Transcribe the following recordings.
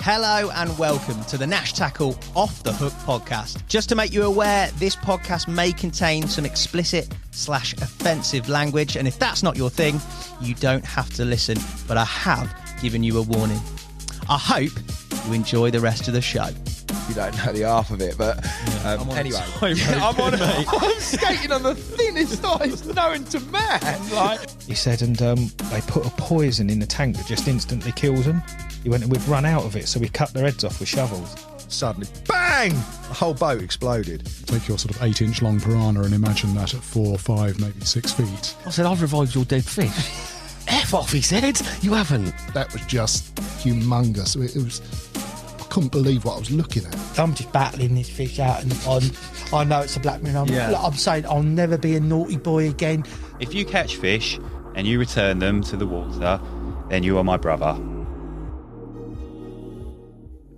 Hello and welcome to the Nash Tackle Off the Hook podcast. Just to make you aware, this podcast may contain some explicit/offensive language, and if that's not your thing, you don't have to listen, but I have given you a warning. I hope you enjoy the rest of the show. You don't know the half of it, but anyway. I'm skating on the thinnest ice known to man. He said, and they put a poison in the tank that just instantly kills them. He went and we'd run out of it, so we cut their heads off with shovels. Suddenly, bang! The whole boat exploded. Take your sort of 8-inch long piranha and imagine that at 4, 5, maybe 6 feet. I said, I've revived your dead fish. F off, he said. You haven't. That was just humongous. It was... I couldn't believe what I was looking at. I'm just battling this fish out in the pond. I know it's a black man. I'm saying I'll never be a naughty boy again. If you catch fish and you return them to the water, then you are my brother.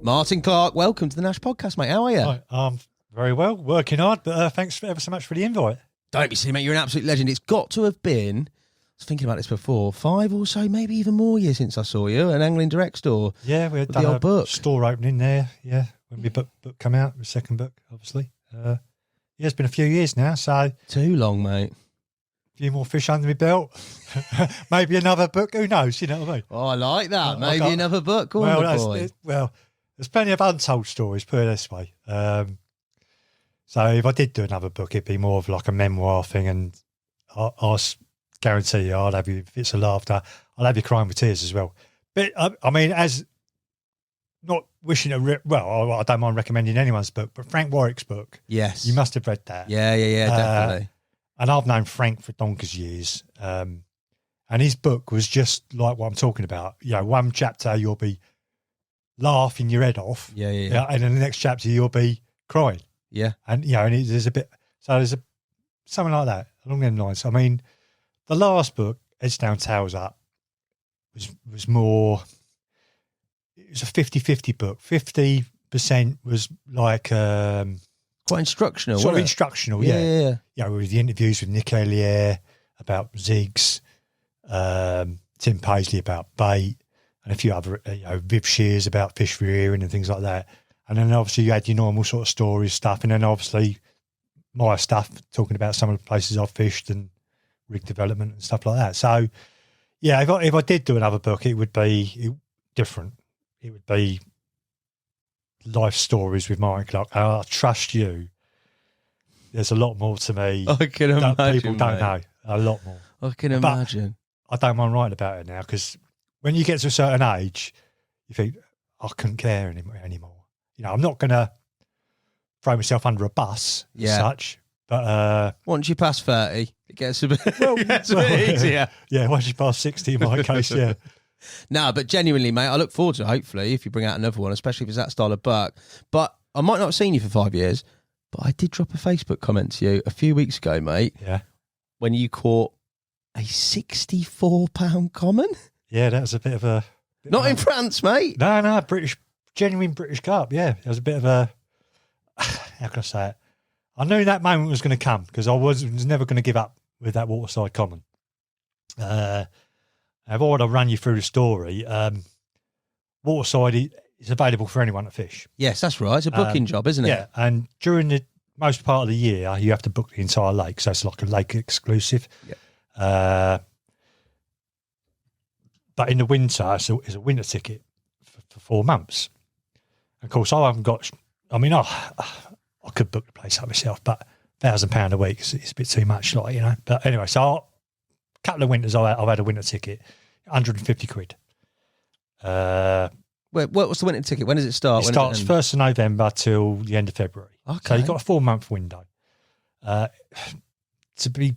Martin Clarke, welcome to the Nash podcast, mate. How are you? Hi, very well, working hard, but thanks ever so much for the invite. Don't be silly, mate. You're an absolute legend. It's got to have been, I was thinking about this before, 5 or so, maybe even more years since I saw you at an Angling Direct store. Yeah, we had the old book. Store opening there, when my book come out, the second book, obviously. It's been a few years now, so... Too long, mate. A few more fish under my belt. Maybe another book, who knows, you know what I mean? Oh, I like that. Maybe another book. Go on, boy. There's plenty of untold stories, put it this way. So if I did do another book, it'd be more of like a memoir thing, and I guarantee you, I'll have you fits of laughter. I'll have you crying with tears as well. But I mean, as not wishing to, I don't mind recommending anyone's book, but Frank Warwick's book. Yes, you must have read that. Yeah, definitely. And I've known Frank for donkey's years, and his book was just like what I'm talking about. You know, one chapter you'll be laughing your head off. Yeah. And in the next chapter you'll be crying. Yeah. And there's a bit, so there's something like that along them lines. I mean, the last book, Heads Down, Tails Up, was more, it was a 50-50 book. 50% was like quite instructional. Sort of instructional, yeah. Yeah, with the interviews with Nick Ellier about zigs, Tim Paisley about bait, and a few other, Viv Shears about fish rearing and things like that. And then obviously you had your normal sort of stories stuff, and then obviously my stuff talking about some of the places I've fished and rig development and stuff like that. So, yeah, if I did do another book, it would be different. It would be life stories with Martin Clarke. I trust you. There's a lot more to me. I can imagine, people don't know. A lot more. I can imagine. I don't mind writing about it now, because when you get to a certain age, you think, I couldn't care anymore. I'm not going to throw myself under a bus as such, but... once you pass 30, it gets a bit, easier. Yeah, once you pass 60 in my case, yeah. No, but genuinely, mate, I look forward to it, hopefully, if you bring out another one, especially if it's that style of book. But I might not have seen you for 5 years, but I did drop a Facebook comment to you a few weeks ago, mate. Yeah. When you caught a 64-pound common. Yeah, that was a bit of a... Not in France, mate. No, genuine British carp, yeah. It was a bit of a... How can I say it? I knew that moment was going to come, because I was never going to give up with that Waterside Common. I've already run you through the story. Waterside is available for anyone to fish. Yes, that's right. It's a booking job, isn't it? Yeah, and during the most part of the year, you have to book the entire lake, so it's like a lake exclusive. Yeah. But in the winter, it's a winter ticket for 4 months. Of course, I haven't got... I mean, I could book the place up myself, but £1,000 a week is a bit too much, But anyway, so a couple of winters I've had a winter ticket, 150 quid. Wait, what's the winter ticket? When does it start? It starts 1st of November till the end of February. Okay. So you've got a 4-month window. To be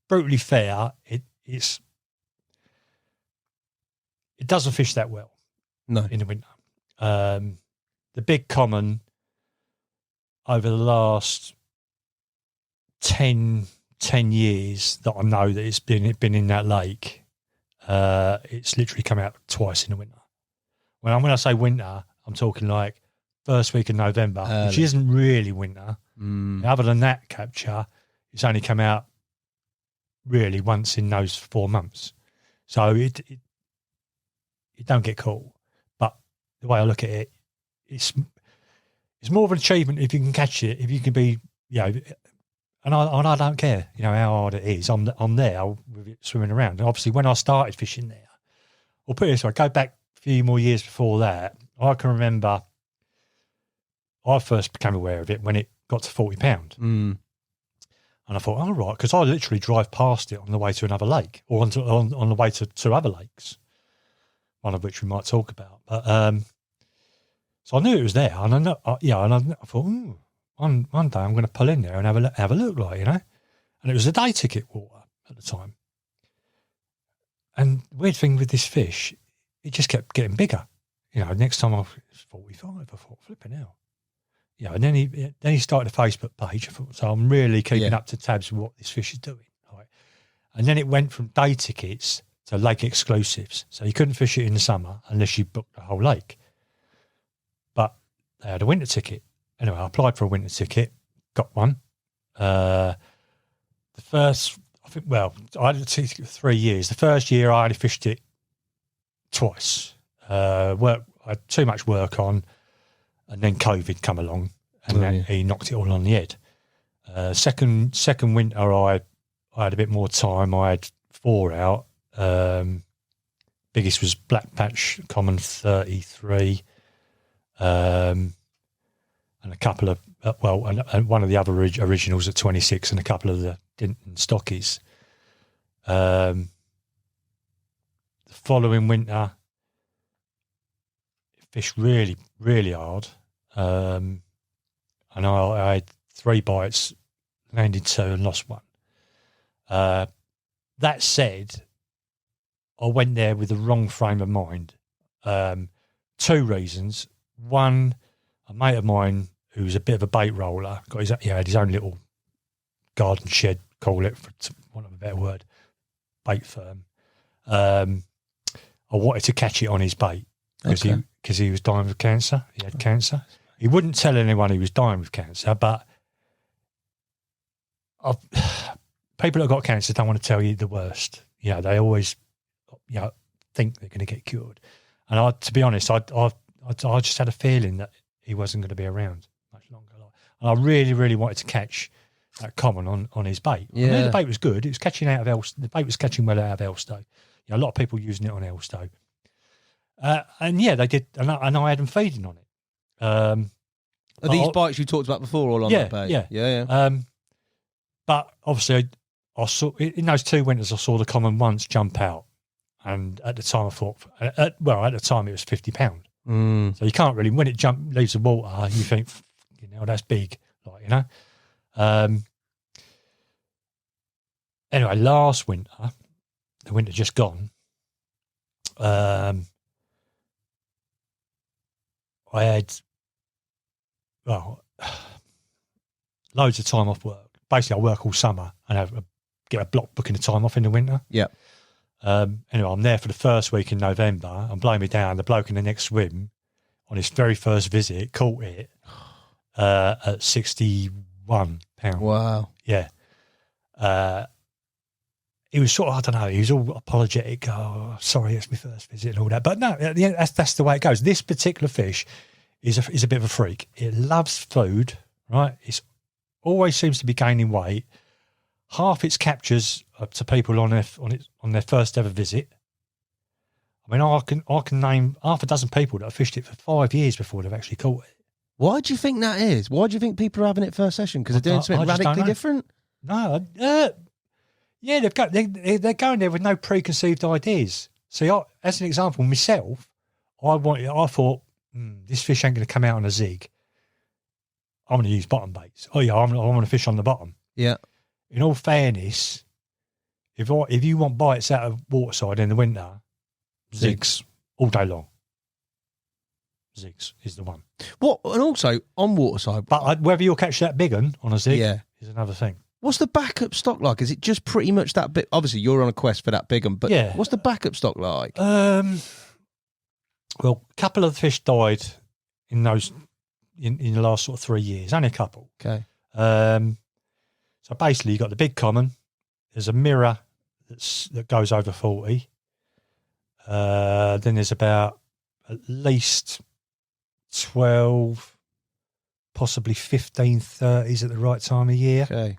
brutally fair, it doesn't fish that well. No. In the winter. The big common over the last 10 years that I know that it's been in that lake, it's literally come out twice in the winter. When I say winter, I'm talking like first week of November, which isn't really winter. Other than that capture, it's only come out really once in those 4 months. So it don't get caught. But the way I look at it, it's more of an achievement if you can catch it, if you can be, and I don't care, how hard it is. I'm there with it swimming around. And obviously, when I started fishing there, or put it this way, go back a few more years before that, I can remember I first became aware of it when it got to £40. And I thought, oh, right, because I literally drive past it on the way to another lake, or on the way to two other lakes, one of which we might talk about. But so I knew it was there, and I thought, one day I'm going to pull in there and have a look, and it was a day ticket water at the time. And the weird thing with this fish, it just kept getting bigger. Next time it was 45. I thought, flipping hell. And then he started a Facebook page. I thought, so I'm really keeping up to tabs with what this fish is doing. Right? And then it went from day tickets to lake exclusives. So you couldn't fish it in the summer unless you booked the whole lake. But they had a winter ticket. Anyway, I applied for a winter ticket, got one. I had a ticket for 3 years. The first year I only fished it twice. I had too much work on, and then COVID come along, and he knocked it all on the head. Second winter, I had a bit more time. I had 4 out. Biggest was Black Patch Common 33, and a couple of and one of the other originals at 26, and a couple of the Dinton stockies. The following winter, fished really, really hard. And I had 3 bites, landed 2 and lost 1. That said, I went there with the wrong frame of mind. 2 reasons. One, a mate of mine who was a bit of a bait roller, had his own little garden shed, call it, for want of a better word, bait firm. I wanted to catch it on his bait because he was dying of cancer. He had cancer. He wouldn't tell anyone he was dying of cancer, but people that got cancer don't want to tell you the worst. They always, think they're going to get cured. And to be honest, I just had a feeling that he wasn't going to be around much longer. And I really, really wanted to catch that common on his bait. I knew the bait was good. It was catching out of Elstow. The bait was catching well out of Elstow. A lot of people using it on Elstow. They did, and I had them feeding on it. Are these bites you talked about before all on that bait? Yeah. But obviously, I saw in those 2 winters, I saw the common once jump out, and at the time I thought, at the time it was £50. So you can't really, when it leaves the water, you think, that's big, Anyway, last winter, the winter just gone, I had, loads of time off work. Basically, I work all summer and get a block booking of time off in the winter. Yeah. Anyway, I'm there for the first week in November. I'm blowing me down. The bloke in the next swim, on his very first visit, caught it at £61. Wow. Yeah. He was sort of, I don't know, he was all apologetic. Oh, sorry, it's my first visit and all that. But no, at the end, that's the way it goes. This particular fish is a bit of a freak. It loves food, right? It always seems to be gaining weight. Half its captures to people on their first ever visit. I mean, I can name half a dozen people that have fished it for 5 years before they've actually caught it. Why do you think that is? Why do you think people are having it first session? Because they're doing something radically different? No, yeah, they're going there with no preconceived ideas. See, as an example, myself, I thought this fish ain't going to come out on a zig. I'm going to use bottom baits. Oh yeah, I want to fish on the bottom. Yeah. In all fairness, if you want bites out of Waterside in the winter, zigs all day long. Zigs is the one. What? And also on Waterside, but whether you'll catch that big one on a zig is another thing. What's the backup stock like? Is it just pretty much that big? Obviously, you're on a quest for that big one, but what's the backup stock like? Well, a couple of the fish died in those in the last sort of 3 years. Only a couple. Okay. So basically, you got the big common. There's a mirror that goes over 40. Then there's about at least 12, possibly 15, 30s at the right time of year. Okay.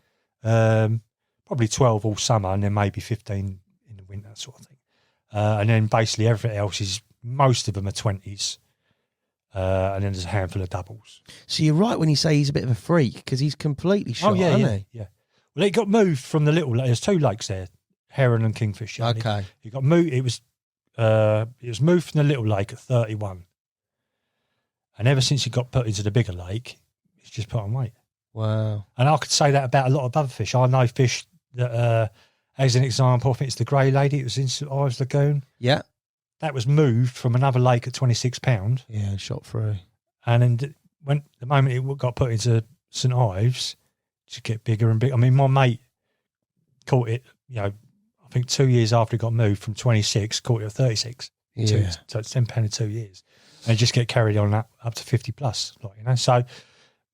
Probably 12 all summer and then maybe 15 in the winter sort of thing. And then basically everything else is, most of them are 20s. And then there's a handful of doubles. So you're right when you say he's a bit of a freak, because he's completely shot, isn't he? Yeah. Well, it got moved from the little. There's 2 lakes there, Heron and Kingfisher. Okay. It got moved. It was moved from the little lake at 31, and ever since it got put into the bigger lake, it's just put on weight. Wow. And I could say that about a lot of other fish. I know fish that, as an example, I think it's the grey lady. It was in St Ives Lagoon. Yeah. That was moved from another lake at 26 pound. Yeah, shot through. And then when the moment it got put into St Ives, to get bigger and bigger. I mean, my mate caught it, I think 2 years after it got moved from 26, caught it at 36. Yeah. So it's £10 in 2 years. And it just get carried on up to 50 plus, So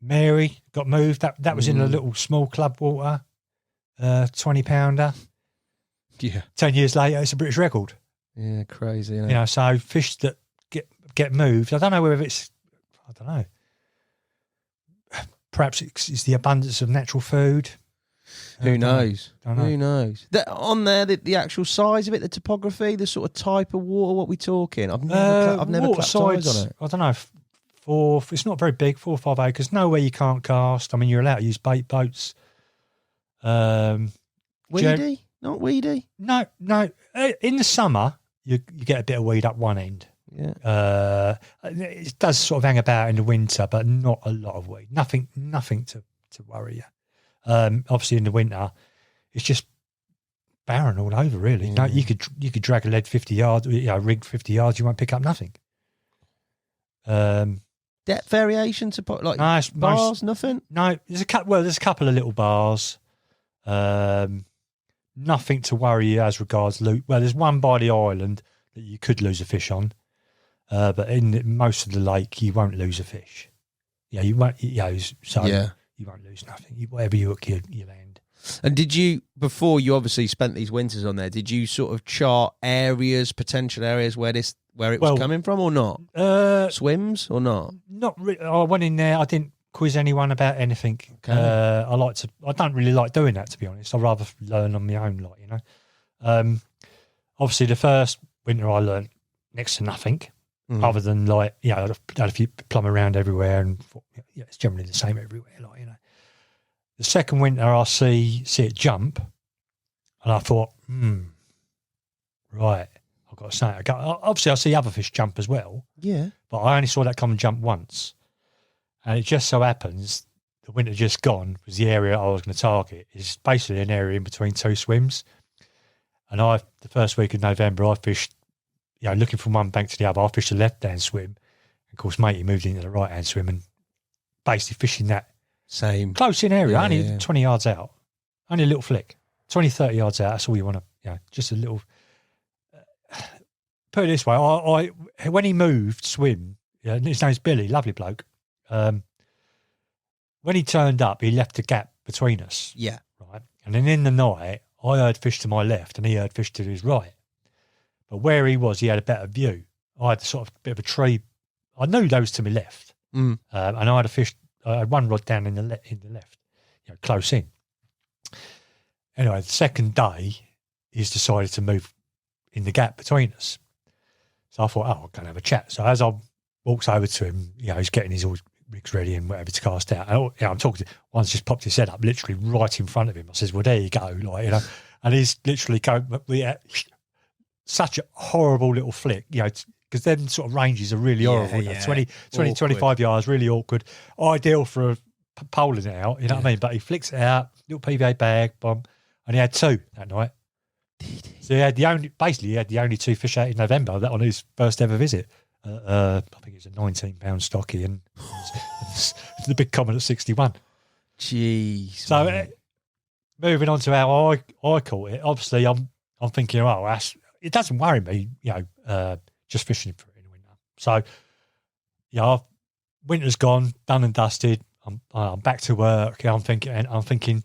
Mary got moved. That was in a little small club water, 20 pounder. Yeah. 10 years later, it's a British record. Yeah, crazy. Isn't it? So fish that get moved, I don't know whether it's, perhaps it's the abundance of natural food. Who knows? Don't know. Who knows? On there, the actual size of it, the topography, the sort of type of water, what we talking? I've never clapped eyes on it. I don't know. It's not very big, 4 or 5 acres. Nowhere you can't cast. I mean, you're allowed to use bait boats. Weedy? Not weedy? No. In the summer, you get a bit of weed up one end. Yeah. It does sort of hang about in the winter, but not a lot of weed. Nothing to worry you. Obviously, in the winter, it's just barren all over. Really, you could drag a lead 50 yards, rig 50 yards, you won't pick up nothing. Depth variation to bars, nothing. No, there's a couple of little bars. Nothing to worry you as regards loot. Well, there's one by the island that you could lose a fish on, but in most of the lake you won't lose a fish. Yeah, you won't. You won't lose nothing. Whatever you hook, you land. And did you, before you obviously spent these winters on there, did you sort of chart potential areas where it was coming from, or not? Swims or not? Not really. I went in there. I didn't quiz anyone about anything. Okay. I don't really like doing that, to be honest. I'd rather learn on my own, obviously the first winter I learned next to nothing, other than I had a few plumb around everywhere, and it's generally the same everywhere, The second winter I see it jump, and I thought, right, I've got to say it. Obviously I see other fish jump as well. Yeah. But I only saw that come and jump once. And it just so happens the winter just gone was the area I was going to target. It's basically an area in between 2 swims. And the first week of November, I fished, looking from one bank to the other, I fished the left-hand swim. And of course, matey moved into the right-hand swim and basically fishing that same close in area, only 20 yards out, only a little flick, 20, 30 yards out. That's all you want to, just a little. Put it this way, I when he moved swim, his name's Billy, lovely bloke. When he turned up, he left a gap between us. Yeah. Right. And then in the night, I heard fish to my left and he heard fish to his right. But where he was, he had a better view. I had sort of a bit of a tree. I knew those to my left. And I had I had one rod down in the left, close in. Anyway, the second day, he's decided to move in the gap between us. So I thought, I'm going to have a chat. So as I walked over to him, he's getting his rigs ready and whatever to cast out. And, I'm talking to one's just popped his head up literally right in front of him. I says, well, there you go. And he's literally going, such a horrible little flick, because them sort of ranges are really horrible. 20, 25 yards, really awkward. Ideal for poling it out, you know what I mean? But he flicks it out, little PVA bag, bomb, and he had 2 that night. So he had the only 2 fish out in November that on his first ever visit. I think it was a 19-pound stocky and the big common at 61. Jeez. So moving on to how I caught it, obviously I'm thinking, it doesn't worry me, just fishing for it in the winter. So, winter's gone, done and dusted. I'm back to work. I'm thinking,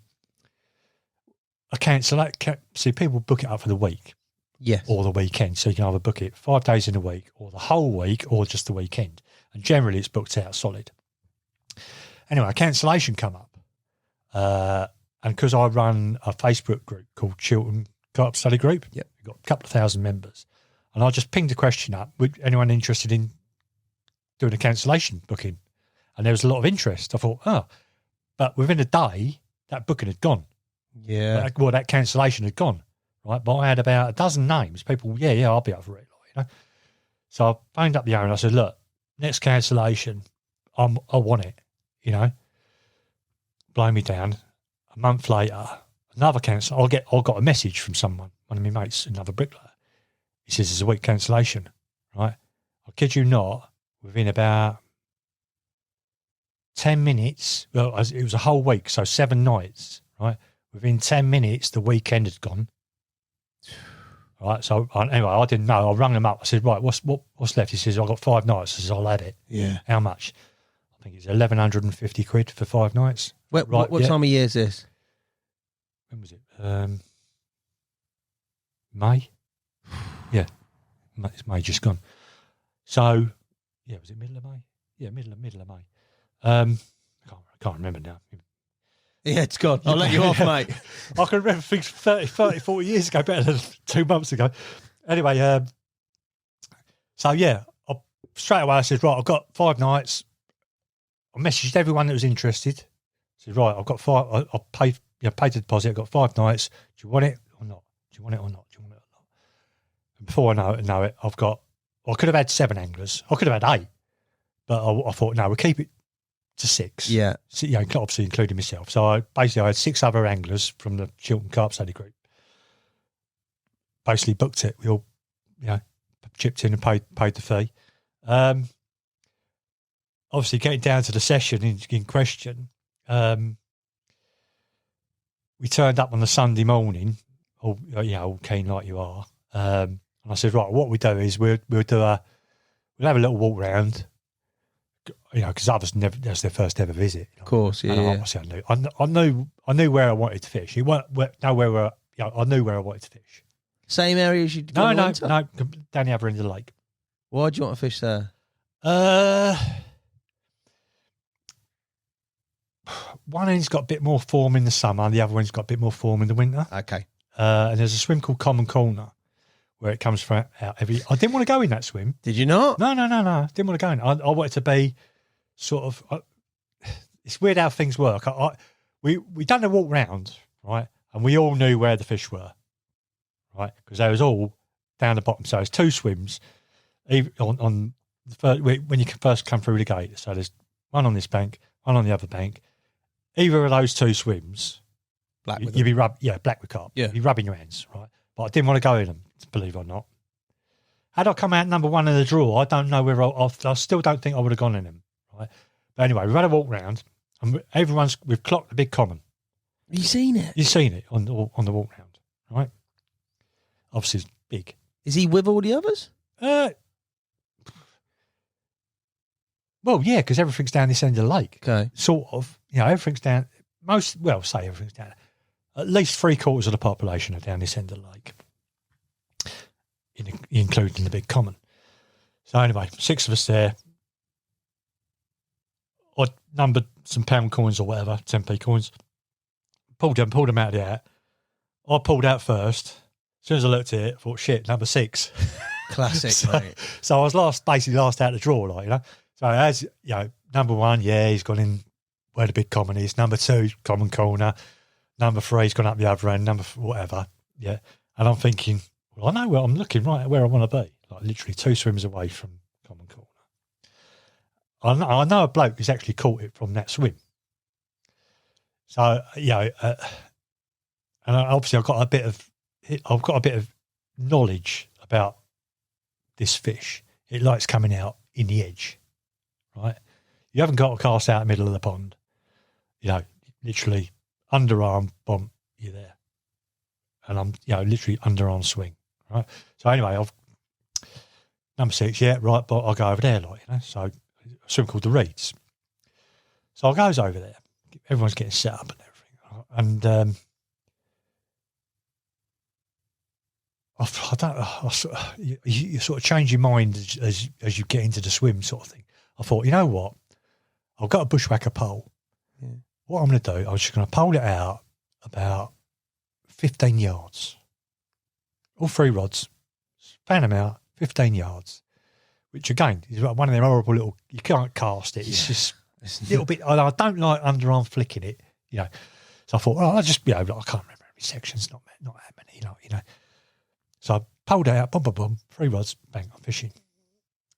I can't select. See, people book it up for the week. Yes. Or the weekend. So you can either book it 5 days in a week or the whole week or just the weekend. And generally it's booked out solid. Anyway, a cancellation come up. And because I run a Facebook group called Chiltern Carp Study Group, we've got a couple of thousand members. And I just pinged a question up, with anyone interested in doing a cancellation booking? And there was a lot of interest. I thought, but within a day, that booking had gone. Yeah. Well, that cancellation had gone, right? But I had about a dozen names. People, I'll be up for it, So I phoned up the owner and I said, look, next cancellation, I want it, Blow me down. A month later, another cancel. I got a message from someone, one of my mates, another bricklayer. He says it's a week cancellation, right? I kid you not, within about 10 minutes, well, it was a whole week, so 7 nights, right? Within 10 minutes, the weekend had gone. Right, so anyway, I didn't know. I rang him up. I said, right, what's left? He says, I've got 5 nights. I said, I'll add it. Yeah. How much? I think it's 1,150 quid for 5 nights. What time of year is this? When was it? May? Yeah. It's May just gone. So, was it middle of May? Yeah, middle of May. I can't remember now. Yeah, it's gone. I'll let you off, mate. I can remember things 30, 40 years ago better than 2 months ago. Anyway, straight away I said, right, I've got 5 nights. I messaged everyone that was interested. I said, right, I've got 5. I paid the deposit. I've got 5 nights. Do you want it or not? Do you want it or not? Do you want it or not? And before I know it, I could have had 7 anglers. I could have had 8. But I thought, no, we'll keep it to 6. Yeah. So, obviously including myself. So I had 6 other anglers from the Chiltern Carp Study Group. Basically booked it. We all, chipped in and paid the fee. Obviously getting down to the session in question, we turned up on the Sunday morning, all keen like you are. And I said, right, what we do is we'll have a little walk round. Because others that's their first ever visit. Of course, yeah. And I knew where I wanted to fish. I knew where I wanted to fish. Same area as you? No, down the other end of the lake. Why do you want to fish there? One end's got a bit more form in the summer, and the other one's got a bit more form in the winter. Okay. And there's a swim called Common Corner, where it comes from out every. I didn't want to go in that swim. Did you not? No. I didn't want to go in. I wanted to be sort of. It's weird how things work. We done a walk round, right, and we all knew where the fish were, right, because they was all down the bottom. So it's 2 swims, even on the first, when you first come through the gate. So there's one on this bank, one on the other bank. Either of those 2 swims, black with carp. Yeah, you'd be rubbing your hands, right. But I didn't want to go in them, believe it or not. Had I come out number 1 in the draw, I don't know where I still don't think I would have gone in them, right? But anyway, we've had a walk round, and we've clocked the big common. Have you seen it? You've seen it on the walk round, right? Obviously, it's big. Is he with all the others? Well, yeah, because everything's down this end of the lake. Okay. Sort of. Everything's down. Say everything's down. At least 3/4 of the population are down this end of the lake, including the big common. So anyway, 6 of us there. I numbered some pound coins or whatever, 10p coins. Pulled them out of the hat. I pulled out first. As soon as I looked at it, I thought, shit, number 6. Classic, mate. So I was basically last out the draw, So as number 1, he's gone in where the big common is. Number 2, common corner. Number 3's gone up the other end. Number whatever, And I'm thinking, well, I know where I'm looking, right where I want to be. Like literally 2 swims away from common corner. I know a bloke who's actually caught it from that swim. So and obviously I've got a bit of knowledge about this fish. It likes coming out in the edge, right? You haven't got to cast out the middle of the pond. Literally underarm bump, you're there. And I'm, literally underarm swing, right? So anyway, number 6, right, but I'll go over there, So a swim called the Reeds. So I goes over there. Everyone's getting set up and everything. And you sort of change your mind as you get into the swim sort of thing. I thought, you know what? I've got a bushwhacker pole. Yeah. What I'm going to do, I'm just going to pole it out about 15 yards. All 3 rods, span them out, 15 yards, which again is one of them horrible little, you can't cast it. It's just a little bit, I don't like underarm flicking it, you know. So I thought, well, I just, I can't remember how many sections, not that many, you know. So I pulled it out, boom, boom, boom, 3 rods, bang, I'm fishing.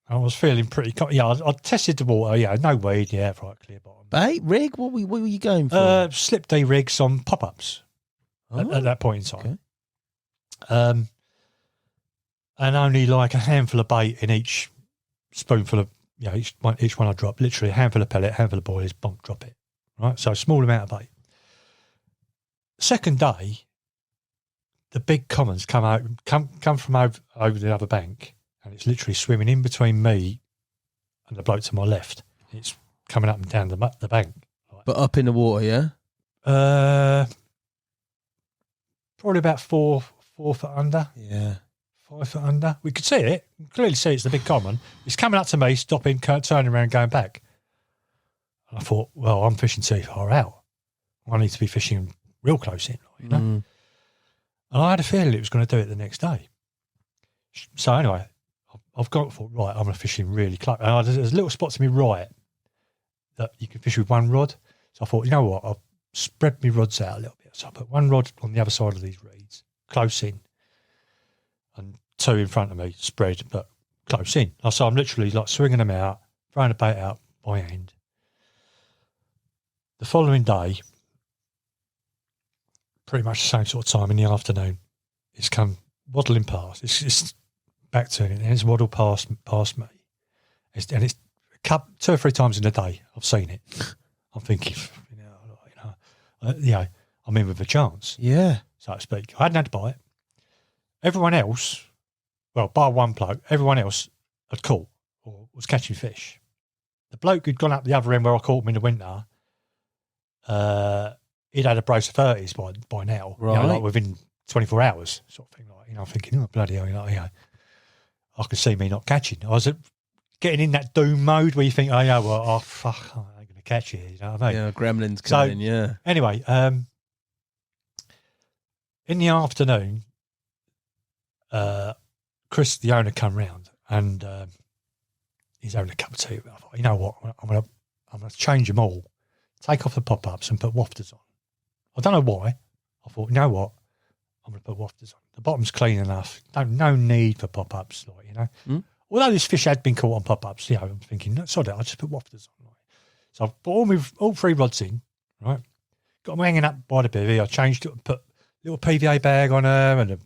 I was feeling pretty, I tested the water, no weed, right, clear bottom. Bait, rig, what were you going for? Slip D rigs on pop-ups at that point in time. Okay. And only like a handful of bait in each spoonful of, each one I drop, literally a handful of pellet, handful of boilies, bonk, drop it, right? So a small amount of bait. Second day, the big commons come from over the other bank, and it's literally swimming in between me and the bloke to my left. It's coming up and down the bank. Right? But up in the water, yeah? Probably about 4 foot under. Yeah. 5 foot under. We could see it. We could clearly see it's the big common. It's coming up to me, stopping, turning around, going back. And I thought, well, I'm fishing too far out. I need to be fishing real close in, you know. And I had a feeling it was going to do it the next day. So anyway, I've thought, right, I'm going to fish in really close. And there's a little spot to me right that you can fish with 1 rod. So I thought, you know what, I'll spread my rods out a little bit. So I put 1 rod on the other side of these reeds, close in, and 2 in front of me, spread, but close in. So I'm literally like swinging them out, throwing the bait out by hand. The following day, pretty much the same sort of time in the afternoon, it's come waddling past. It's back turning, and it's waddled past me. It's 2 or 3 times in a day I've seen it. I'm thinking, I'm in with a chance. Yeah. So to speak. I hadn't had to bite. Everyone else, well, bar 1 bloke, everyone else had caught or was catching fish. The bloke who'd gone up the other end where I caught him in the winter, he'd had a brace of 30s by now, right? Like within 24 hours, sort of thing. Like, I'm thinking, oh bloody hell, I could see me not catching. I was getting in that doom mode where you think, fuck, I ain't gonna catch you. You know what I mean? Yeah, gremlins coming in. Yeah. Anyway, in the afternoon, Chris, the owner, come round and he's having a cup of tea. I thought, you know what, I'm gonna change them all, take off the pop-ups and put wafters on. I don't know why. I thought, you know what, I'm gonna put wafters on. The bottom's clean enough. No need for pop-ups, Although this fish had been caught on pop-ups, I'm thinking, no, sod it, I'll just put wafters on. So I put all 3 rods in, right? Got them hanging up by the bivvy. I changed it and put a little PVA bag on them, and so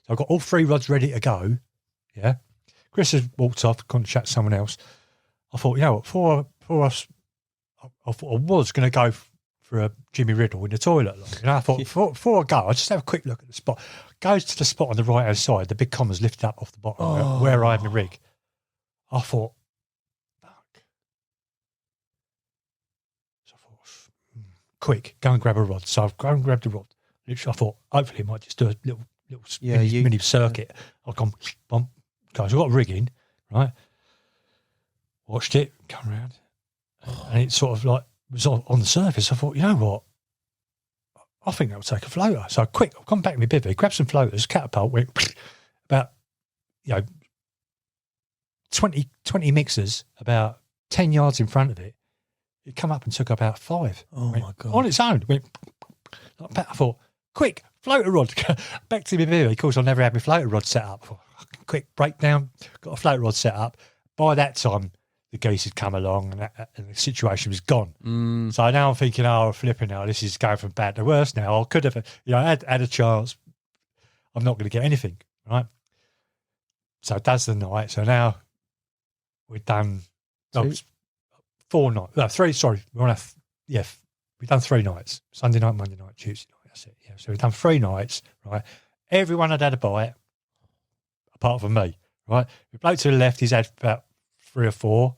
I've got all 3 rods ready to go. Yeah. Chris has walked off, gone to chat to someone else. I thought, you know what, for us, I thought I was going to go for a Jimmy Riddle in the toilet. I thought, before I go, I'll just have a quick look at the spot. Goes to the spot on the right-hand side, the big common's lifted up off the bottom where I had my rig. I thought, fuck. So I thought, quick, go and grab a rod. So I've gone and grabbed a rod. Literally, I thought, hopefully it might just do a little mini circuit. I've gone, bump. Guys, I've got a rig in, right? Watched it, come around, and it sort of like was on the surface. I thought, you know what? I think that would take a floater. So quick, I've gone back to my bivvy, grabbed some floaters, catapult, went about, 20 mixers, about 10 yards in front of it. It come up and took about 5. Oh, my God. On its own. Went, I thought, quick, floater rod. Back to my bivvy. Of course, I never had my floater rod set up. Quick breakdown, got a floater rod set up. By that time, the geese had come along and the situation was gone. So now I'm thinking, flipping now, this is going from bad to worse now. I could have, had a chance. I'm not going to get anything, right? So that's the night. So now we've done 4 nights. No, 3, sorry. We've done 3 nights. Sunday night, Monday night, Tuesday night. That's it. Yeah. So we've done 3 nights, right? Everyone had a bite, apart from me, right? The bloke to the left, he's had about 3 or 4.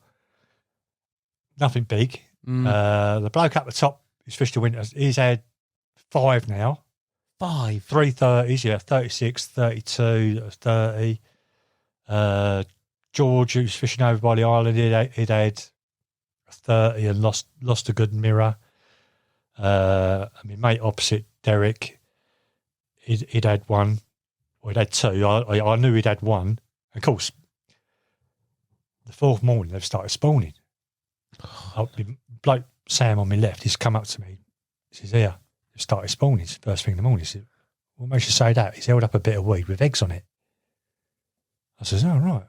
Nothing big. The bloke up the top, who's fished the winters, he's had 5 now. 5? 3 30s, 36, 32, 30. George, who's fishing over by the island, he'd had 30 and lost a good mirror. I mean, mate opposite Derek, he'd had one, or he'd had two. I knew he'd had one. Of course, the fourth morning they've started spawning. Bloke Sam on my left, he's come up to me. He says, "Here, they've started spawning." It's the first thing in the morning. He said, "What makes you say that?" He's held up a bit of weed with eggs on it. I says, "Oh, right.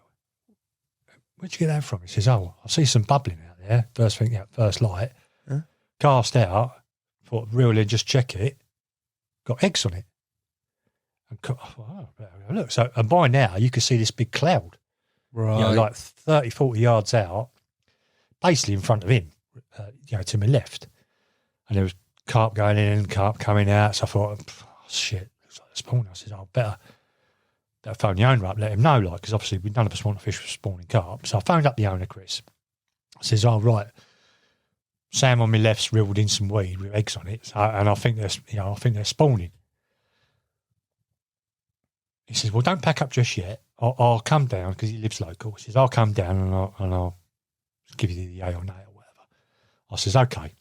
Where'd you get that from?" He says, "Oh, I see some bubbling out there. First thing, first light. Huh? Cast out, thought, really just check it. Got eggs on it." And I thought, oh, better have a look. So, and by now, you could see this big cloud. Right. You know, like 30, 40 yards out, basically in front of him, to my left. And there was carp going in, carp coming out. So I thought, oh, shit, looks like a spawn. I said, "Oh, better phone the owner up, let him know, because obviously none of us want to fish with spawning carp." So I phoned up the owner, Chris. I says, "Oh, right, Sam on my left's reeled in some weed with eggs on it, and I think they're spawning." He says, "Well, don't pack up just yet. I'll come down," because he lives local. He says, "I'll come down and I'll give you the yay or nay or whatever." I says, "Okay."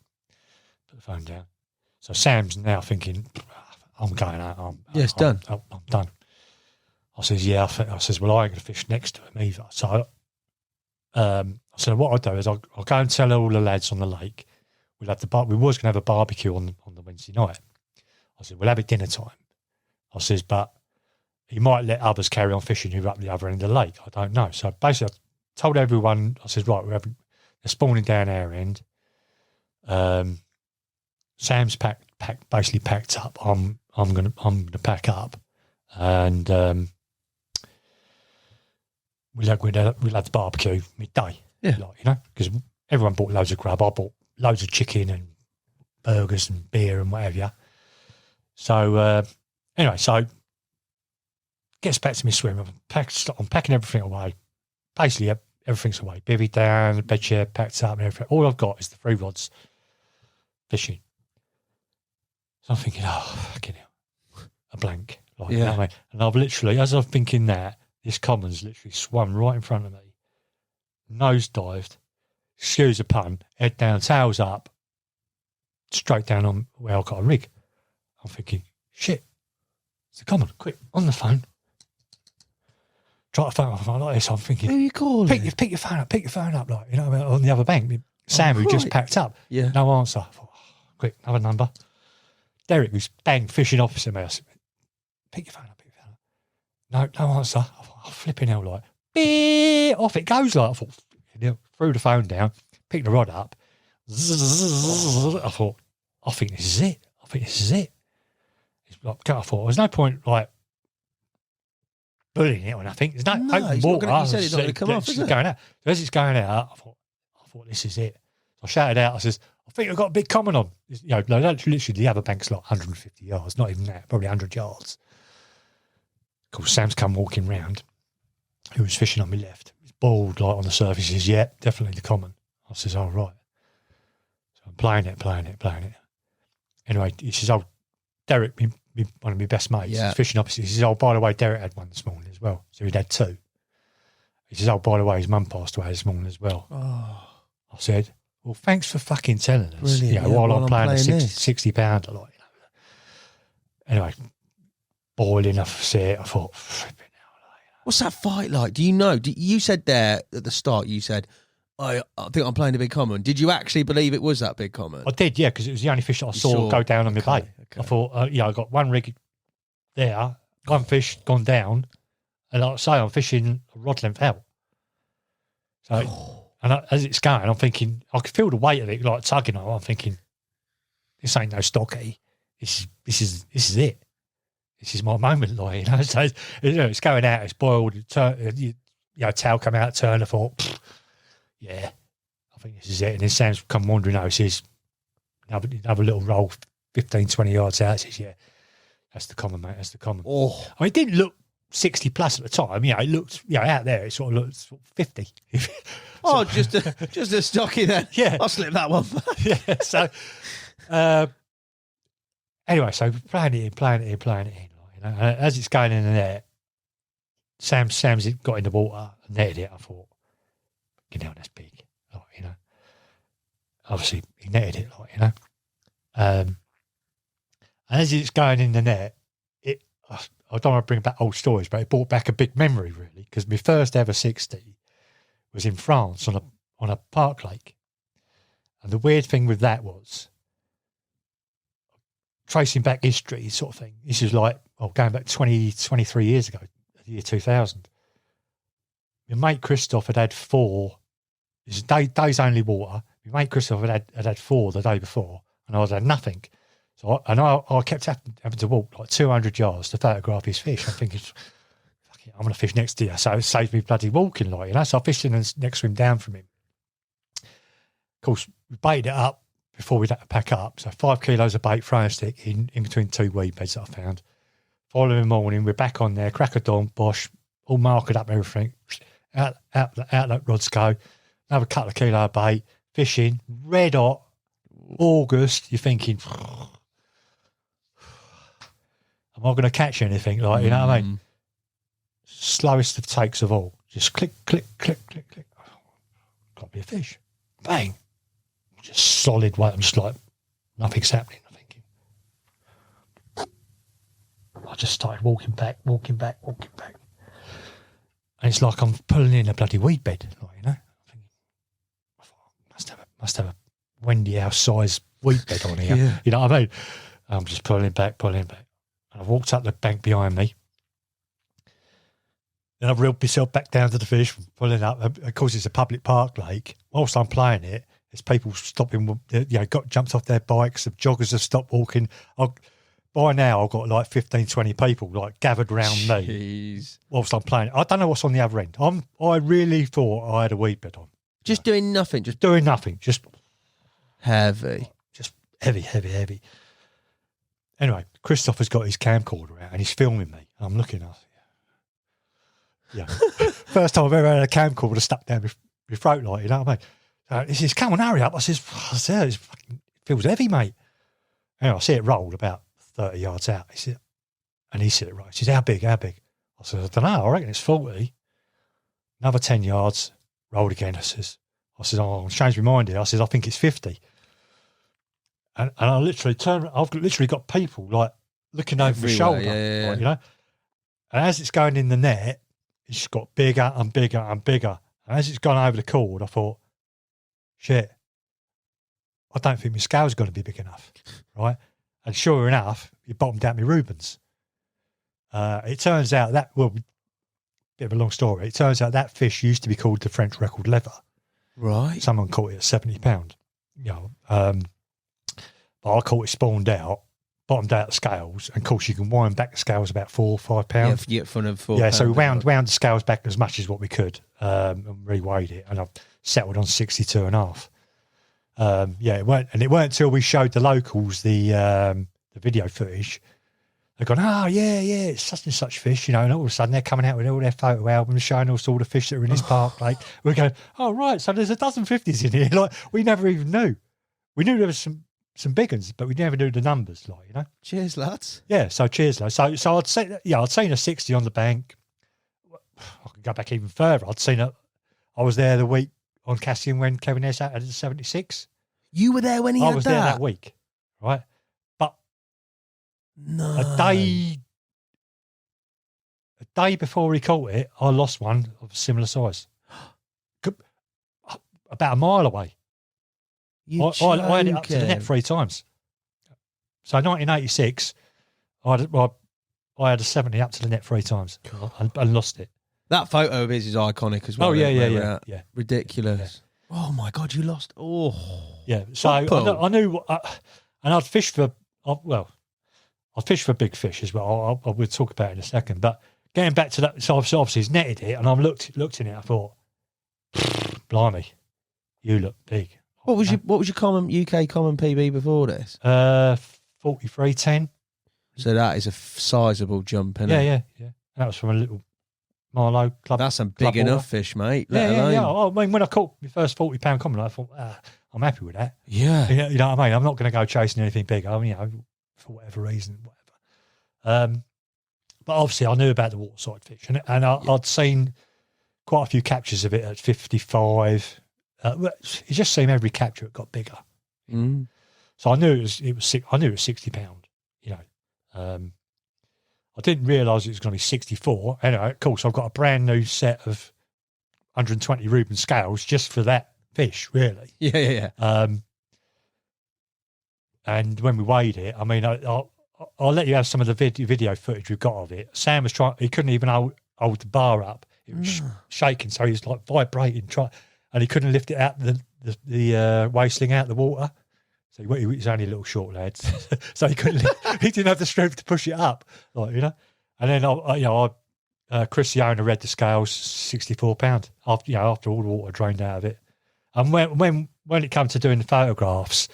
Put the phone down. So Sam's now thinking, "I'm going out. It's done. I'm done." I says, "Yeah." I says, "Well, I ain't going to fish next to him either." So I said, "What I'll do is I'll go and tell all the lads on the lake. We was going to have a barbecue on the Wednesday night." I said, "We'll have it dinner time." I says, "But he might let others carry on fishing who are up the other end of the lake. I don't know." So basically, I told everyone. I said, "Right, they're spawning down our end. Sam's basically packed up. I'm gonna pack up, and we'll have the barbecue midday." Yeah, because everyone bought loads of grub. I bought loads of chicken and burgers and beer and whatever. So anyway, so gets back to me swim. I'm packing everything away. Basically, everything's away. Bivvy down, bed chair packed up, and everything. All I've got is the 3 rods fishing. So I'm thinking, oh, fucking hell, a blank. You know what I mean? And I've literally, as I'm thinking that, this common's literally swum right in front of me, nose dived, excuse the pun, head down, tails up, straight down on where I've got a rig. I'm thinking, shit, it's a common, quick, on the phone. Try to phone off like this. I'm thinking, who are you calling? Pick your phone up, on the other bank. Sam, who just packed up. Yeah. No answer. I thought, quick, another number. Derek, who's fishing opposite me. I said, pick your phone up. No answer. I thought, oh, flipping hell, beep, off it goes. I thought, threw the phone down, picked the rod up. I thought, I think this is it. I thought, there's no point, bullying it or nothing. There's no open water. You said it's not going to come off, is it? Going out. So as it's going out, I thought, this is it. So I shouted out, I says, I think I've got a big common on. Literally the other bank's 150 yards, not even that, probably 100 yards. Of course, Sam's come walking round, who was fishing on my left. He's bald, on the surface. He says, yeah, definitely the common. I says, oh, right. So I'm playing it. Anyway, he says, oh, Derek, one of my best mates, he's fishing opposite. He says, oh, by the way, Derek had one this morning as well. So he'd had 2. He says, oh, by the way, his mum passed away this morning as well. Oh. I said, well, thanks for fucking telling us. Brilliant. While I'm playing a 60 pounder. Anyway, boiling, I thought, flipping out. What's that fight like? Do you know? You said there at the start, you said, I think I'm playing a big common. Did you actually believe it was that big common? I did, yeah, because it was the only fish that I saw go down on my bait. Okay. I thought, I got one rig there, one fish gone down, and like I say, I'm fishing a rod length out. So, as it's going, I'm thinking, I could feel the weight of it, tugging on. I'm thinking, this ain't no stocky. This is it. This is my moment, So it's going out. It's boiled. Tail come out, turn. I thought, yeah, I think this is it. And then Sam's come wandering out. He says, another little roll, 15, 20 yards out. He says, yeah, that's the common, mate. That's the common. Oh, I mean, it didn't look 60 plus at the time. It looked, out there, it sort of looked 50. Just a stocky then. Yeah. I'll slip that one back. Yeah. So, anyway, so playing it in. As it's going in there, Sam's got in the water and netted it. I thought, that's big. obviously he netted it, like, you know. And as it's going in the net, I don't want to bring back old stories, but it brought back a big memory, really, because my first ever 60 was in France on a park lake. And the weird thing with that was, tracing back history sort of thing, this is like, going back 23 years ago, the year 2000. My mate Christoph had 4, this is days only water. My mate Christoph had 4 the day before, and I had nothing. So I kept having to walk like 200 yards to photograph his fish. I'm thinking, fuck it, I'm going to fish next to you. So it saved me bloody walking, like, you know. So I fished in the next swim down from him. Of course, we baited it up before we'd had to pack up. So 5 kilos of bait, throwing stick in between 2 weed beds that I found. Following morning, we're back on there, crack of dawn, bosh, all marked up, everything. Out that rods go. Another couple of kilo of bait, fishing, red hot, August. You're thinking, am I going to catch anything? Like, you know what I mean? Slowest of takes of all. Just click, click, click, click, click. Got to be a fish. Bang. Just solid weight. I'm just like, nothing's happening. I'm thinking. I just started walking back. And it's like I'm pulling in a bloody weed bed, like, you know. I'm thinking, must have a Wendy House size weed bed on here. Yeah. You know what I mean? I'm just pulling back. And I've walked up the bank behind me. Then I've reeled myself back down to the fish, pulling up. Of course, it's a public park lake. Whilst I'm playing it, there's people stopping, jumped off their bikes. The joggers have stopped walking. By now, I've got like 15, 20 people like gathered around me whilst I'm playing. I don't know what's on the other end. I really thought I had a weed bed on. Just doing nothing. Just doing nothing. Just heavy. Just heavy. Anyway, Christopher's got his camcorder out and he's filming me. I'm looking at yeah. First time I've ever had a camcorder stuck down my throat, like, you know what I mean? He says, come on, hurry up. I says, it feels heavy, mate. Anyway, I see it rolled about 30 yards out. He said it right. He says, how big? I said, I don't know. I reckon it's 40. Another 10 yards, rolled again. I said, I'll change my mind here. I said, I think it's 50. And I literally turned. I've literally got people like looking over my shoulder, yeah. like, you know. And as it's going in the net, it's got bigger and bigger and bigger. And as it's gone over the cord, I thought, shit, I don't think my scale's going to be big enough, right? And sure enough, it bottomed out my Rubens. It turns out that, bit of a long story. It turns out that fish used to be called the French record leather. Right. Someone caught it at £70. You know, but I caught it spawned out, bottomed out the scales, and of course you can wind back the scales about £4 or £5. Yeah, you get fun of £4. Yeah, so we wound the scales back as much as what we could, and reweighed it, and I've settled on 62.5. It weren't until we showed the locals the video footage. They're going, it's such and such fish, you know, and all of a sudden they're coming out with all their photo albums showing us all the fish that are in this park. Like, we're going, oh, right, so there's a dozen 50s in here. Like, we never even knew. We knew there was some big ones, but we never knew the numbers, like, you know. Cheers, lads. Yeah, so cheers, lads. So I'd say, I'd seen a 60 on the bank. I could go back even further. I was there the week on Cassian when Kevin S had a 76. You were there when he had that? I was there that week, right? But no. A day before he caught it, I lost one of a similar size. About a mile away. I had it up to the net 3 times. So 1986, I had a 70 up to the net 3 times and lost it. That photo of his is iconic as well. Oh, yeah. Ridiculous. Yeah. Oh, my God, you lost. Oh. Yeah, so I knew, and I'd fish for, I'd fish for big fish as well. I will talk about it in a second. But getting back to that, so obviously he's netted it, and I've looked in it, I thought, blimey, you look big. What was your UK common PB before this? 43.10. So that is a sizable jump, isn't it? Yeah. That was from a little Marlow club. That's some big enough fish, mate. Yeah. I mean, when I caught my first £40 common, I thought, I'm happy with that. Yeah. You know what I mean? I'm not going to go chasing anything big. I mean, you know, for whatever reason, whatever. But obviously, I knew about the waterside fish, and I'd seen quite a few captures of it at 55. It just seemed every capture it got bigger. Mm. So I knew it was £60. You know, I didn't realise it was going to be 64. Anyway, of course, I've got a brand new set of 120 Reuben scales just for that fish, really. Yeah. And when we weighed it, I mean, I'll let you have some of the video footage we've got of it. Sam was trying; he couldn't even hold the bar up; it was shaking, so he was like vibrating, and he couldn't lift it out the wasteling out the water. So he was only a little short lad, so he couldn't. He didn't have the strength to push it up, like, you know. And then Chris, the owner, read the scales, £64 after all the water drained out of it. And when it came to doing the photographs,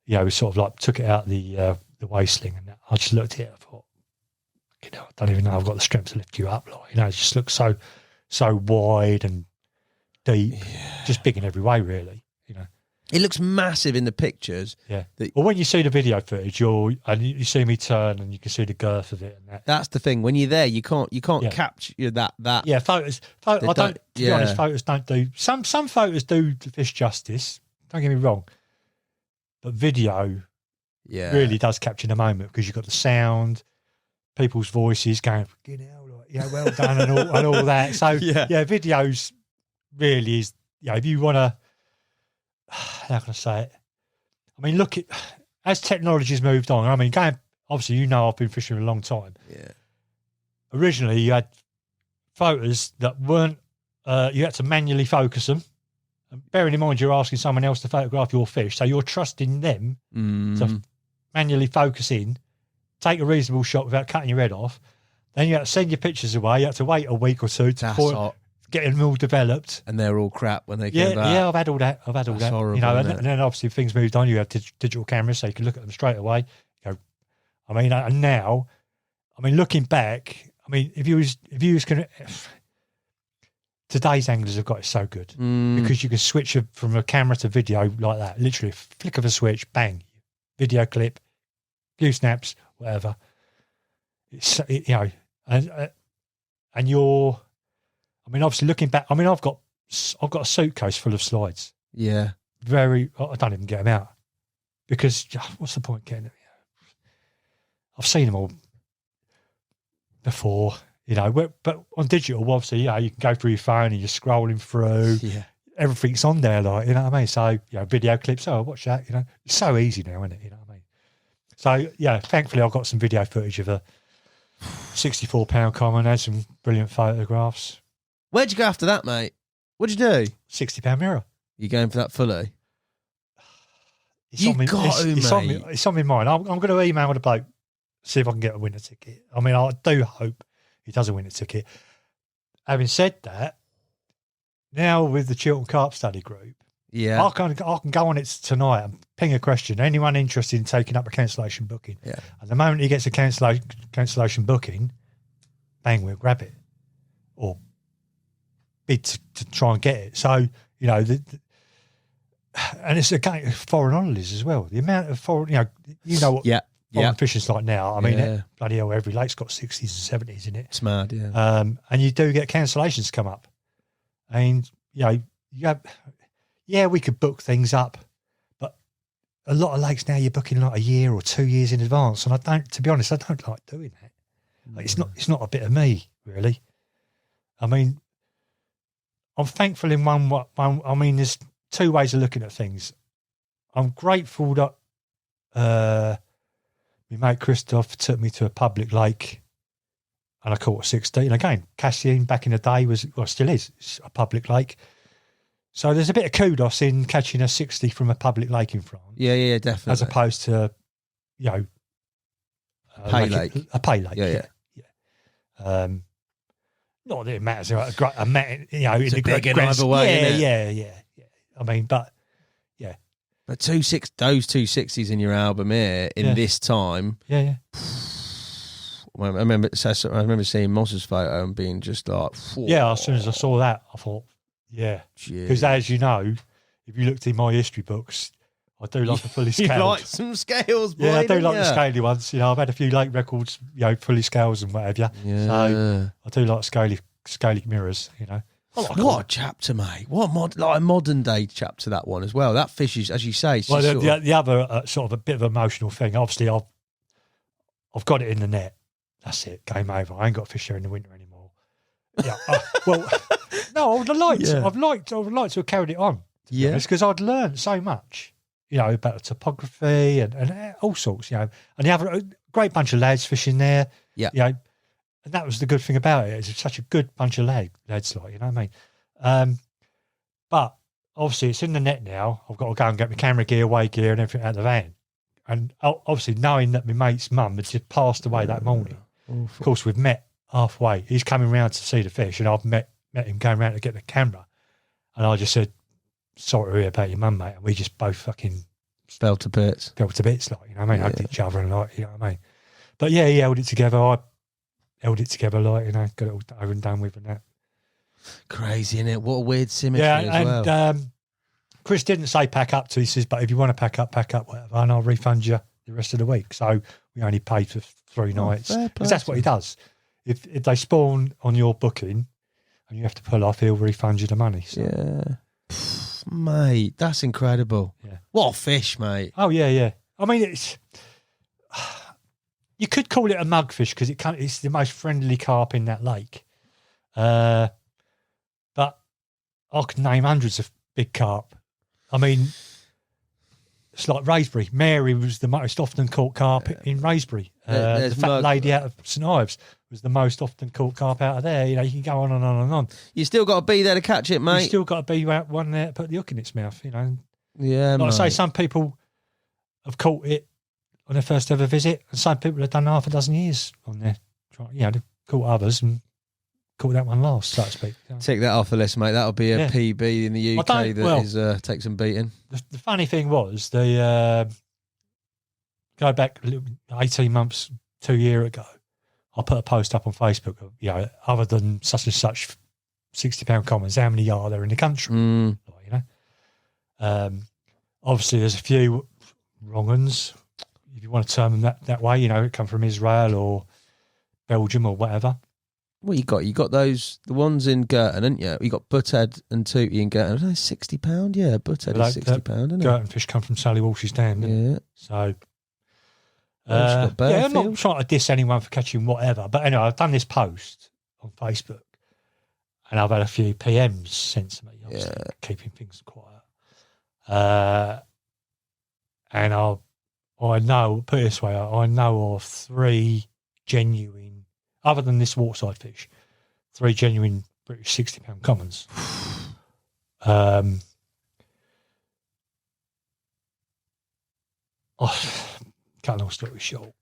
we sort of like took it out the wasteling, and I just looked at it. I thought, I don't even know I've got the strength to lift you up. Like, it just looks so wide and deep, just big in every way, really. It looks massive in the pictures. Yeah. Well, when you see the video footage, you see me turn, and you can see the girth of it. And that. That's the thing. When you're there, you can't capture that. Yeah, photos. To be honest, photos don't do. Some photos do the fish justice. Don't get me wrong, but video, really does capture the moment, because you've got the sound, people's voices going, well done, and all that. So videos really is. If you want to. How can I say it? I mean, look, as technology's moved on, I mean, obviously, I've been fishing a long time. Yeah. Originally, you had photos that weren't, you had to manually focus them. And bearing in mind, you're asking someone else to photograph your fish, so you're trusting them to manually focus in, take a reasonable shot without cutting your head off. Then you had to send your pictures away. You had to wait a week or two to get them all developed, and they're all crap when they came back. Yeah, I've had all that. That's horrible, and then obviously things moved on. You have digital cameras, so you can look at them straight away. And now, looking back, if you was going to, today's anglers have got it so good because you can switch from a camera to video like that. Literally, a flick of a switch, bang, video clip, few snaps, whatever. And you're. Obviously, looking back, I've got a suitcase full of slides. Yeah. I don't even get them out, because what's the point getting them? I've seen them all before, but on digital, obviously, you can go through your phone and you're scrolling through. Yeah. Everything's on there, like, you know what I mean? So, video clips, watch that, It's so easy now, isn't it? You know what I mean? So, thankfully, I've got some video footage of a £64 common, had some brilliant photographs. Where'd you go after that, mate? What'd you do? £60 mirror. You going for that fully? It's on my mind. I'm going to email the bloke, see if I can get a winner ticket. I do hope he does a winner ticket. Having said that, now with the Chiltern Carp Study Group, I can go on it tonight and ping a question. Anyone interested in taking up a cancellation booking? Yeah. And the moment he gets a cancellation booking, bang, we'll grab it. Or bid to try and get it. So, and it's again foreign holidays as well. The amount of foreign, what foreign fishing's like now. Bloody hell, every lake's got 60s and 70s in it. It's mad, yeah. And you do get cancellations come up. And, we could book things up, but a lot of lakes now you're booking like a year or 2 years in advance. And to be honest, I don't like doing that. It's not a bit of me, really. I'm thankful in one. There's two ways of looking at things. I'm grateful that my mate Christoph took me to a public lake, and I caught a 16. Again, Cassian back in the day still is a public lake. So there's a bit of kudos in catching a 60 from a public lake in France. Yeah, definitely. As opposed to, a pay lake. Yeah. Not that it matters. It's a big either way, isn't it? Yeah. But those 260s in your album here in this time. Yeah. I remember seeing Moss's photo and being just like, whoa. Yeah. As soon as I saw that, I thought, yeah, because as you know, if you looked in my history books, I do like a fully scaled. You like some scales, boy? Yeah, I do like the scaly ones. I've had a few lake records, fully scales and whatever. Yeah. So I do like scaly mirrors. What a chapter, mate! What a modern day chapter that one as well. That fish is, as you say. Well, the other sort of a bit of emotional thing. Obviously, I've got it in the net. That's it. Game over. I ain't got fish there in the winter anymore. Yeah. No, I would have liked. Yeah. I would like to have carried it on. Yeah, because I'd learned so much. About the topography and all sorts. And you have a great bunch of lads fishing there. Yeah. And that was the good thing about it. It's such a good bunch of lads, like, you know what I mean? But obviously it's in the net now. I've got to go and get my camera gear, weigh gear and everything out of the van. And obviously knowing that my mate's mum had just passed away that morning. Of course, we've met halfway. He's coming round to see the fish and I've met him going round to get the camera. And I just said, sorry to hear about your mum, mate. And we just both fucking... Fell to bits, like, you know what I mean? Hugged each other and like, you know what I mean? But yeah, he held it together. I held it together, like, got it all over and done with and that. Crazy, isn't it? What a weird symmetry as well. Chris didn't say pack up to, he says, but if you want to pack up, whatever, and I'll refund you the rest of the week. So we only paid for 3 nights. Because that's what he does. If they spawn on your booking and you have to pull off, he'll refund you the money. So. Yeah. Mate, that's incredible. Yeah. What a fish, mate. Oh, yeah. I mean, it's... You could call it a mugfish because it's the most friendly carp in that lake. But I could name hundreds of big carp. I mean, it's like Raisbury. Mary was the most often caught carp in Raisbury. The fat lady out of St Ives was the most often caught carp out of there. You can go on and on and on. You still got to be there to catch it, mate. You still got to be one there to put the hook in its mouth, Yeah, like I say, some people have caught it on their first ever visit, and some people have done half a dozen years on there. They've caught others and caught that one last, so to speak. Tick that off the list, mate. That'll be a PB in the UK that takes some beating. The funny thing was, go back 18 months, 2 years ago, I put a post up on Facebook of, other than such and such £60 commons, how many are there in the country? Obviously, there's a few wrong uns, if you want to term them that way, come from Israel or Belgium or whatever. Well, you got those, the ones in Girton, haven't you? You got butthead and tootie in Girton. Are they £60? Yeah, butthead is £60, isn't it? Girton fish come from Sally Walsh's dam, yeah. So, I'm not trying to diss anyone for catching whatever, but anyway, I've done this post on Facebook and I've had a few PMs sent to me, obviously, keeping things quiet. And I know, put it this way, I know of 3 genuine, other than this waterside fish, 3 genuine British £60 commons. Cut a long story short.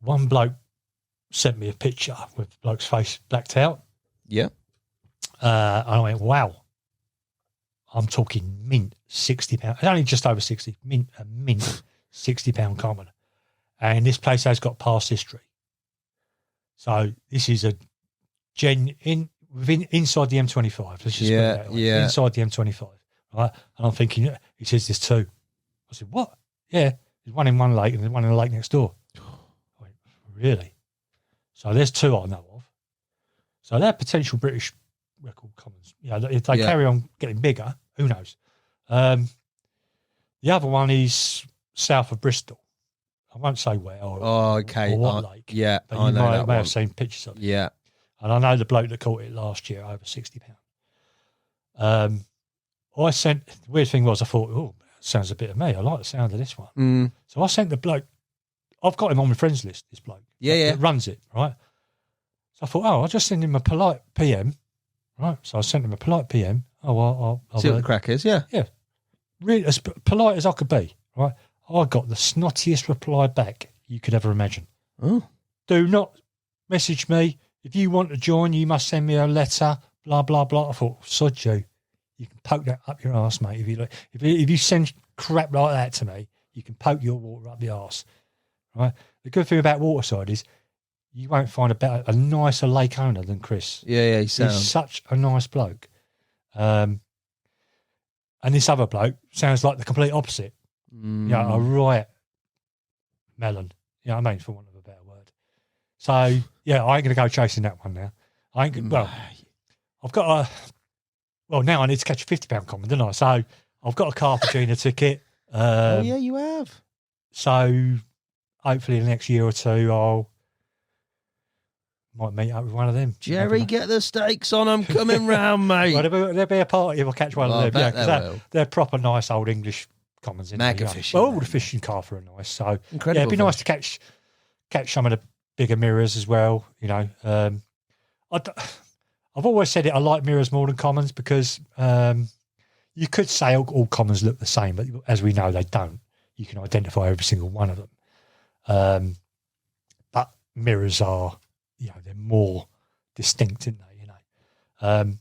One bloke sent me a picture with the bloke's face blacked out. Yeah. And I went, wow. I'm talking mint £60. Only just over 60. Mint £60 common. And this place has got past history. So this is a inside the M25. Let's just put it that way. Inside the M25. Right? And I'm thinking, he says there's 2. I said, what? Yeah, there's one in one lake and there's one in the lake next door. I went, really? So there's 2 I know of. So they're potential British record commons. If they carry on getting bigger, who knows? The other one is south of Bristol. I won't say where or what lake. Yeah, but you may have seen pictures of it. Yeah. And I know the bloke that caught it last year, over £60. I sent, the weird thing was, I thought, that sounds a bit of me. I like the sound of this one. So I sent the bloke, I've got him on my friends list, this bloke. That runs it, right? So I thought, I'll just send him a polite PM, right? So I sent him a polite PM. I'll see what the crack is, yeah. Yeah. Really, as polite as I could be, right? I got the snottiest reply back you could ever imagine. Oh. Do not message me. If you want to join, you must send me a letter, blah, blah, blah. I thought, sod you. You can poke that up your arse, mate. If you send crap like that to me, you can poke your water up the arse, right? The good thing about Waterside is you won't find a nicer lake owner than Chris. Yeah, he's such a nice bloke. And this other bloke sounds like the complete opposite. A right melon. You know what I mean, for want of a better word. So, I ain't going to go chasing that one now. I've got now I need to catch a £50 common, don't I? So I've got a Carpagena ticket. Oh yeah, you have. So hopefully in the next year or two, might meet up with one of them. Jerry, get the stakes on them coming round, mate. Well, there'll be a party if I catch one of them. I Yeah, bet because they're proper nice old English commons. Mega fishing. Well, all the fishing carp are nice. So Incredible. yeah, it'd be nice to catch some of the bigger mirrors as well. You know, I've always said it. I like mirrors more than commons because you could say all commons look the same, but as we know, they don't. You can identify every single one of them. But mirrors are, they're more distinct, aren't they?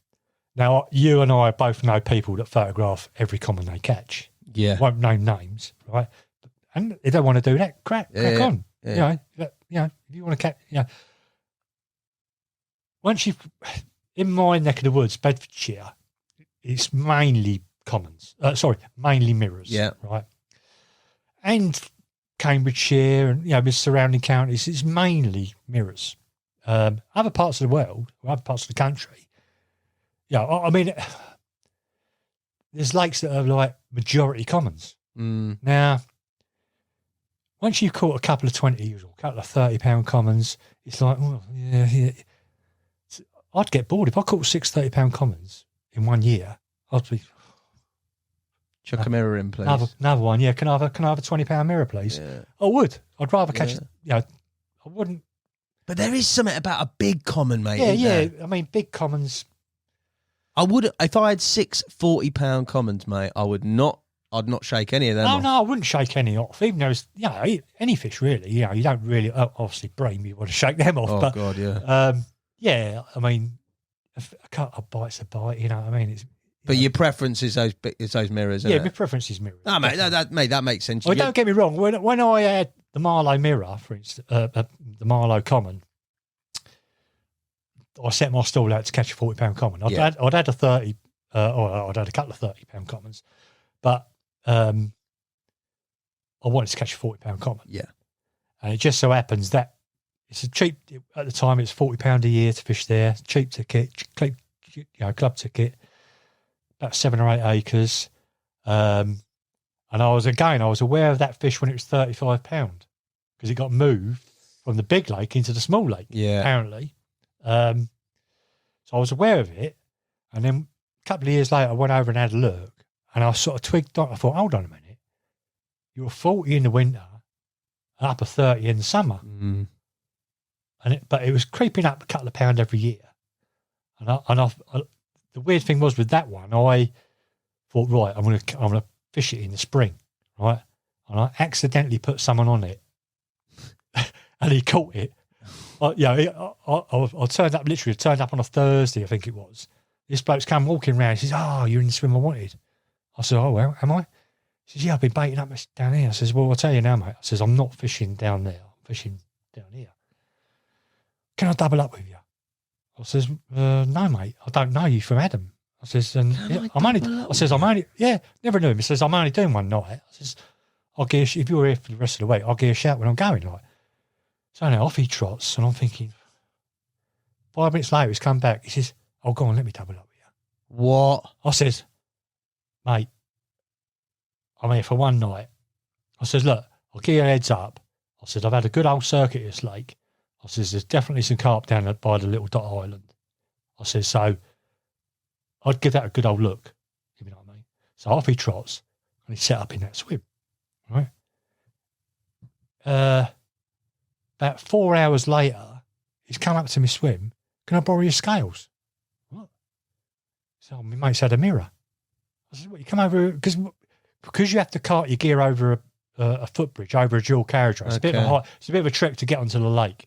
Now, you and I both know people that photograph every common they catch. Yeah. Won't name names, right? And they don't want to do that. Crack on. Yeah. If you want to catch, once you've, in my neck of the woods, Bedfordshire, it's mainly mainly mirrors. Yeah. Right. And Cambridgeshire and, the surrounding counties, it's mainly mirrors. Other parts of the world, or other parts of the country, I mean, there's lakes that are like majority commons. Now, once you've caught a couple of 20s or a couple of £30 commons, it's like, I'd get bored. If I caught 6 £30 commons in 1 year, I'd be... Chuck a mirror in, please. Another one, yeah. Can I have a £20 mirror, please? Yeah. I would. I'd rather catch, I wouldn't... But there is something about a big common, mate. Yeah. I mean, big commons... I would, if I had 6 £40 commons, mate, I'd not shake any of them off. No, I wouldn't shake any off. Even though it's, any fish really, you don't really, obviously bream, you want to shake them off. Oh, but, God, yeah. I mean, a bite's a bite, you know what I mean? But your preference is those mirrors, isn't it? My preference is mirrors. No, mate, that makes sense. Well, don't get me wrong. When I had the Marlow mirror, for instance, the Marlow common, I set my stall out to catch a £40 common. I'd had a 30, or I'd had a couple of £30 commons, but I wanted to catch a £40 common. Yeah, and it just so happens that it's a cheap. At the time, it's £40 a year to fish there. Cheap ticket, club ticket, about 7 or 8 acres. And I was aware of that fish when it was £35 because it got moved from the big lake into the small lake. Yeah, apparently. So I was aware of it, and then a couple of years later, I went over and had a look, and I sort of twigged on. I thought, hold on a minute, you were 40 in the winter, up a 30 in the summer, but it was creeping up a couple of pound every year. And the weird thing was with that one, I thought, right, I'm gonna fish it in the spring, right, and I accidentally put someone on it, and he caught it. I turned up on a Thursday, I think it was. This bloke's come walking around. He says, you're in the swim I wanted. I said, oh, well, am I? He says, yeah, I've been baiting up down here. I says, well, I'll tell you now, mate. I says, I'm not fishing down there. I'm fishing down here. Can I double up with you? I says, no, mate. I don't know you from Adam. I says, never knew him. He says, I'm only doing one night. I says, if you're here for the rest of the week, I'll give you a shout when I'm going, like. So now off he trots, and I'm thinking, 5 minutes later, he's come back. He says, oh, go on, let me double up with you. What? I says, mate, I'm here for one night. I says, look, I'll give you a heads up. I says, I've had a good old circuit at this lake. I says, there's definitely some carp down by the little dot island. I says, so I'd give that a good old look, if you know what I mean. So off he trots, and he set up in that swim, right? About 4 hours later, he's come up to me swim. Can I borrow your scales? What? So my mate's had a mirror. I said, what, you come over, because you have to cart your gear over a footbridge, over a dual carriageway. It's, it's a bit of a trek to get onto the lake.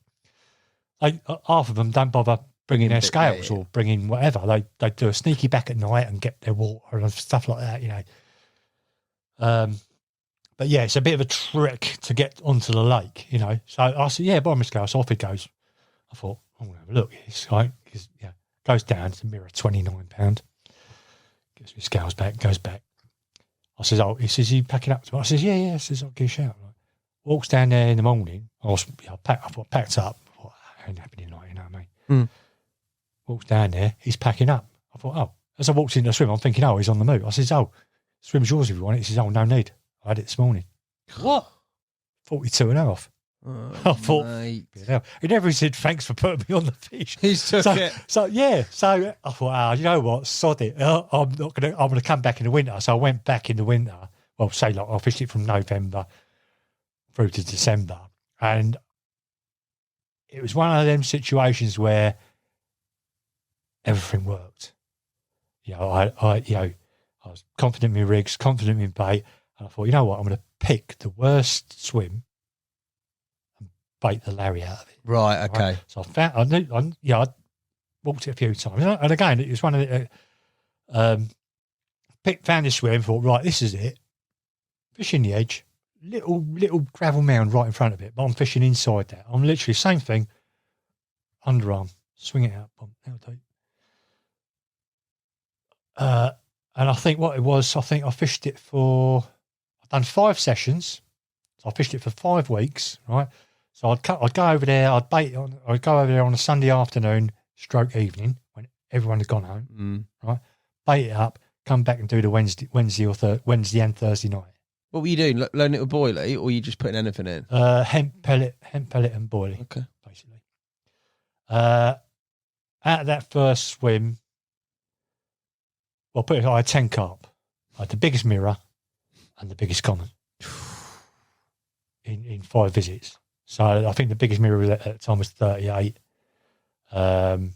Half of them don't bother bringing their scales or bringing whatever. They do a sneaky back at night and get their water and stuff like that, you know. But yeah, it's a bit of a trek to get onto the lake, you know. So I said, yeah, borrow my scales. So off it goes. I thought, I'm going to have a look. It's like, goes down. It's a mirror, £29. Gives me scales back, goes back. I says, he says, you pack it up? I says, yeah. I says, I'll give you a shout. Walks down there in the morning. I packed up. I thought, I ain't happening tonight, you know what I mean? walks down there. He's packing up. I thought, oh, as I walked into the swim, I'm thinking, oh, he's on the move. I says, oh, swim's yours if you want it. He says, oh, no need. I had it this morning. What? 42 and a half. I thought, he never said thanks for putting me on the fish. He's took it. So I thought, you know what, sod it. I'm gonna come back in the winter. So I went back in the winter. Well, say like I fished it from November through to December, and it was one of them situations where everything worked. I was confident in my rigs, confident in bait, and I thought, you know what, I'm going to pick the worst swim and bait the Larry out of it. Right, okay. Right? So I walked it a few times, and again, it was one of the found this swim, thought, right, this is it. Fishing the edge, little gravel mound right in front of it, but I'm fishing inside that. I'm literally same thing, underarm, swing it out, boom, how deep. And I think what it was, I fished it I've done 5 sessions. So I fished it for 5 weeks, right? So I'd go over there, I'd go over there on a Sunday afternoon, stroke evening, when everyone had gone home, right? Bait it up, come back and do the Wednesday and Thursday night. What were you doing? Loading it with boilie, or were you just putting anything in? Hemp pellet and boilie, okay, basically. Out of that first swim, well, I had 10 carp. I had the biggest mirror and the biggest common in 5 visits. So I think the biggest mirror at the time was 38. And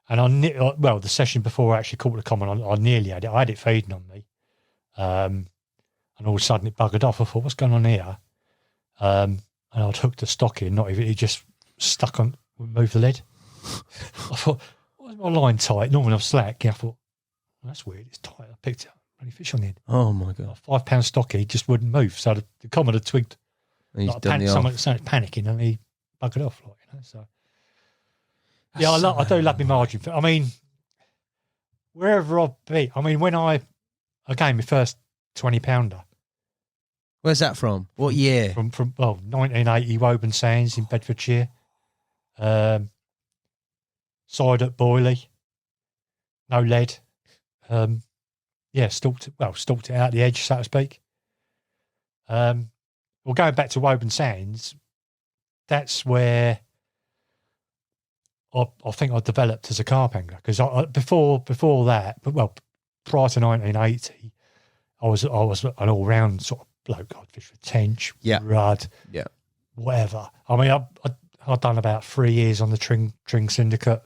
the session before I actually caught the common, I nearly had it. I had it feeding on me. And all of a sudden it buggered off. I thought, what's going on here? And I'd hooked the stock in, not even, it just stuck on, moved the lead. I thought, why is my line tight? Normally I'm slack. Yeah, I thought, that's weird. It's tight. I picked it up. Bloody fish on the end. Oh my god! A 5 pound stocky just wouldn't move. So the common had twigged. Someone started panicking and he buggered off. So yeah, I do love my margin. I mean, wherever I've been. I mean, when I gained my first 20 pounder. Where's that from? What year? From 1980 Woburn Sands in Bedfordshire. Side at boilie. No lead. Stalked it out the edge, so to speak. Going back to Woburn Sands, that's where I think I developed as a carp angler, because before that, prior to 1980, I was an all round sort of bloke. I'd fish for tench, rudd, whatever. I mean, I'd done about 3 years on the Tring Syndicate,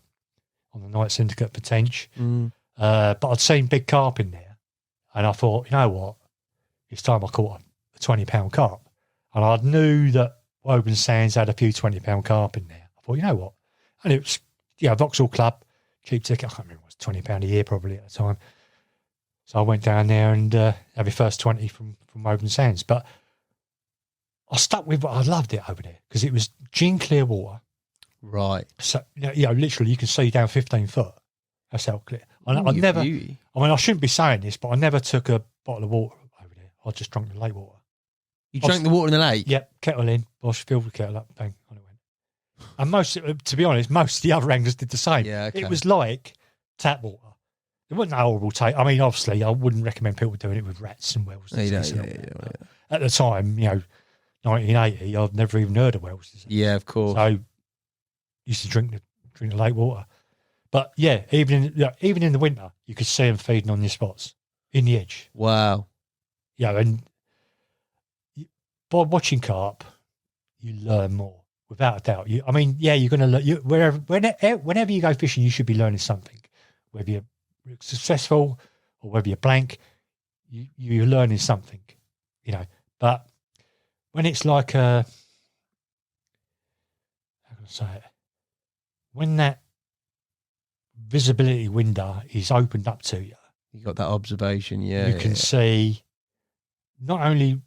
on the night syndicate for tench. But I'd seen big carp in there, and I thought, you know what, it's time I caught a 20 pound carp. And I knew that Woburn Sands had a few 20 pound carp in there. I thought, you know what, and it was Vauxhall Club, cheap ticket. I can't remember, it was £20 a year probably at the time. So I went down there and had my first 20 from Woburn Sands. But I stuck with what I loved it over there, because it was gin clear water. Right. So literally you can see down 15 foot. That's how clear. I shouldn't be saying this, but I never took a bottle of water over there. I just drank the lake water. You drank the water in the lake? Yep, kettle in, Bosch filled the kettle up, bang, on it went. And to be honest, most of the other anglers did the same. Yeah, okay. It was like tap water. It wasn't a horrible taste. I mean, obviously, I wouldn't recommend people doing it with rats and wells. At the time, 1980, I've never even heard of wells. Yeah, of course. So I used to drink the lake water. But yeah, even in the winter, you could see them feeding on your spots in the edge. Wow. Yeah, and by watching carp, you learn more, without a doubt. You're going to learn. Whenever you go fishing, you should be learning something. Whether you're successful or whether you're blank, you're learning something. But when it's like how can I say it? When that visibility window is opened up to you. You got that observation, You can see not only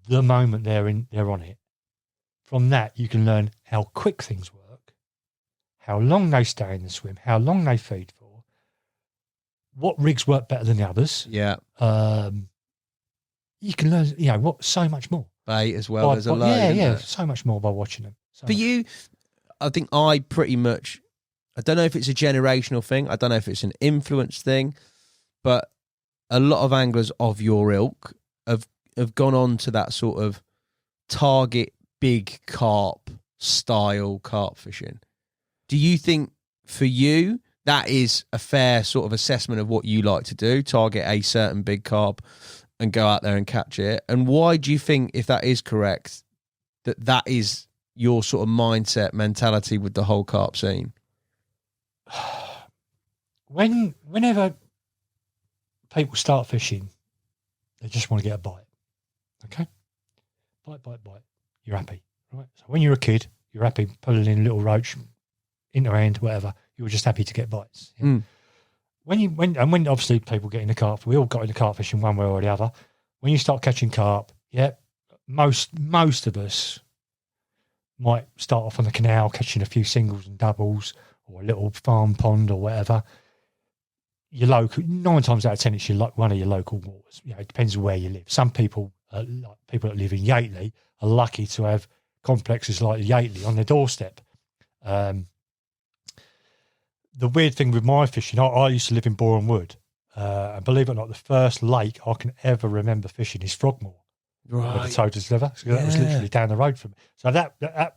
the moment they're on it. From that, you can learn how quick things work, how long they stay in the swim, how long they feed for, what rigs work better than the others. Yeah. You can learn, so much more. Bait as well as a load. So much more by watching them. For you, I think I pretty much I don't know if it's a generational thing. I don't know if it's an influence thing, but a lot of anglers of your ilk have gone on to that sort of target big carp style carp fishing. Do you think for you that is a fair sort of assessment of what you like to do, target a certain big carp and go out there and catch it? And why do you think, if that is correct, that is your sort of mindset, mentality with the whole carp scene? Whenever people start fishing, they just want to get a bite. Okay? Bite. You're happy, right? So when you're a kid, you're happy pulling in a little roach, in your hand, whatever. You're just happy to get bites. Yeah? When obviously people get into carp, we all got into carp fishing one way or the other. When you start catching carp, most of us might start off on the canal catching a few singles and doubles or a little farm pond or whatever. Your local, 9 times out of 10, it's one of your local waters. It depends on where you live. Some people, like people that live in Yateley, are lucky to have complexes like Yateley on their doorstep. The weird thing with my fishing, I used to live in Boreham Wood, and believe it or not, the first lake I can ever remember fishing is Frogmore. Right. With the Toad's Liver. So that was literally down the road from me. So that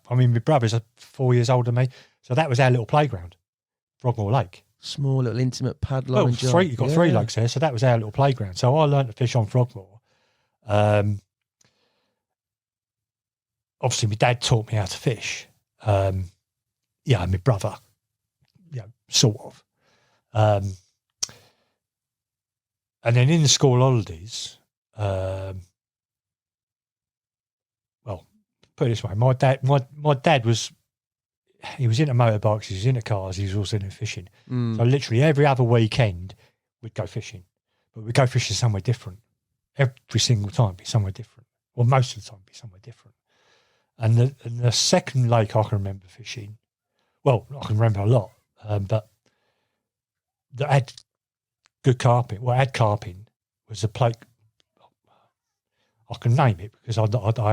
I mean, my brother's 4 years older than me, so that was our little playground, Frogmore Lake. Small little intimate padlock. Well, you've got 3 lakes there, so that was our little playground. So I learned to fish on Frogmore. Obviously, my dad taught me how to fish. And my brother, sort of. And then in the school holidays, put it this way, my dad was, he was into motorbikes, he was into cars, he was also into fishing. So literally every other weekend we'd go fishing, but we'd go fishing somewhere different. Every single time be somewhere different. Well, most of the time be somewhere different. And the second lake I can remember fishing, well, I can remember a lot, but that had good carping, had carping, was a place, I can name it because I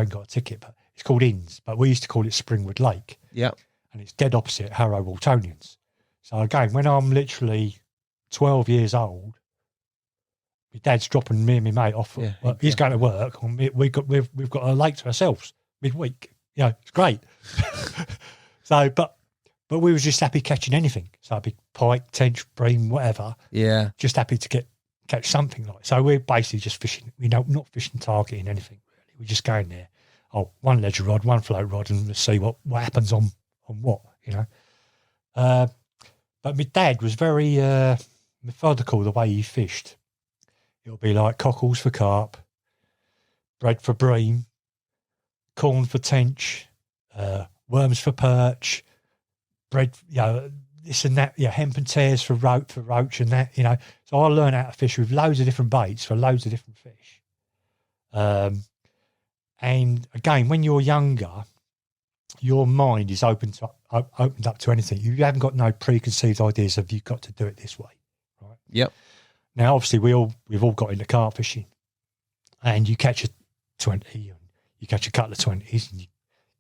ain't got a ticket, but it's called Inns, but we used to call it Springwood Lake. Yeah. And it's dead opposite Harrow Waltonians. So again, when I'm literally 12 years old, my dad's dropping me and my mate off. He's going to work, and we've got a lake to ourselves midweek. It's great. So, but we was just happy catching anything. So it'd be pike, tench, bream, whatever. Yeah. Just happy to catch something like. So we're basically just fishing. Not fishing, targeting anything really. We're just going there. One ledger rod, one float rod, and let's see what happens on what, But my dad was very methodical the way he fished. It'll be like cockles for carp, bread for bream, corn for tench, worms for perch, bread, this and that, hemp and tears for roach and that, So I learned how to fish with loads of different baits for loads of different fish. And again, when you're younger, your mind is opened up to anything. You haven't got no preconceived ideas of you've got to do it this way, right? Yep. Now, obviously, we've all got into carp fishing, and you catch a 20, and you catch a couple of 20s, and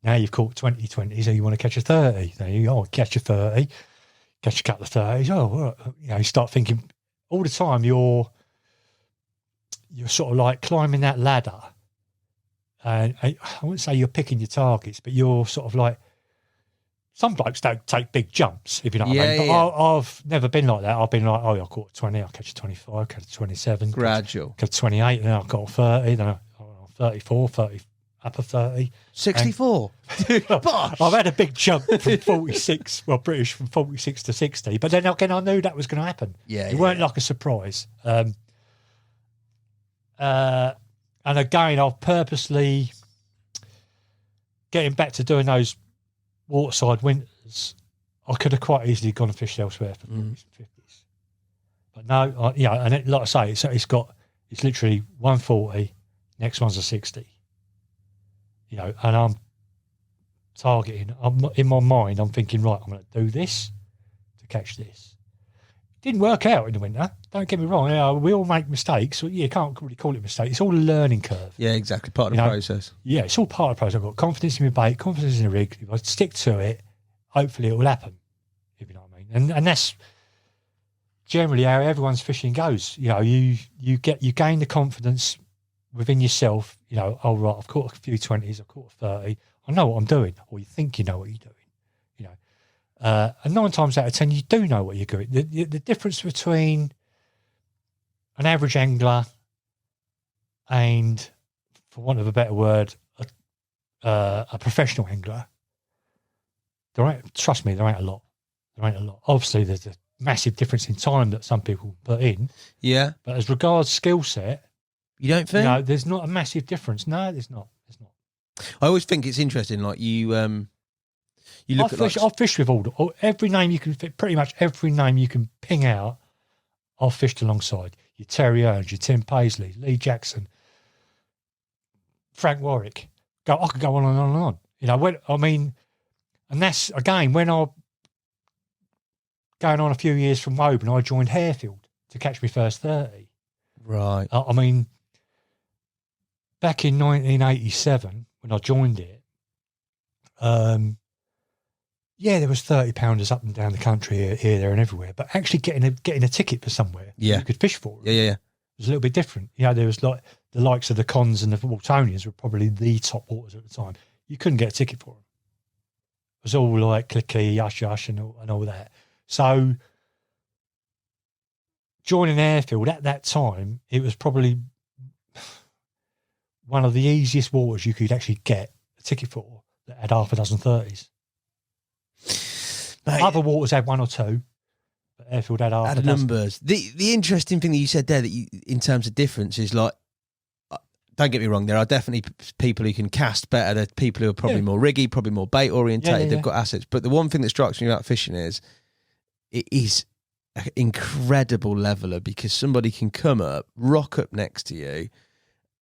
now you've caught 20 20s, so you want to catch a 30. Then you catch a 30, catch a couple of 30s. You start thinking all the time. You're sort of like climbing that ladder. And I wouldn't say you're picking your targets, but you're sort of like, some blokes don't take big jumps, if you know what I mean. But I've never been like that. I've been like, I caught a 20, I'll catch a 25, catch a 27. Gradual. Catch a 28, and then I've got a 30, then I'm 34, 30, upper 30. 64? I've had a big jump from 46, British from 46 to 60, but then again, I knew that was going to happen. It weren't like a surprise. And again, I've purposely, getting back to doing those waterside winters, I could have quite easily gone and fished elsewhere for 40s and 50s. But no, and like I say, it's literally 140, next one's a 60. And I'm targeting, in my mind, I'm thinking, right, I'm going to do this to catch this. Didn't work out in the winter. Don't get me wrong. We all make mistakes. You can't really call it a mistake. It's all a learning curve. Yeah, exactly. Part of the process. Yeah, it's all part of the process. I've got confidence in my bait, confidence in the rig. If I stick to it, hopefully it will happen. If you know what I mean. and that's generally how everyone's fishing goes. You know, you gain the confidence within yourself. You know, oh right, I've caught a few 20s, I've caught a 30. I know what I'm doing, or you think you know what you're doing. You know, and 9 times out of 10, you do know what you're doing. The difference between an average angler and, for want of a better word, a professional angler, trust me, there ain't a lot. Obviously, there's a massive difference in time that some people put in. Yeah. But as regards skill set, you don't think? No, there's not a massive difference. No, there's not. I always think it's interesting. Like you look I've fished with every name you can, pretty much every name you can ping out. I've fished alongside your Terry Earns, your Tim Paisley, Lee Jackson, Frank Warwick. I could go on and on and on. You know, and that's again when I going on a few years from Woburn, I joined Harefield to catch my first 30. Right. Back in 1987 when I joined it, there was 30-pounders up and down the country here, there, and everywhere. But actually getting a ticket for somewhere, you could fish for it. Yeah. It was a little bit different. You know, there was like the likes of the Cons and the Waltonians were probably the top waters at the time. You couldn't get a ticket for them. It was all like clicky, hush, and all that. So joining Harefield at that time, it was probably one of the easiest waters you could actually get a ticket for that had half a dozen 30s. Mate, other waters had 1 or 2, but Harefield had half a dozen. Numbers. The interesting thing that you said there, in terms of difference, is like, don't get me wrong, there are definitely people who can cast better. There are people who are probably more riggy, probably more bait orientated. They've got assets. But the one thing that strikes me about fishing is it is an incredible leveler, because somebody can come up, rock up next to you,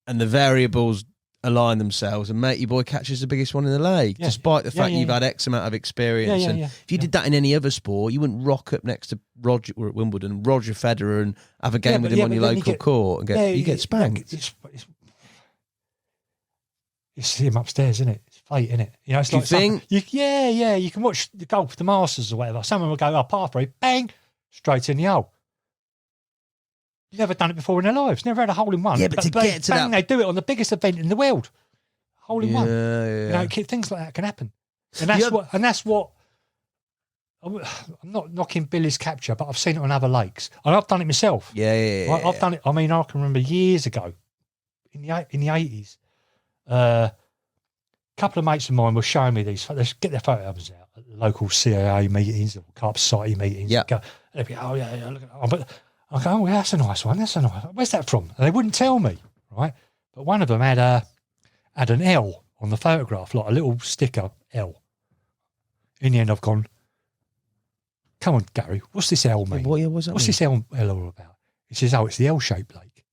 and the variables align themselves, and matey boy catches the biggest one in the lake, despite the fact you've had X amount of experience. If you did that in any other sport, you wouldn't rock up next to Roger at Wimbledon, Roger Federer, and have a game with him on your local court and you get spanked. It's him upstairs, isn't it? It's fate, isn't it? You know, it's like you can watch the golf, the Masters or whatever. Someone will go up halfway, bang, straight in the hole. You've never done it before in their lives. Never had a hole in one. Yeah, but to get to that, they do it on the biggest event in the world. Hole in one. Yeah. You know, things like that can happen, and that's what. I'm not knocking Billy's capture, but I've seen it on other lakes, and I've done it myself. Yeah. I've done it. I mean, I can remember years ago, in the 80s, a couple of mates of mine were showing me these. They get their photo albums out at the local CAA meetings or Carp Society meetings. Yeah. They'd be, look at but I go, that's a nice one. That's a nice one. Where's that from? And they wouldn't tell me, right? But one of them had an L on the photograph, like a little sticker L. In the end, I've gone, come on, Gary, what's this L mean? What's this L all about? He says, it's the L-shaped lake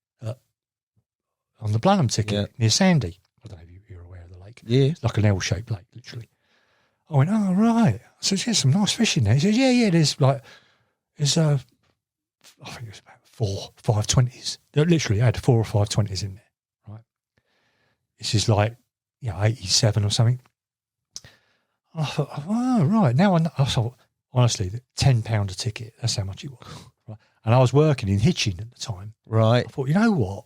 on the Blenheim ticket near Sandy. I don't know if you're aware of the lake. Yeah. It's like an L-shaped lake, literally. I went, oh, right. I said, there's some nice fish in there. He says, there's I think it was about 4 520s. They literally had 4 or 520s in there, right? This is like, 87 or something. I thought, oh, right. Now I thought, honestly, £10 a ticket, that's how much it was. Right? And I was working in Hitchin at the time. Right. I thought, you know what?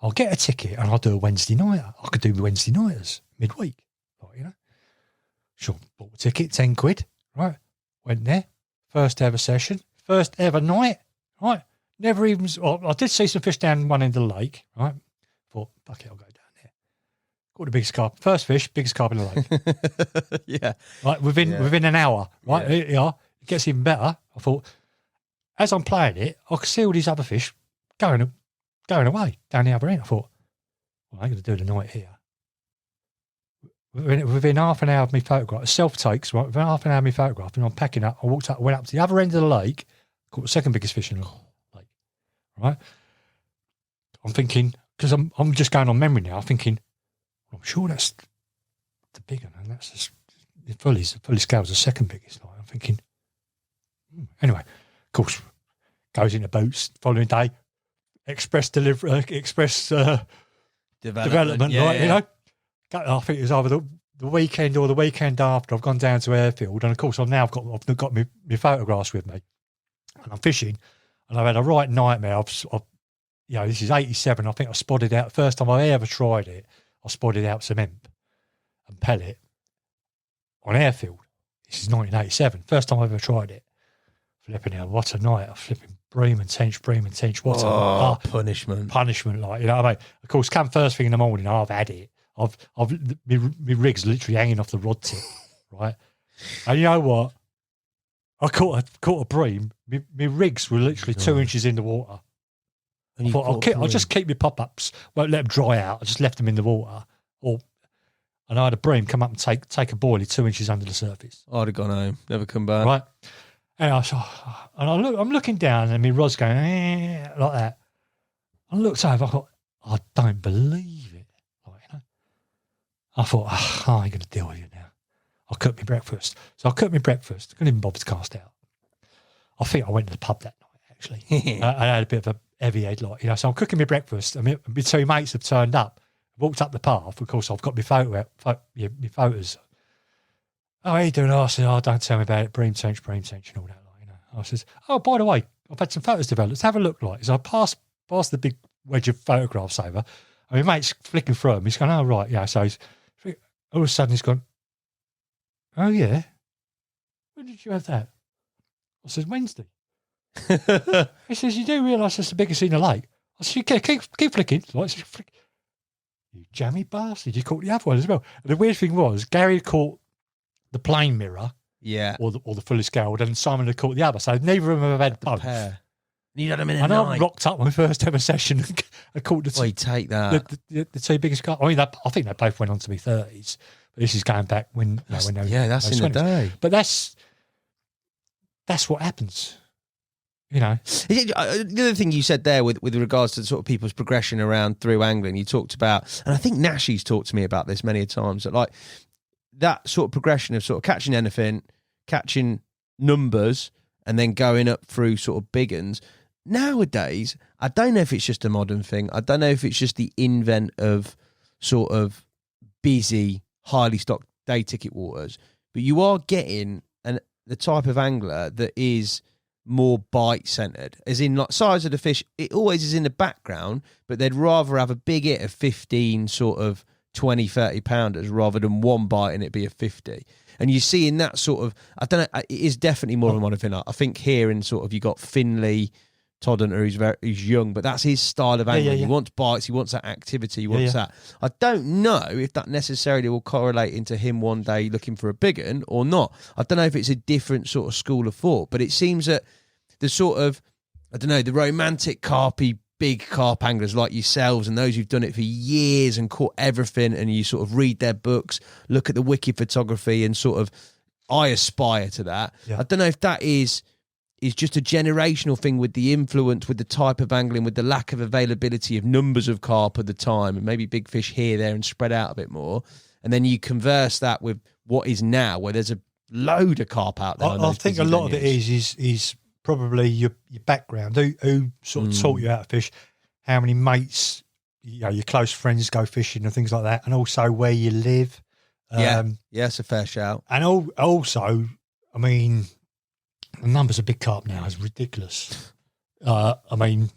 I'll get a ticket and I'll do a Wednesday nighter. I could do the Wednesday nighters midweek. Like, Sure, bought a ticket, 10 quid, right? Went there, first ever session, first ever night. Right, never even. Well, I did see some fish down one end of the lake. Right, thought, fuck it, I'll go down there. Caught the biggest carp. First fish, biggest carp in the lake. Yeah. Right, within an hour. Right, it gets even better. I thought, as I'm playing it, I could see all these other fish going away down the other end. I thought, well, I'm going to do the night here. Within half an hour of me photograph, self-takes, right? Within half an hour of me photograph, and I'm packing up, I went up to the other end of the lake. Caught the second biggest fish in the lake, right? I'm thinking, because I'm just going on memory now, I'm thinking, I'm sure that's the big one, and that's just, the fully scale's the second biggest. Like, I'm thinking, anyway, of course, goes into boots, following day, express delivery, development, right? I think it was either the weekend or the weekend after, I've gone down to Harefield, and of course I've got my photographs with me, and I'm fishing, and I've had a right nightmare. This is 87. I think I spotted out, first time I ever tried it, I spotted out some imp and pellet on Harefield. This is 1987. First time I ever tried it. Flipping out, what a night. I'm flipping bream and tench. What a punishment. Punishment, like, you know what I mean? Of course, come first thing in the morning, I've had it. My rig's literally hanging off the rod tip, right? And you know what? I caught a bream. My rigs were literally 2 inches in the water. And I thought, I'll just keep my pop-ups, won't let them dry out. I just left them in the water. And I had a bream come up and take a boilie 2 inches under the surface. I'd have gone home, never come back. Right? And I'm looking down, and my rod's going like that. I looked over, I thought, I don't believe it. I thought, how am I going to deal with you now? I'll cook my breakfast. So I cooked my breakfast. Couldn't even bother to cast out. I think I went to the pub that night, actually. I had a bit of a heavy head, so I'm cooking my breakfast, and my two mates have turned up, walked up the path. Of course, I've got my photos. Oh, how you doing? I said, don't tell me about it. Bream tench, and all that. I says, oh, by the way, I've had some photos developed. Let's have a look. So I passed the big wedge of photographs over, and my mate's flicking through them. He's going, oh, right, yeah. So all of a sudden he's gone, oh, yeah? When did you have that? I said, Wednesday. He says, you do realise that's the biggest in the lake? I said, keep flicking. You jammy bastard, you caught the other one as well. And the weird thing was, Gary caught the plain mirror, or the fully scaled, and Simon had caught the other. So neither of them have had both. Pair. You had them in a and night. I rocked up my first ever session and caught the two. Take that. The two biggest carp. I mean, I think they both went on to be 30s. But this is going back when they were that's in 20s. The day. But that's what happens. The other thing you said there with regards to sort of people's progression around through angling, you talked about, and I think Nashy's talked to me about this many times, that like that sort of progression of sort of catching anything, catching numbers, and then going up through sort of big uns. Nowadays, I don't know if it's just a modern thing. I don't know if it's just the invent of sort of busy, highly stocked day ticket waters, but you are getting the type of angler that is more bite centered, as in like size of the fish. It always is in the background, but they'd rather have a big hit of 15 sort of 20, 30 pounders rather than one bite and it be a 50. And you see in that sort of, I don't know, it is definitely more of a modern thing. I think here in sort of, you got Finley, Toddenter, who's young, but that's his style of angling. He wants bites, he wants that activity, he wants that. I don't know if that necessarily will correlate into him one day looking for a big one or not. I don't know if it's a different sort of school of thought, but it seems that the sort of, I don't know, the romantic carpy, big carp anglers like yourselves and those who've done it for years and caught everything, and you sort of read their books, look at the wiki photography, and sort of, I aspire to that. I don't know if that is just a generational thing with the influence, with the type of angling, with the lack of availability of numbers of carp at the time, and maybe big fish here, there, and spread out a bit more. And then you converse that with what is now, where there's a load of carp out there. I think a lot of it is probably your background, who sort of taught you how to fish, how many mates, your close friends go fishing and things like that, and also where you live. It's a fair shout. And also, I mean, the numbers of big carp now is ridiculous. I mean,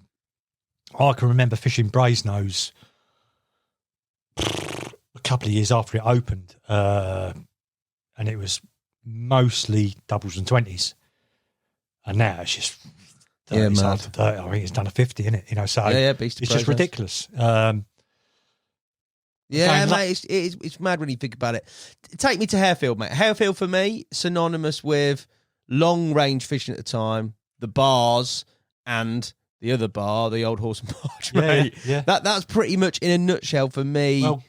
I can remember fishing Brasenose a couple of years after it opened, and it was mostly doubles and 20s. And now it's just 30s after 30. I think it's done a 50, isn't it? So it's just ridiculous. Mate, it's mad when you think about it. Take me to Harefield, mate. Harefield for me, synonymous with long range fishing at the time, the bars, and the other bar, the Old Horse and Barge, mate. Yeah. That's pretty much in a nutshell for me. Well,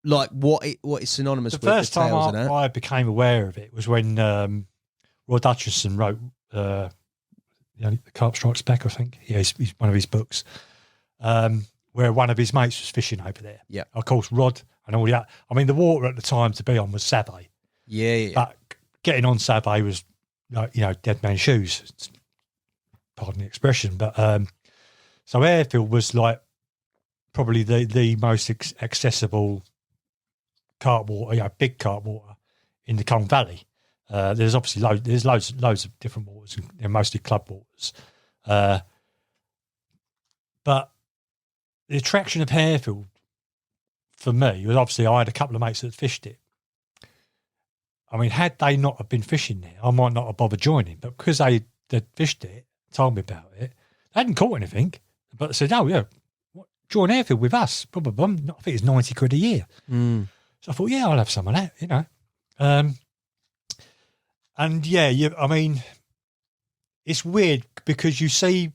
like what is synonymous with the first time I became aware of it was when Roy Hutchinson wrote the Carp Strikes Back, I think. Yeah, he's one of his books, where one of his mates was fishing over there. Yeah. Of course, Rod and all that. I mean, the water at the time to be on was Sabe. Yeah. But getting on Sabe was, dead man's shoes. Pardon the expression. But so Harefield was like probably the most accessible carp water, big carp water in the Colne Valley. There's obviously loads of different waters, and they're mostly club waters. But the attraction of Harefield for me was obviously I had a couple of mates that fished it. I mean, had they not have been fishing there, I might not have bothered joining. But because they'd fished it, told me about it, they hadn't caught anything. But they said, "Oh yeah, join Harefield with us." I think it's £90 a year. So I thought, yeah, I'll have some of that, And yeah, I mean, it's weird because you see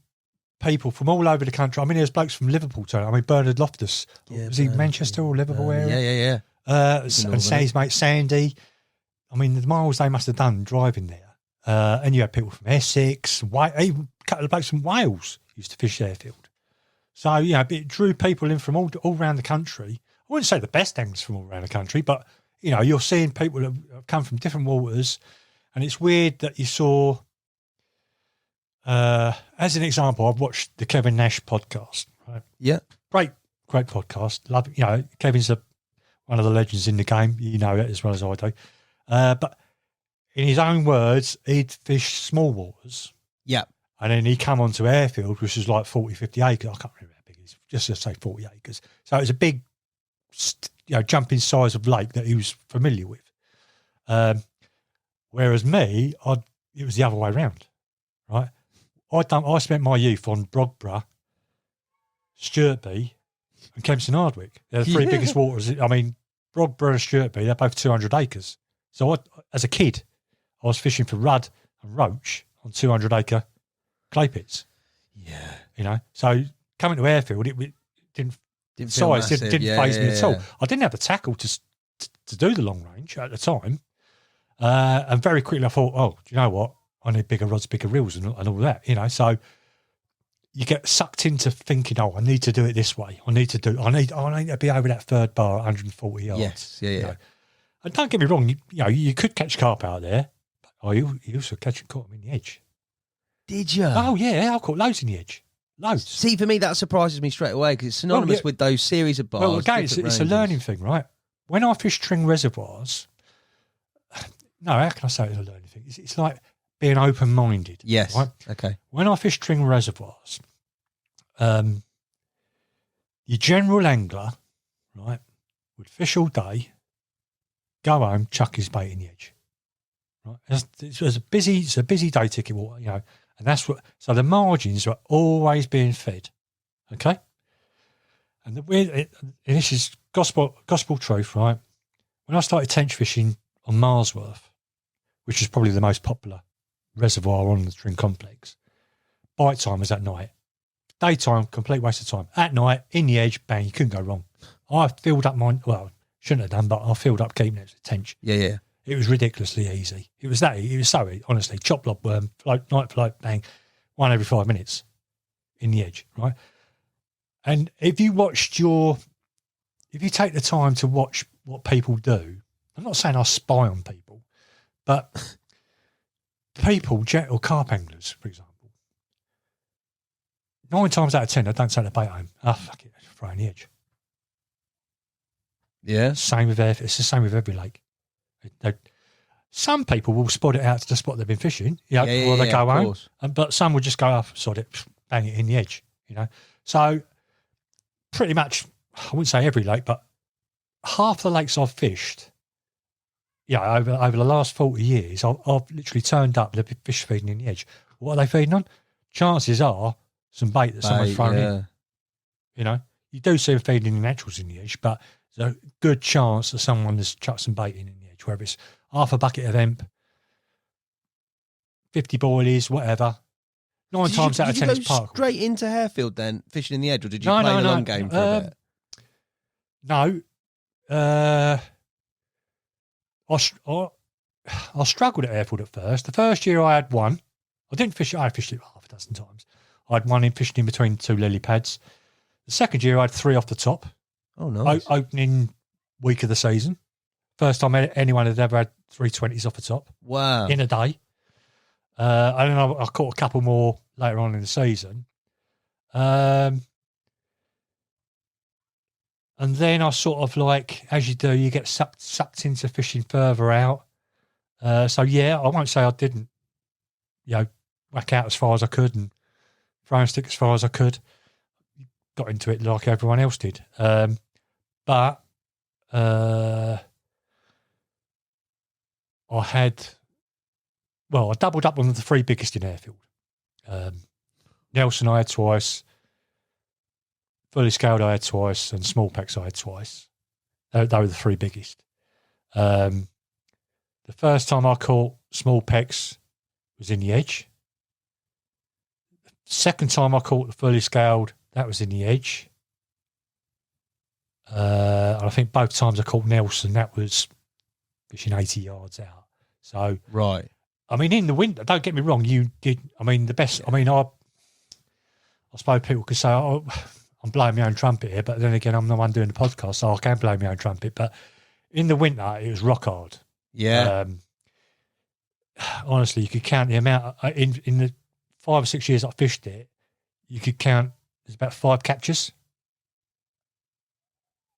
people from all over the country. I mean, there's blokes from Liverpool too. I mean, Bernard Loftus, was he Manchester or Liverpool area? Yeah. And his mate Sandy. I mean, the miles they must have done driving there. And you had people from Essex, even a couple of blokes from Wales used to fish Harefield. So, it drew people in from all around the country. I wouldn't say the best anglers from all around the country, but, you're seeing people that have come from different waters. And it's weird that you saw, as an example, I've watched the Kevin Nash podcast, right? Yeah. Great podcast. Love it. Kevin's one of the legends in the game. You know it as well as I do. But in his own words, he'd fish small waters. Yeah. And then he come onto Harefield, which is like 40, 50 acres. I can't remember how big it is. Just to say 40 acres. So it was a big, jumping size of lake that he was familiar with. Whereas me, it was the other way around, right? I spent my youth on Brogborough, Sturtby, and Kempston Hardwick. They're the three biggest waters. I mean, Brogborough and Sturtby, they're both 200 acres. So as a kid, I was fishing for rudd and roach on 200-acre clay pits. Yeah. So coming to Harefield, it didn't faze me at all. I didn't have the tackle to do the long range at the time. And very quickly I thought, oh, do you know what? I need bigger rods, bigger reels and all that, So you get sucked into thinking, oh, I need to do it this way. I need to be over that third bar at 140 yards. Yes, yeah. And don't get me wrong, you could catch carp out there, but you also caught them in the edge. Did you? Oh, yeah, I caught loads in the edge. Loads. See, for me, that surprises me straight away because it's synonymous with those series of bars. Well, again, it's a learning thing, right? When I fish string reservoirs, no, how can I say it's a learning thing? It's like being open-minded. Yes. Right? Okay. When I fish string reservoirs, your general angler, right, would fish all day, go home, chuck his bait in the edge. Right? It's a busy day ticket water, and that's what. So the margins are always being fed, okay. And this is gospel truth, right? When I started tench fishing on Marsworth, which is probably the most popular reservoir on the string complex, bite time was at night. Daytime, complete waste of time. At night, in the edge, bang, you couldn't go wrong. I filled up mine. Well, shouldn't have done, but I filled up keeping it as a tench. Yeah. It was ridiculously easy. It was so honestly, chop lob worm, night float, bang, one every 5 minutes in the edge, right? And if you take the time to watch what people do, I'm not saying I spy on people, but people, jet or carp anglers, for example, 9 times out of 10, they don't take the bait home. Oh, fuck it, throw it in the edge. Yeah. It's the same with every lake. Some people will spot it out to the spot they've been fishing, or they go home. But some will just go off, sod it, bang it in the edge, So pretty much, I wouldn't say every lake, but half the lakes I've fished, over the last 40 years, I've literally turned up with a fish feeding in the edge. What are they feeding on? Chances are some bait that someone's thrown in. You do see them feeding the naturals in the edge, but there's a good chance that someone has chucked some bait in the edge, whether it's half a bucket of hemp, 50 boilies, whatever. 9 times out of 10 it's Did you go straight into Harefield then, fishing in the edge, or did you play the long game for a bit? No. I struggled at Harefield at first. The first year I had one. I didn't fish it. I fished it half a dozen times. I had one fishing in between 2 lily pads. The second year I had 3 off the top. Oh, nice. Opening week of the season. First time anyone had ever had 320s off the top. Wow. In a day. I don't know. I caught a couple more later on in the season. And then I sort of like, as you do, you get sucked into fishing further out. So yeah, I won't say I didn't, whack out as far as I could and throw and stick as far as I could. Got into it like everyone else did. But I doubled up on the 3 biggest in Harefield. Nelson I had twice, fully scaled I had twice, and small pecks I had twice. They were the 3 biggest. The first time I caught small pecks was in the edge. The second time I caught the fully scaled, that was in the edge. And I think both times I caught Nelson, that was fishing 80 yards out. So, right. I mean, in the winter, don't get me wrong, you did, I mean, the best, I mean, I suppose people could say, oh, I'm blowing my own trumpet here, but then again, I'm the one doing the podcast, so I can't blow my own trumpet. But in the winter, it was rock hard. Yeah. Honestly, you could count the amount, in the 5 or 6 years I fished it, you could count, there's about 5 captures.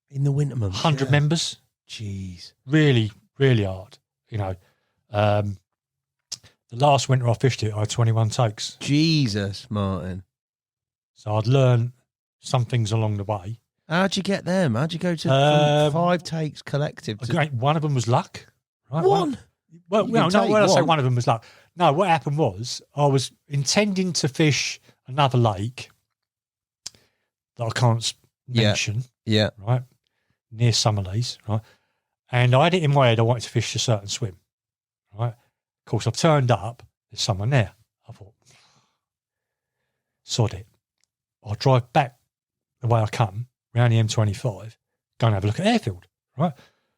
In the winter months. 100 members. Jeez. Really, really hard. The last winter I fished it, I had 21 takes. Jesus, Martin. So I'd learned some things along the way. How'd you get them? How'd you go to from 5 takes collective? One of them was luck. Right? One? Well, no, when I say one of them was luck. No, what happened was I was intending to fish another lake that I can't mention. Yeah. Right? Near Summerleaze. Right? And I had it in my head I wanted to fish a certain swim. Right? Of course, I've turned up. There's someone there. I thought, sod it. I'll drive back the way I come, round the M25, go and have a look at Harefield. Right?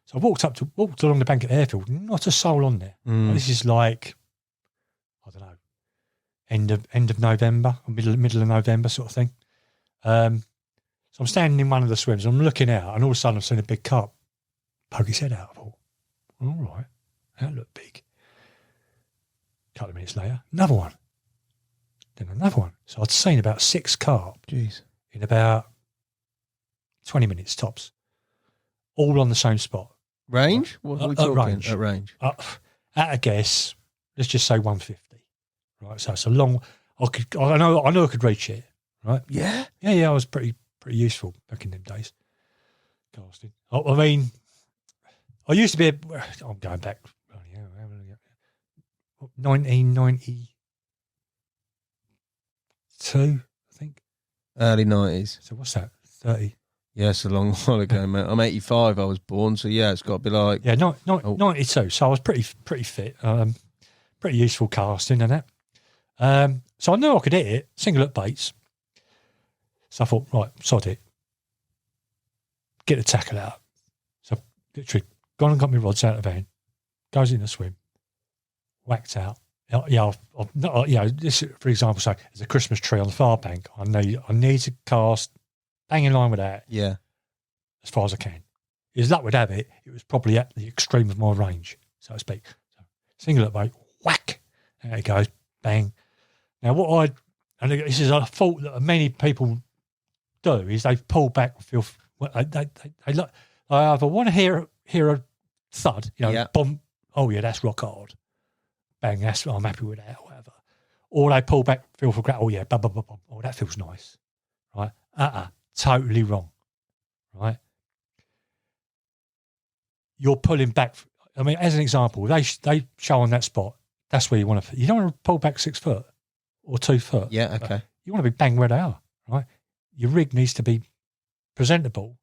So I walked along the bank at Harefield, not a soul on there. Mm. This is like, I don't know, end of November, or middle of November sort of thing. So I'm standing in one of the swims, I'm looking out, and all of a sudden I've seen a big carp poke his head out. I thought, all right, that looked big. A couple of minutes later, another one. Then another one. So I'd seen about 6 carp in about 20 minutes tops, all on the same spot. Range? What are we talking? Range. At range. At a guess, let's just say 150. Right, so it's a long. I know I could reach it. Right. Yeah. Yeah. I was pretty useful back in them days. Casting. I mean, I used to be. I'm going back. 1992, I think. Early 90s. So what's that? 30. Yeah, it's a long while ago, mate. I'm 85. I was born, so yeah, it's got to be like 92. So I was pretty fit. Pretty useful casting and that. So I knew I could hit it, single at baits. So I thought, right, sod it. Get the tackle out. So literally gone and got my rods out of the van, goes in the swim, whacked out. This, for example, so there's a Christmas tree on the far bank. I need to cast bang in line with that. Yeah. As far as I can. As luck would have it, it was probably at the extreme of my range, so to speak. So single at bait, whack, there it goes, bang. Now and this is a fault that many people do, is they pull back and feel, they either want to hear a thud, boom, oh yeah, that's rock hard, bang, I'm happy with that, or whatever. Or they pull back, feel for oh yeah, bum, bum, bum, bum, oh that feels nice, right? Totally wrong, right? You're pulling back. I mean, as an example, they show on that spot. That's where you want to. You don't want to pull back 6 foot or 2 foot. Yeah, okay. You want to be bang where they are, right? Your rig needs to be presentable,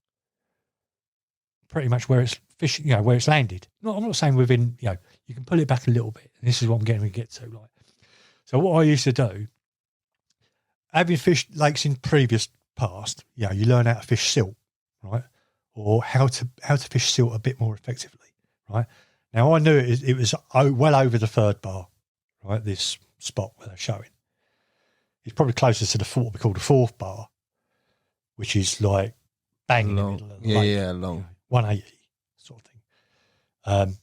pretty much where it's fishing, where it's landed. I'm not saying within, you can pull it back a little bit. And this is what I'm getting to get to. Like, so what I used to do, having fished lakes in previous past, you learn how to fish silt, right? Or how to fish silt a bit more effectively, right? Now I knew it was well over the 3rd bar, right? This spot where they're showing. It's probably closer to what we call the 4th bar, which is like bang in the middle of the lake. Yeah, long. 180 sort of thing.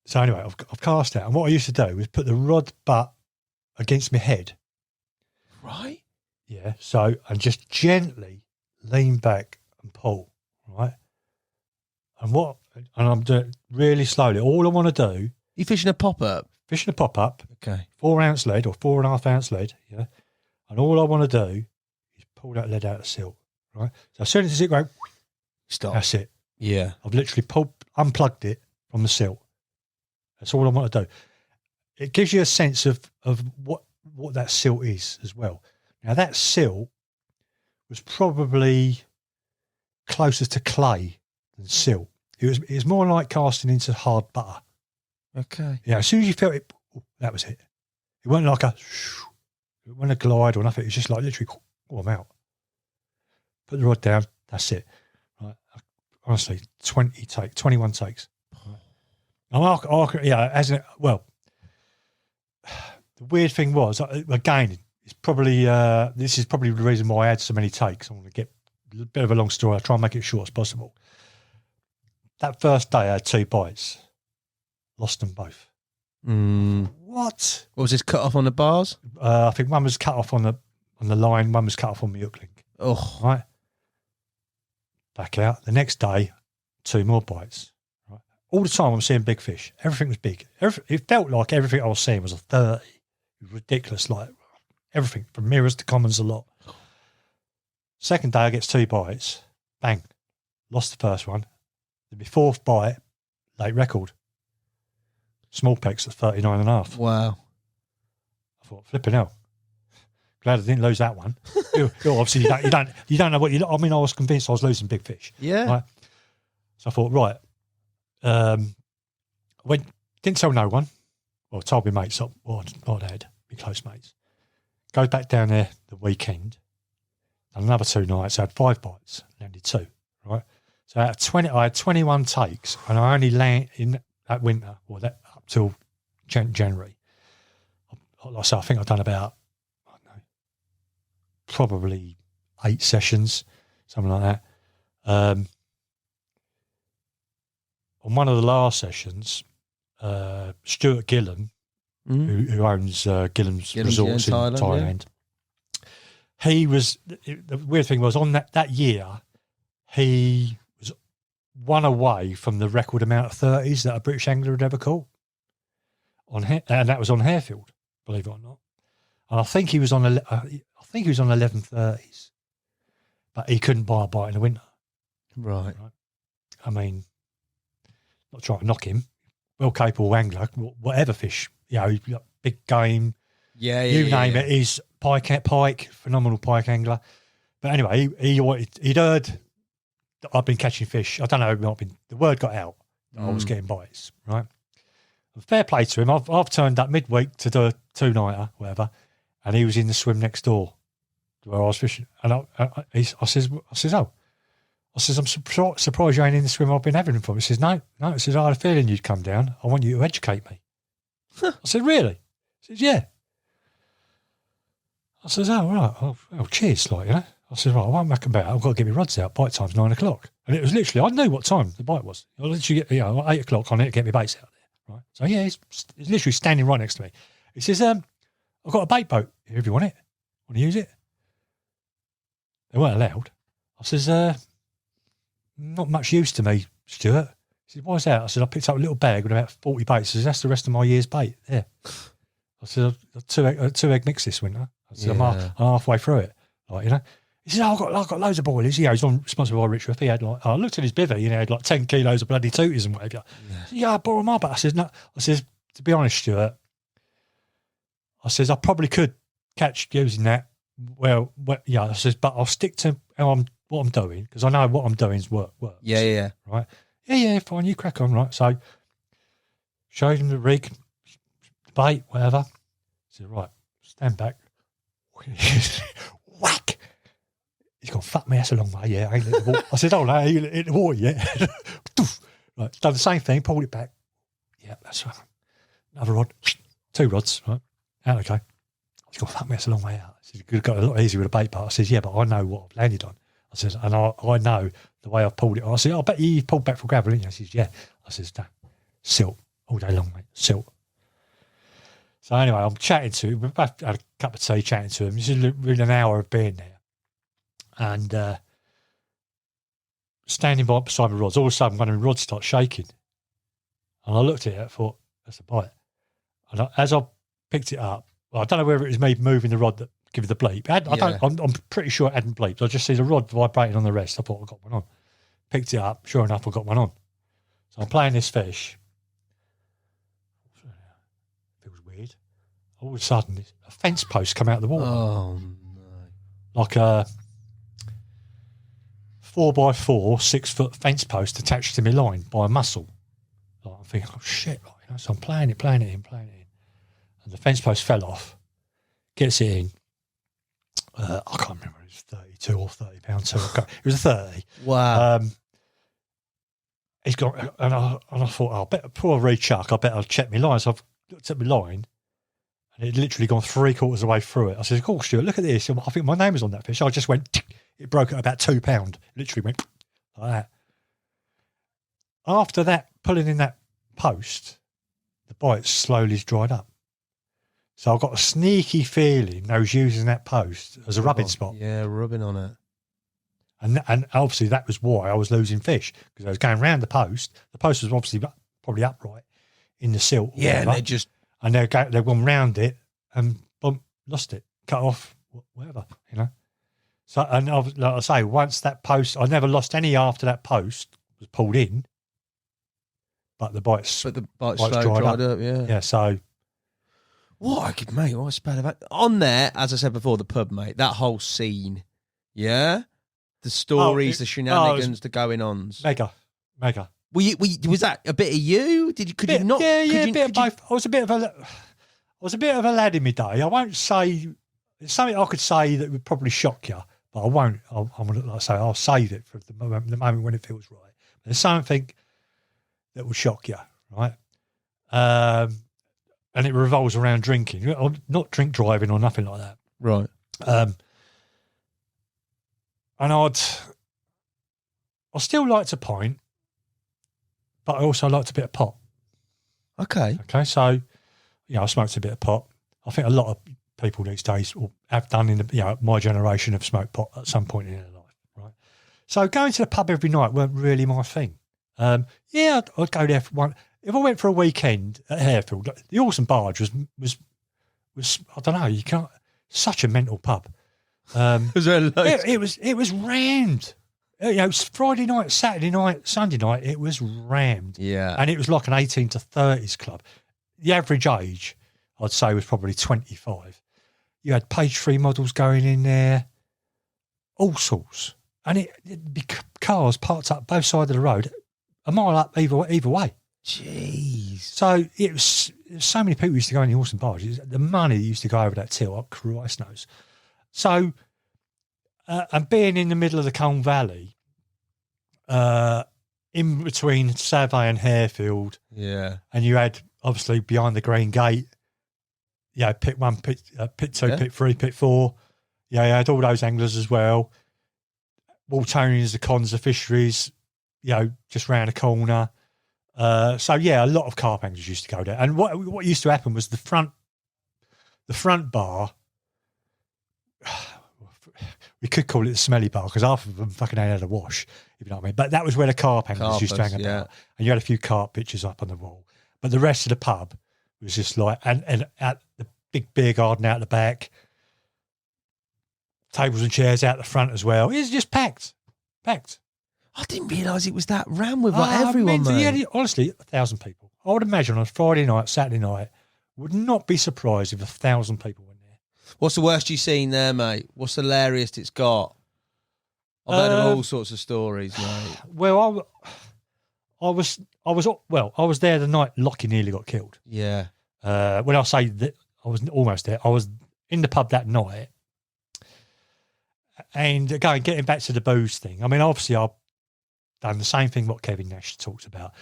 So anyway, I've cast out, and what I used to do was put the rod butt against my head. Right. Yeah. So and just gently lean back and pull. right? And I'm doing it really slowly. All I want to do. You fishing a pop-up? Fishing a pop-up. Okay. 4 ounce lead or 4.5 ounce lead, yeah. And all I want to do is pull that lead out of the silt, right? So as soon as it goes, stop. That's it. Yeah. I've literally unplugged it from the silt. That's all I want to do. It gives you a sense of what that silt is as well. Now that silt was probably closer to clay than silt. It was more like casting into hard butter. Okay. Yeah, as soon as you felt it, that was it. It wasn't like it wasn't a glide or nothing. It was just like literally, I'm out. Put the rod down, that's it. Right. Honestly, 21 takes. The weird thing was, again, it's probably this is probably the reason why I had so many takes. I want to get a bit of a long story. I'll try and make it short as possible. That first day, I had 2 bites. Lost them both. What? Was this cut off on the bars? I think one was cut off on the line, one was cut off on the hook link. Oh. Right. Back out. The next day, 2 more bites. Right. All the time I'm seeing big fish. Everything was big. It felt like everything I was seeing was a 30. It was ridiculous. Like everything from mirrors to commons, a lot. Second day, I get 2 bites. Bang. Lost the first one. The 4th bite, late record. Small pecks at 39.5. Wow. I thought, flipping hell. Glad I didn't lose that one. Obviously, you don't know what you. I mean, I was convinced I was losing big fish. Yeah. Right? So I thought, right. Didn't tell no one. Well, told my mates, I'd had, my close mates. Go back down there the weekend. Done another 2 nights. I had 5 bites. Landed 2. Right. So out of 20, I had 21 takes, and I only landed in that winter, or that up till January. Like I say, I think I've done about, I don't know, probably 8 sessions, something like that. On one of the last sessions, Stuart Gillam, who owns Gillam's Resorts in Thailand, he was, the weird thing was, on that year, he was 1 away from the record amount of 30s that a British angler had ever caught. And that was on Harefield, believe it or not. And I think he was on 1130s, but he couldn't buy a bite in the winter. Right. I mean, not trying to knock him. Well capable angler, whatever fish, big game. You name it. He's pike, phenomenal pike angler. But anyway, he'd heard that I've been catching fish. I don't know, the word got out that I was getting bites, right? Fair play to him. I've turned up midweek to do a 2-nighter, whatever, and he was in the swim next door where I was fishing. And I says, I'm surprised you ain't in the swim I've been having him for. He says, no. He says, I had a feeling you'd come down. I want you to educate me. I said, really? He says, yeah. I says, oh, right. Oh, cheers, I said, right, I won't muck about. I've got to get my rods out. Bite time's 9 o'clock. And it was literally, I knew what time the bite was. I literally get, 8 o'clock, I need to get my baits out there. Right. So, yeah, he's literally standing right next to me. He says, I've got a bait boat here if you want it. Want to use it? They weren't allowed. I says, not much use to me, Stuart. He said, why's that? I said, I picked up a little bag with about 40 baits. He says, that's the rest of my year's bait. There. I said, I've two egg mix this winter. I said, I'm halfway through it. He said, I've got loads of boilies. He's on sponsored by Richard. He had I looked at his bivvy, he had 10 kilos of bloody tooties and whatever. I bought them up. But I said, no. I says, to be honest, Stuart, I says, I probably could catch using that. Well, I says, but I'll stick to what I'm doing, because I know what I'm doing is works. Yeah. Right? Yeah, fine, you crack on, right? So, showed him the rig, the bait, whatever. He said, right, stand back. Whack! He's gone, fuck me, that's a long way, yeah. I ain't let the water. I said, oh, no, I ain't in the water yet. Right, done the same thing, pulled it back. Yeah, that's right. Another rod, 2 rods, right? Out okay. He's gone, fuck me, that's a long way out. I said, you could have got a lot easier with a bait part. I said, yeah, but I know what I've landed on. I said, and I know the way I've pulled it. I said, I bet you pulled back for gravel, didn't you? I said, yeah. I said, no, silt, all day long, mate, silt. So anyway, I'm chatting to him. We've both had a cup of tea chatting to him. This is within an hour of being there. And standing by beside my rods. All of a sudden, one of my rods starts shaking. And I looked at it and thought, that's a bite. And as I picked it up, well, I don't know whether it was me moving the rod that gave the bleep. I'm pretty sure it hadn't bleeped. I just see the rod vibrating on the rest. I thought I got one on. Picked it up. Sure enough, I got one on. So I'm playing this fish. Feels weird. All of a sudden, a fence post come out of the water. Oh, no. Like a 4x4, 6-foot fence post attached to my line by a muscle. Like, I'm thinking, oh shit! Like, you know, so I'm playing it in, and the fence post fell off. Gets it in. I can't remember. It was 32 or 30 pounds. So it was a 30. Wow. He's got, and I thought, oh, I better pour a rechuck. I better check my line. So I've looked at my line, and it literally gone 3/4 of the way through it. I said, "Oh, Stuart, look at this." I think my name was on that fish. I just went. Tick. It broke at about £2. Literally went like that. After that, pulling in that post, the bite slowly dried up. So I've got a sneaky feeling they was using that post as a rubbing spot. Yeah, rubbing on it. And obviously that was why I was losing fish, because I was going round the post. The post was obviously probably upright in the silt. Yeah, and they've gone round it and boom, lost it, cut off, whatever, you know. So, and like I say, once that post, I never lost any after that post was pulled in, but the bites slowly dried up. Yeah, so. What I could, mate, what's bad about on there, as I said before, the pub, mate, that whole scene, yeah? The stories, the shenanigans, the going-ons. Mega. Was that a bit of you? Could you not? Yeah, a bit of both. I was a bit of a lad in my day. I won't say, it's something I could say that would probably shock you, but I won't. I'll save it for the moment when it feels right. But there's something that will shock you, right? And it revolves around drinking, not drink driving or nothing like that. Right. And I still liked a pint, but I also liked a bit of pot. Okay. So, I smoked a bit of pot. I think a lot of people these days have done in my generation have smoked pot at some point in their life, right? So going to the pub every night weren't really my thing. I'd go there for one. If I went for a weekend at Harefield, the Horse and Barge was I don't know, you can't, such a mental pub. It was rammed. It was Friday night, Saturday night, Sunday night. It was rammed. Yeah, and it was like an 18 to 30s club. The average age, I'd say, was probably 25. You had page 3 models going in there, all sorts, and it'd be cars parked up both sides of the road, a mile up either way. Jeez. So it was so many people used to go in the Horse and Barge. The money used to go over that till, oh, Christ knows. So, and being in the middle of the Colne Valley, in between Savay and Harefield, and you had obviously behind the Green Gate, pit 1, pit 2, pit 3, pit 4. You had all those anglers as well. Waltonians, the cons, the fisheries, just round the corner. A lot of carp anglers used to go there. And what used to happen was the front bar, we could call it the smelly bar because half of them fucking ain't had a wash, if you know what I mean. But that was where the carp anglers used to hang about. And you had a few carp pictures up on the wall. But the rest of the pub was just like, and at the big beer garden out the back, tables and chairs out the front as well. It was just packed. I didn't realise it was that ram with everyone, mate. Yeah, honestly, 1,000 people. I would imagine on a Friday night, Saturday night, would not be surprised if 1,000 people went there. What's the worst you've seen there, mate? What's the hilariest it's got? I've heard of all sorts of stories, mate. Well, I was there the night Lockie nearly got killed. Yeah. When I say that I was almost there, I was in the pub that night. And again, getting back to the booze thing, I mean, obviously I've done the same thing what Kevin Nash talks about.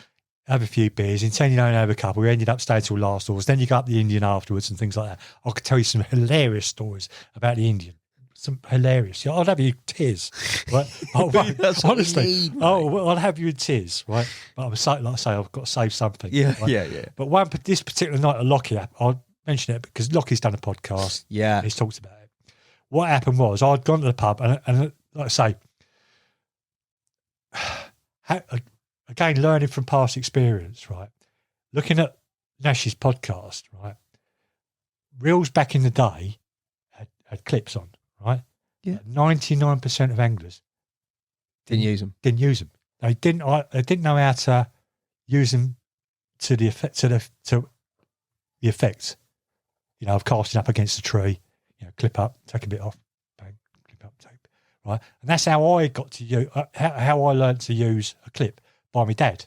Have a few beers, intending only have a couple. We ended up staying till last hours. Then you go up the Indian afterwards and things like that. I could tell you some hilarious stories about the Indian. Some hilarious. I'd have you in tears. Right? Honestly. I'd have you in tears, right? But I'm like I say, I've got to save something. Yeah, right? yeah. But this particular night at Lockie, I'll mention it because Lockie's done a podcast. Yeah. He's talked about it. What happened was I'd gone to the pub and like I say, again, learning from past experience, right? Looking at Nash's podcast, right? Reels back in the day had clips on, right? Yeah. 99% of anglers Didn't use them. Didn't use them. They didn't know how to use them to the effect. To the effect, of casting up against a tree. Clip up, take a bit off, bang, clip up, take, right? And that's how I got to use. How I learned to use a clip by my dad.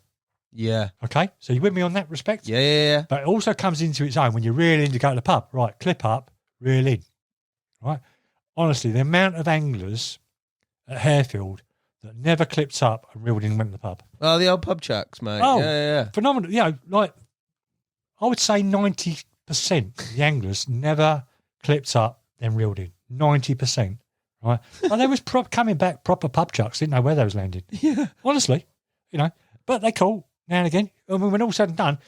Yeah. Okay, so you with me on that respect? Yeah. But it also comes into its own when you're reeling to go to the pub. Right, clip up, reel in. Right? Honestly, the amount of anglers at Harefield that never clipped up and reeled in and went to the pub. Oh, the old pub chucks, mate. Oh, yeah. phenomenal. Like I would say 90% of the anglers never clipped up then reeled in. 90%. Right? And there was coming back proper pub chucks, didn't know where they was landing. Yeah. Honestly, but they call now and again. I mean, when all said and done,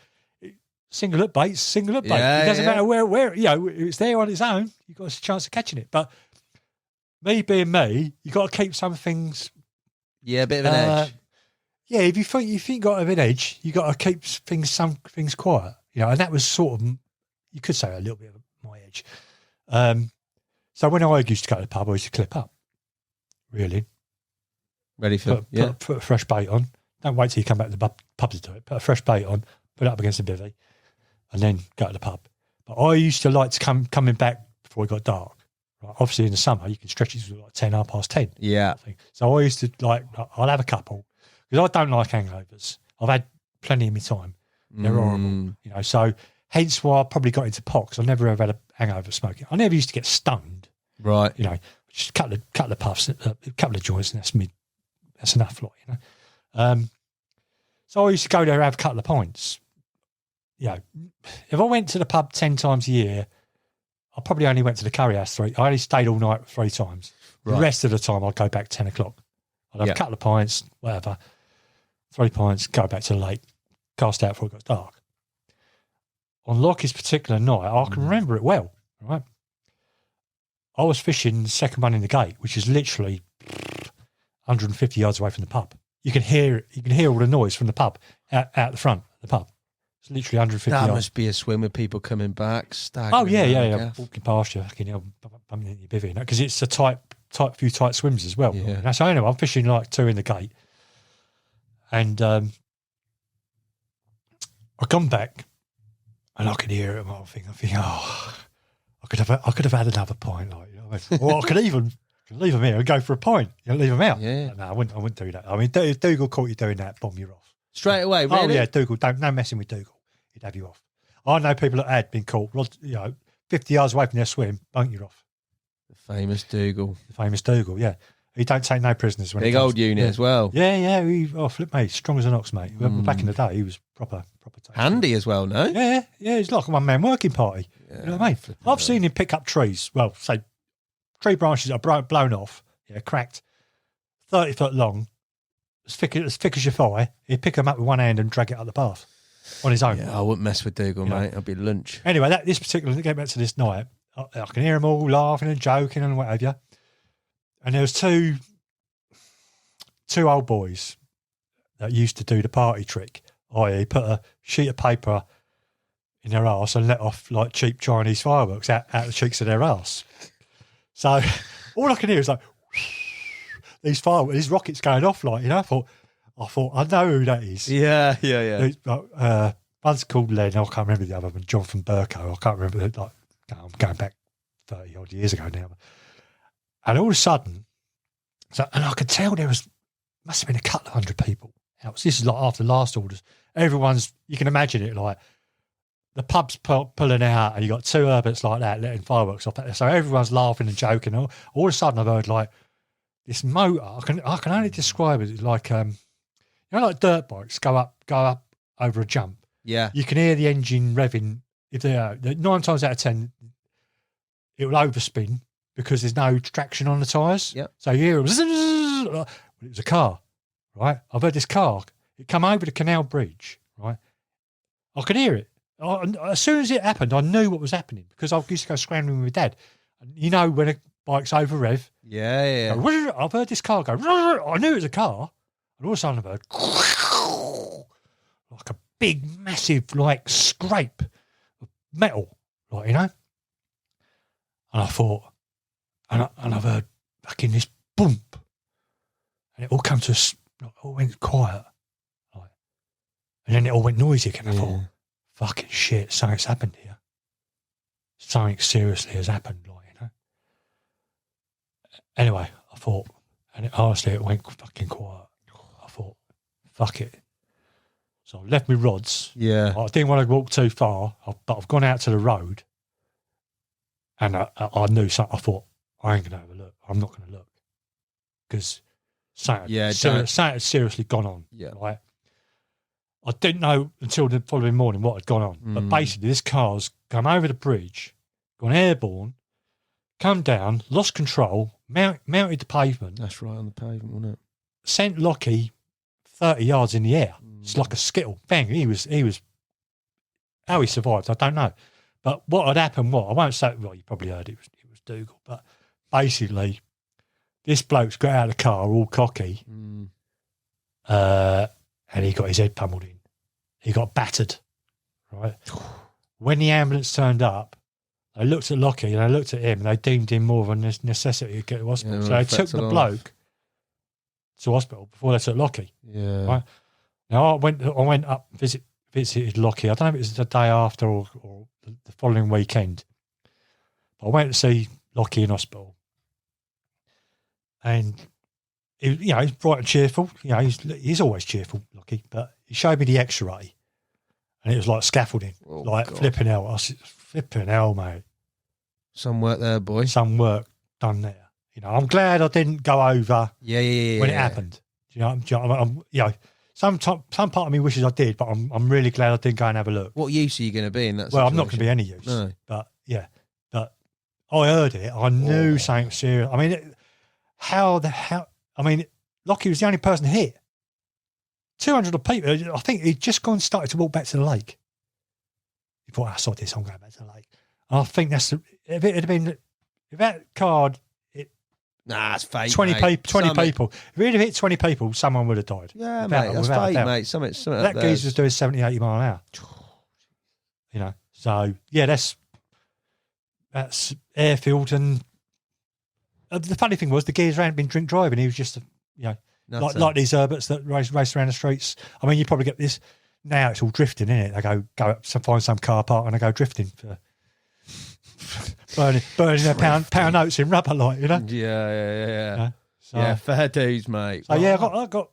single hook baits. It doesn't matter where it's there on its own. You've got a chance of catching it. But me being me, you've got to keep some things. Yeah, a bit of an edge. Yeah, if you think you got an edge, you got to keep some things quiet. And that was sort of, you could say, a little bit of my edge. So when I used to go to the pub, I used to clip up, really. Ready for put a fresh bait on. Don't wait till you come back to the pub to do it. Put a fresh bait on, put it up against the bivvy, and then go to the pub. But I used to like to coming back before it got dark. Right? Obviously, in the summer, you can stretch it to like 10, 10:30. Yeah. So I used to I'll have a couple because I don't like hangovers. I've had plenty of my time. They're horrible, So hence why I probably got into pot because I never ever had a hangover smoking. I never used to get stoned. Right. Just a couple of puffs, a couple of joints, and that's enough, So I used to go there and have a couple of pints. If I went to the pub 10 times a year, I probably only went to the curry house I only stayed all night 3 times. Right. The rest of the time, I'd go back 10 o'clock. I'd have a couple of pints, whatever, 3 pints, go back to the lake, cast out before it got dark. On Lockie's particular night, I can remember it well, right? I was fishing the second one in the gate, which is literally 150 yards away from the pub. You can hear it. You can hear all the noise from the pub out the front of the pub. It's literally 150 yards. That must be a swim with people coming back. Oh, yeah. Walking past you, bumping into your bivvy. Because it's a few tight swims as well. Yeah. So anyway, I'm fishing like 2 in the gate. And I've gone back and I could hear it. I think, I could have had another pint. Or I could even leave them here and go for a pint. Leave them out. Yeah. No, I wouldn't do that. I mean, if Dougal caught you doing that, bomb you off. Straight away, really? Oh, yeah, Dougal. No messing with Dougal. He'd have you off. I know people that had been caught, 50 yards away from their swim, bunk you off. The famous Dougal. Yeah. He don't take no prisoners. Big old unit as well. Yeah. Flip me, strong as an ox, mate. Back in the day, he was proper. Handy as well, no? Yeah. He's like a one-man working party. Yeah, you know what I mean? I've seen him pick up trees. Well, say tree branches that are blown off, cracked, 30 foot long, as thick as your thigh. He'd pick them up with one hand and drag it up the path on his own. Yeah, I wouldn't mess with Dougal, mate. I'd be lunch. Anyway, this particular, get back to this night, I can hear them all laughing and joking and what have you. And there was two old boys that used to do the party trick, i.e. put a sheet of paper in their arse and let off like cheap Chinese fireworks out the cheeks of their arse. So all I can hear is like these fireworks, these rockets going off, I thought I know who that is. Yeah. One's called Len. I can't remember the other one. Jonathan Burko. I can't remember. I'm going back 30 odd years ago now. And all of a sudden, and I could tell must have been a couple of hundred people. This is like after last orders. You can imagine it like the pub's pulling out and you got 2 Herberts like that letting fireworks off. So everyone's laughing and joking. All of a sudden I've heard like this motor. I can only describe it like, like dirt bikes go up over a jump. Yeah. You can hear the engine revving. If they are 9 times out of 10, it will overspin because there's no traction on the tyres. Yep. So you hear it was a car, right? I've heard this car. It come over the canal bridge, right? I could hear it. As soon as it happened, I knew what was happening because I used to go scrambling with my dad. And when a bike's over rev. Yeah. I've heard this car go. I knew it was a car. And all of a sudden I heard like a big, massive, like scrape of metal, like, you know. And I thought, and I've heard fucking this bump, and it all come to it all went quiet, like, and then it all went noisy again. I thought, fucking shit, something's happened here. Something seriously has happened, like, you know. Anyway, I thought, and honestly, it went fucking quiet. I thought, fuck it. So I left my rods. Yeah. I didn't want to walk too far, but I've gone out to the road, and I knew something. I thought, I ain't going to have a look. I'm not going to look. Because something had seriously gone on. Yeah. Right? I didn't know until the following morning what had gone on. But basically, this car's come over the bridge, gone airborne, come down, lost control, mounted the pavement. That's right, on the pavement, wasn't it? Sent Lockie 30 yards in the air. It's like a skittle. Bang, he was. How he survived, I don't know. But what had happened, I won't say, well, you probably heard it was Dougal, but basically, this bloke's got out of the car all cocky, and he got his head pummeled in. He got battered, right? When the ambulance turned up, they looked at Lockie and they looked at him and they deemed him more of a necessity to get to hospital. So they took the bloke to hospital before they took Lockie. Yeah. Right? Now I went up, visited Lockie. I don't know if it was the day after or the following weekend. But I went to see Lockie in hospital. And he's bright and cheerful. He's always cheerful, Lockie. But he showed me the X-ray, and it was like scaffolding, flipping hell. I said, flipping hell, mate. Some work there, boy. Some work done there. I'm glad I didn't go over when it happened. Some part of me wishes I did, but I'm really glad I didn't go and have a look. What use are you going to be in that situation? Well, I'm not going to be any use. No. But I heard it. I knew something serious. I mean, Lockie was the only person hit. 200 people. I think he'd just gone and started to walk back to the lake. He thought, I saw this, I'm going back to the lake. And I think if that card hit it's fake, 20 people. If it had hit 20 people, someone would have died. Yeah, mate, that's fake, mate. Something that geezer was doing 70, 80 mile an hour. So, yeah, that's Harefield. And the funny thing was, the geezer hadn't been drink driving. He was just, like these Herberts that race around the streets. I mean, you probably get this now. It's all drifting, isn't it? They go up to find some car park and they go drifting for burning their pound notes in rubber, like, you know. Yeah. So, fair dues, mate. So I've got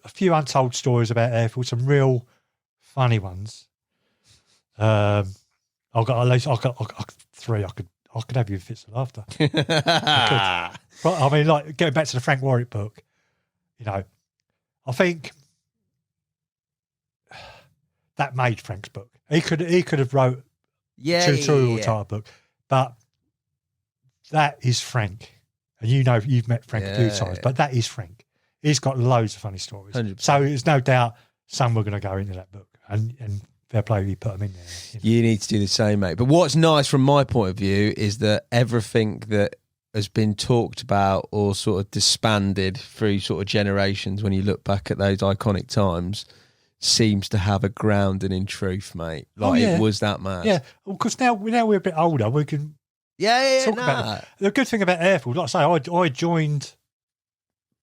a few untold stories about Harefield. Some real funny ones. I've got three. I could have you in fits of laughter. I mean, like, going back to the Frank Warwick book, I think that made Frank's book. He could have wrote tutorial type book, but that is Frank. And you've met Frank a few times, but that is Frank. He's got loads of funny stories. 100%. So there's no doubt some were going to go into that book, and fair play, you put them in there. You need to do the same, mate. But what's nice from my point of view is that everything that has been talked about or sort of disbanded through sort of generations, when you look back at those iconic times, seems to have a grounding in truth, mate. Like, it was that mad. Yeah, because now we're a bit older, we can talk about it. The good thing about Harefield, like I say, I joined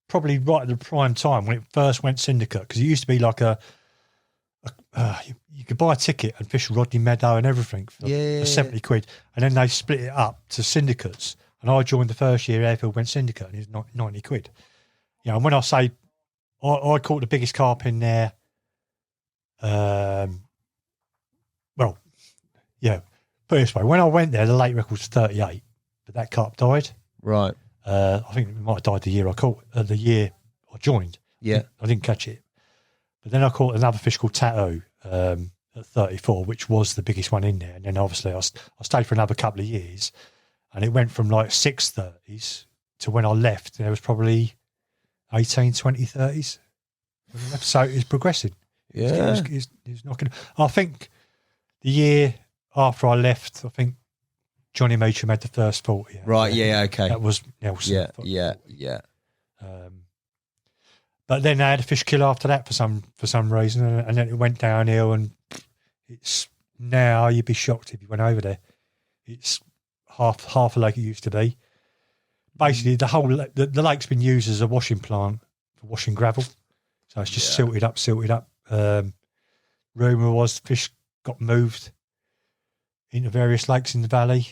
probably right at the prime time when it first went syndicate, because it used to be like you could buy a ticket and fish Rodney Meadow and everything for 70 quid, and then they split it up to syndicates. And I joined the first year Harefield went syndicate, and it's 90 quid. And when I say I caught the biggest carp in there, put it this way, when I went there, the lake record was 38, but that carp died. Right. I think it might have died the year I joined. Yeah. I didn't catch it. But then I caught another fish called Tattoo at 34, which was the biggest one in there. And then obviously I stayed for another couple of years, and it went from like 630s to when I left, there was probably 18, 20, 30s. So it's progressing. Yeah. It's knocking. I think the year after I left, I think Johnny Meacham had the first 40. Right, yeah, okay. That was Nelson. Yeah. But then they had a fish kill after that for some reason, and then it went downhill. And it's now you'd be shocked if you went over there. It's half a lake it used to be. Basically, the lake's been used as a washing plant for washing gravel, so it's just silted up. Rumour was fish got moved into various lakes in the valley.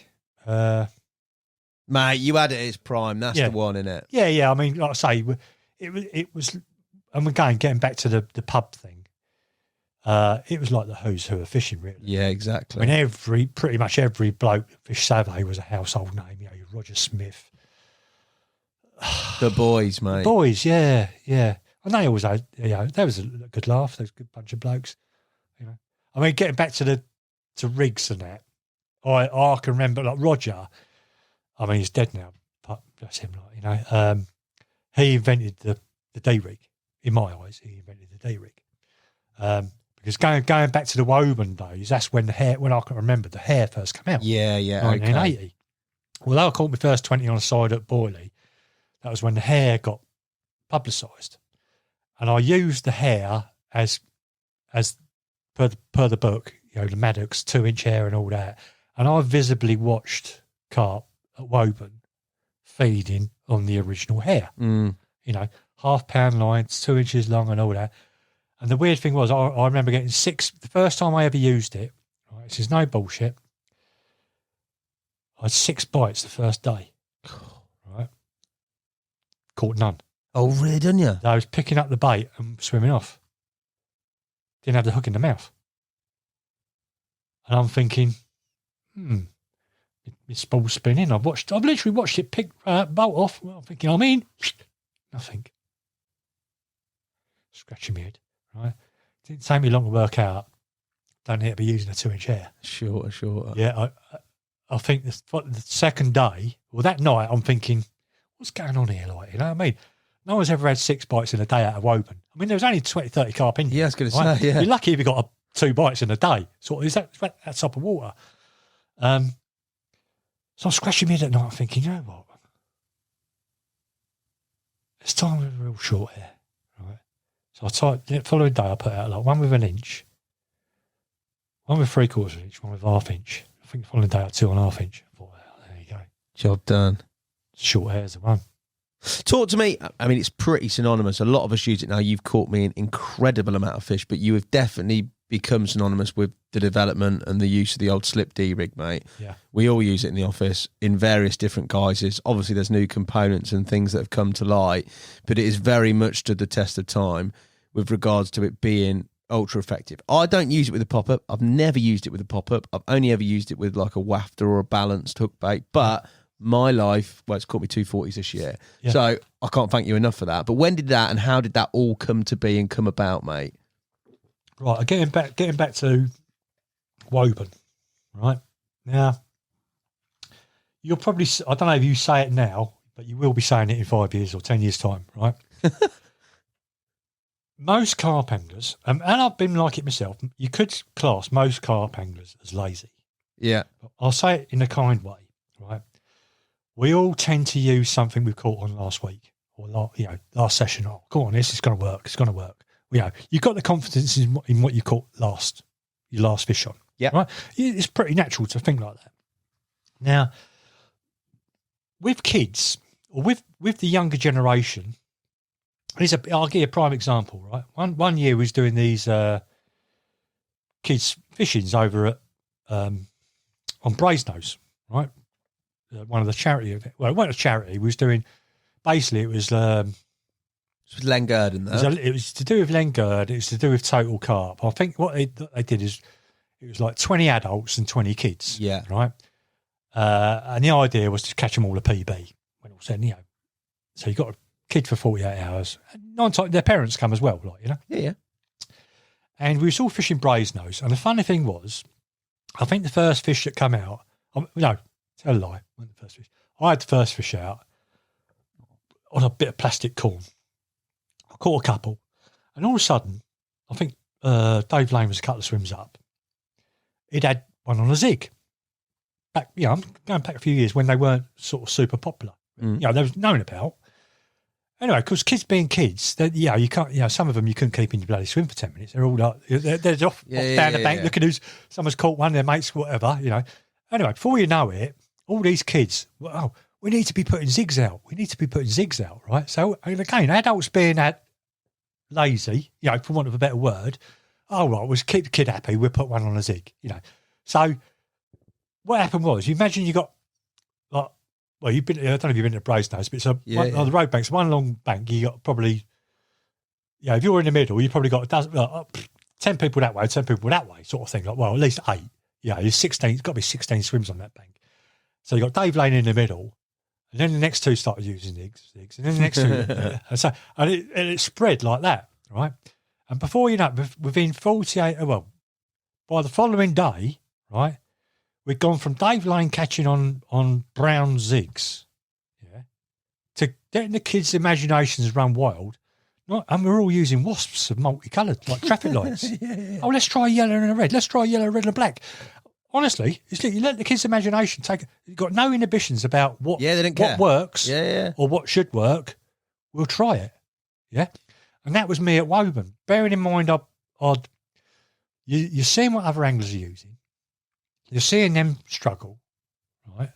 Mate, you had it at its prime. That's the one, innit? Yeah. I mean, like I say, it was, and again, getting back to the pub thing, it was like the who's who of fishing, really. Yeah, exactly. I mean, pretty much every bloke, Fish Savvy was a household name. You know, your Roger Smith. The boys, mate. Boys, yeah. And they always had, there was a good laugh. There was a good bunch of blokes. You know, I mean, getting back to rigs and that, I can remember, like Roger. I mean, he's dead now, but bless him, like, you know. He invented the D-rig. In my eyes, he invented the D-rig. Because going back to the Woburn days, that's when I can remember the Hare first came out. Yeah, 1980. okay. Well, I caught my first 20 on a side at Boyley. That was when the Hare got publicised, and I used the Hare as per the book, you know, the Maddox 2-inch hair and all that. And I visibly watched carp at Woburn feeding on the original Hare. You know, £half-pound lines, 2 inches long, and all that. And the weird thing was, I remember getting 6. The first time I ever used it, right, this is no bullshit. I had 6 bites the first day. Right, caught none. Oh, really, didn't you? I was picking up the bait and swimming off. Didn't have the hook in the mouth. And I'm thinking, it's ball spinning. I've literally watched it pick bolt off. Well, I'm thinking, nothing. Scratching my head, right? Didn't take me long to work out. Don't need to be using a 2-inch hair. Shorter. Yeah, I think the second day, well, that night, I'm thinking, what's going on here? Like, you know what I mean? No one's ever had 6 bites in a day out of Woburn. I mean, there was only 20, 30 carp in there. Yeah, I was going to say, yeah. You're lucky if you got 2 bites in a day. So is that type of water? So I'm scratching my head at night thinking, you know what? It's time with a real short hair, right? So the following day, I put out like one with 1 inch, one with 3/4 inch, one with 1/2 inch. I think the following day, I had 2.5 inch. I thought, there you go. Job done. Short hair's the one. Talk to me. I mean, it's pretty synonymous. A lot of us use it now. You've caught me an incredible amount of fish, but you have definitely become synonymous with the development and the use of the old slip D-rig, mate. Yeah. We all use it in the office in various different guises. Obviously, there's new components and things that have come to light, but it is very much stood the test of time with regards to it being ultra effective. I don't use it with a pop-up. I've never used it with a pop-up. I've only ever used it with like a wafter or a balanced hook bait, but my life, well, it's caught me 240s this year. Yeah. So I can't thank you enough for that. But when did that and how did that all come to be and come about, mate? Right, getting back to Woburn, right? Now, you'll probably, I don't know if you say it now, but you will be saying it in 5 years or 10 years' time, right? Most carp anglers, and I've been like it myself, you could class most carp anglers as lazy. Yeah. I'll say it in a kind way, right? We all tend to use something we caught on last week or last session. Oh, go on, this is going to work. It's going to work. You know, you've got the confidence in what you caught your last fish on. Yeah, right. It's pretty natural to think like that. Now, with kids or with the younger generation, I'll give you a prime example. Right, one year we was doing these kids fishings over at on Brasenose, right. One of the charity, well, it wasn't a charity. We was doing, basically, it was Lengard and that. It was to do with Lengard. It was to do with total carp. I think what they did is it was like 20 adults and 20 kids. Yeah. Right. And the idea was to catch them all a PB. When all said, so you got a kid for 48 hours. And their parents come as well, Yeah. And we was all fishing Brasenose. And the funny thing was, I think the first fish that come out, tell a lie, wasn't the first fish. I had the first fish out on a bit of plastic corn. I caught a couple, and all of a sudden, I think Dave Lane was a couple of swims up. He'd had one on a zig, back, I'm going back a few years when they weren't sort of super popular. They was known about. Anyway, because kids being kids, you can't, some of them you couldn't keep in your bloody swim for 10 minutes. They're all like, they're off down the bank looking who's, someone's caught one, their mates, whatever, Anyway, before you know it, all these kids, we need to be putting zigs out. We need to be putting zigs out, right? So, again, adults being that lazy, for want of a better word, we'll keep the kid happy, we'll put one on a zig, So, what happened was, you imagine you got, you've been, I don't know if you've been to Brasenose, but it's on the road banks, one long bank, you got probably, if you're in the middle, you probably got 10 people that way, 10 people that way, sort of thing. Like, at least 8. There's 16, it's got to be 16 swims on that bank. So you got Dave Lane in the middle, and then the next two started using zigs, and then the next two, and it spread like that, right? And before you know, within 48, by the following day, right, we'd gone from Dave Lane catching on brown zigs, to getting the kids' imaginations run wild. And we're all using wasps of multicoloured, like traffic lights. Oh, let's try yellow and a red. Let's try yellow, red, and black. Honestly, it's like you let the kids' imagination take. You've got no inhibitions about what works or what should work. We'll try it. Yeah, and that was me at Woburn. Bearing in mind, you're seeing what other anglers are using. You're seeing them struggle, right,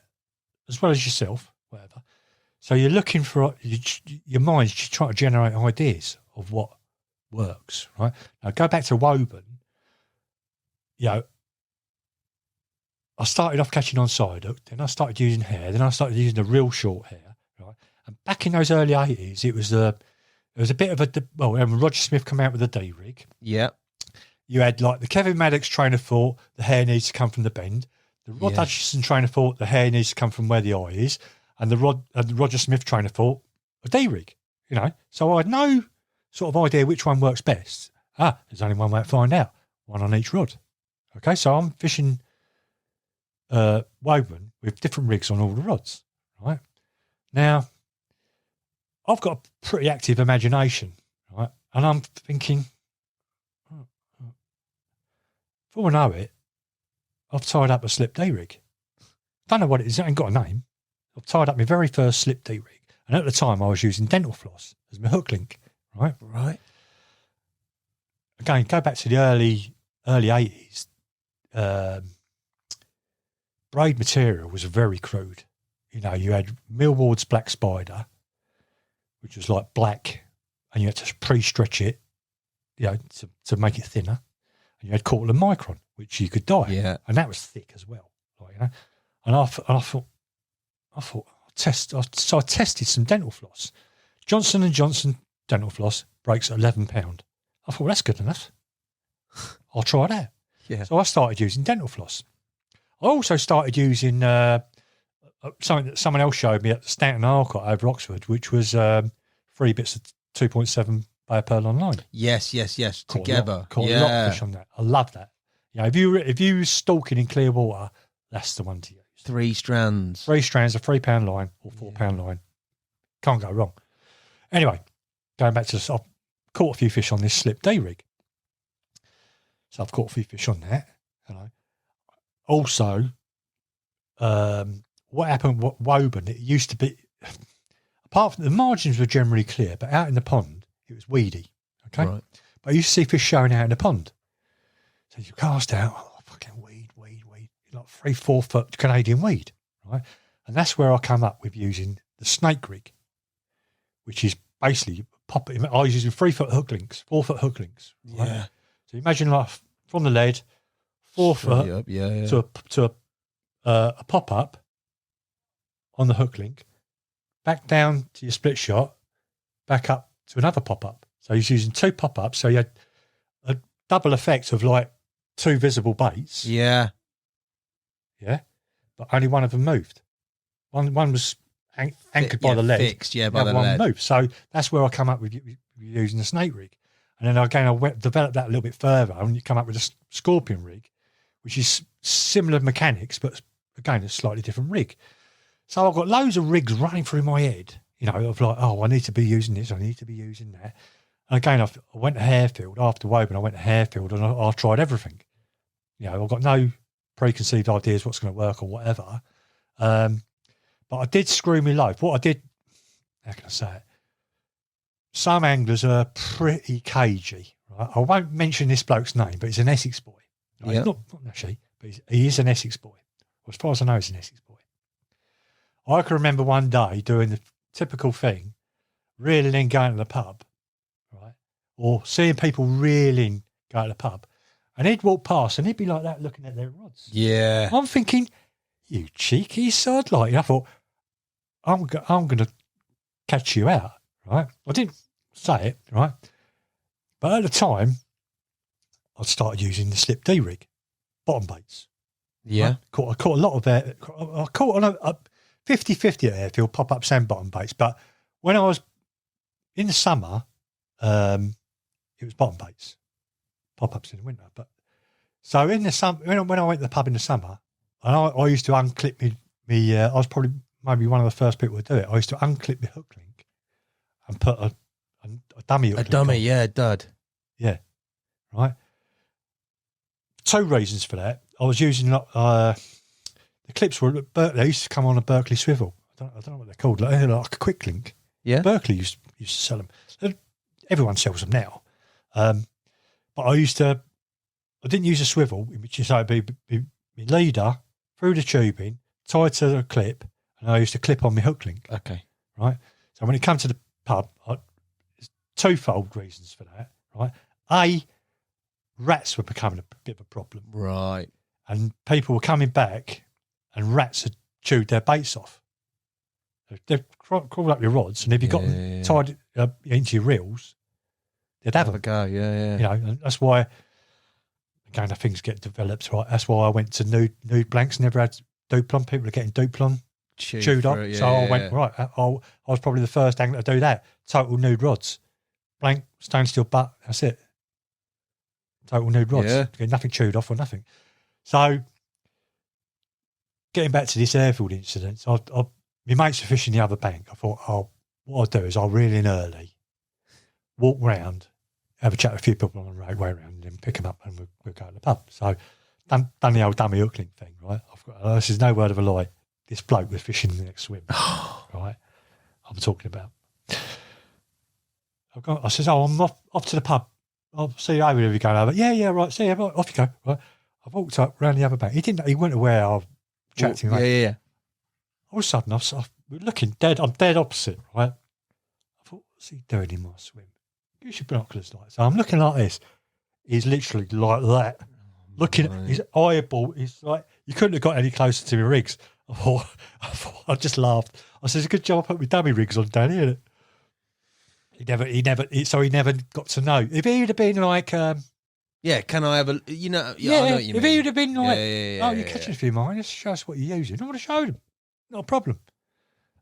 as well as yourself, whatever. So you're looking for your mind's just trying to generate ideas of what works, right? Now go back to Woburn. I started off catching on side hook, then I started using hair, then I started using the real short hair, right? And back in those early 80s, it was a bit of Roger Smith come out with a D rig. Yeah. You had like the Kevin Maddox trainer thought the hair needs to come from the bend. The Rod Hutchison trainer thought the hair needs to come from where the eye is. And the Roger Smith trainer thought a D rig, So I had no sort of idea which one works best. There's only one way to find out. One on each rod. Okay, so I'm fishing Woburn with different rigs on all the rods, right? Now, I've got a pretty active imagination, right? And I'm thinking, before I know it, I've tied up a slip D rig. Don't know what it is. It ain't got a name. I've tied up my very first slip D rig. And at the time, I was using dental floss as my hook link, right? Right. Again, go back to the early 80s. Braid material was very crude. You had Millward's Black Spider, which was like black, and you had to pre-stretch it, to make it thinner. And you had Cortland Micron, which you could dye, and that was thick as well. And I thought, so I tested some dental floss. Johnson & Johnson dental floss breaks at £11. I thought, that's good enough. I'll try that. Yeah. So I started using dental floss. I also started using something that someone else showed me at the Stanton Arcot over Oxford, which was 3 bits of 2.7 Bay Pearl online. Yes. Together. Caught a lot of fish on that. I love that. If you were stalking in clear water, that's the one to use. 3 strands. 3 strands of £3 line or £4 line. Can't go wrong. Anyway, going back to this, I've caught a few fish on this slip D rig. So I've caught a few fish on that. Also, what happened at Woburn, it used to be, apart from the margins were generally clear, but out in the pond, it was weedy. Okay? Right. But I used to see fish showing out in the pond. So you cast out, fucking weed. Like 3-4 foot Canadian weed, right? And that's where I come up with using the snake rig, which is basically I was using 3 foot hook links, 4 foot hook links. Right? Yeah. So imagine like from the lead, 4 foot up, to a pop up on the hook link, back down to your split shot, back up to another pop up. So he's using 2 pop ups. So you had a double effect of like 2 visible baits. Yeah. Yeah, but only one of them moved. One was anchored by the lead. Fixed, by the one lead. Moved. So that's where I come up with using the snake rig. And then again, I developed that a little bit further, and you come up with a scorpion rig, which is similar mechanics, but again, a slightly different rig. So I've got loads of rigs running through my head, of like, I need to be using this, I need to be using that. And again, I went to Harefield. After Woburn, I went to Harefield, and I tried everything. I've got no preconceived ideas what's going to work or whatever. But I did screw me loaf. What I did, how can I say it? Some anglers are pretty cagey. Right? I won't mention this bloke's name, but he's an Essex boy. Right? Yeah. He's not Nashy, but he is an Essex boy. As far as I know, he's an Essex boy. I can remember one day doing the typical thing, reeling in, going to the pub, right? Or seeing people reeling, going to the pub, and he'd walk past and he'd be like that looking at their rods. Yeah. I'm thinking, you cheeky sod, like, I thought, I'm going to catch you out, right? I didn't say it, right? But at the time, I started using the slip D rig, bottom baits. Yeah. I caught a lot of it. I caught on a 50-50 at Harefield, pop-up sand bottom baits. But when I was in the summer, it was bottom baits, pop-ups in the winter. But so in the summer, when I went to the pub in the summer, and I used to unclip me. I was probably maybe one of the first people to do it. I used to unclip the hook link and put a dummy hook link on. Yeah, dud. Yeah, right. 2 reasons for that. I was using the clips were they used to come on a Berkeley swivel. I don't know what they're called, like a quick link. Yeah. Berkeley used to sell them. Everyone sells them now. But I didn't use a swivel, which is like be my leader through the tubing, tied to the clip, and I used to clip on my hook link. Okay. Right. So when it comes to the pub, there's twofold reasons for that. Right. A, rats were becoming a bit of a problem. Right. And people were coming back and rats had chewed their baits off. They've crawled up your rods, and if you got them tied into your reels, they'd have a them. go, yeah. You know, and that's why, again, things get developed, right? That's why I went to nude blanks, never had duplon. People are getting duplon chewed up. So I went, right, I was probably the first angler to do that. Total nude rods. Blank, stainless steel butt, that's it. Total nude rods. Yeah. Get nothing chewed off or nothing. So, getting back to this Harefield incident, my mates were fishing the other bank. I thought, what I'll do is I'll reel in early, walk round, have a chat with a few people on the road way around, and then pick them up and we'll go to the pub. So, done the old dummy hook link thing, right? This is no word of a lie. This bloke was fishing the next swim, right? I'm talking about. I says, I'm off to the pub. I'll see you over if you're going over. Yeah, right. See you. Right, off you go. Right. I walked up round the other bank. He went to where I was chatting. Yeah. All of a sudden, we're looking dead. I'm dead opposite, right? I thought, what's he doing in my swim? Use your binoculars, like. So I'm looking like this. He's literally like that. Looking at his eyeball. He's like, you couldn't have got any closer to my rigs. I just laughed. I said, it's a good job I put my dummy rigs on down here. He never got to know. If he would have been like, can I have a, I know what you if mean. he would have been like, you're catching a few mine, just show us what you're using. I would have showed him. Not a problem.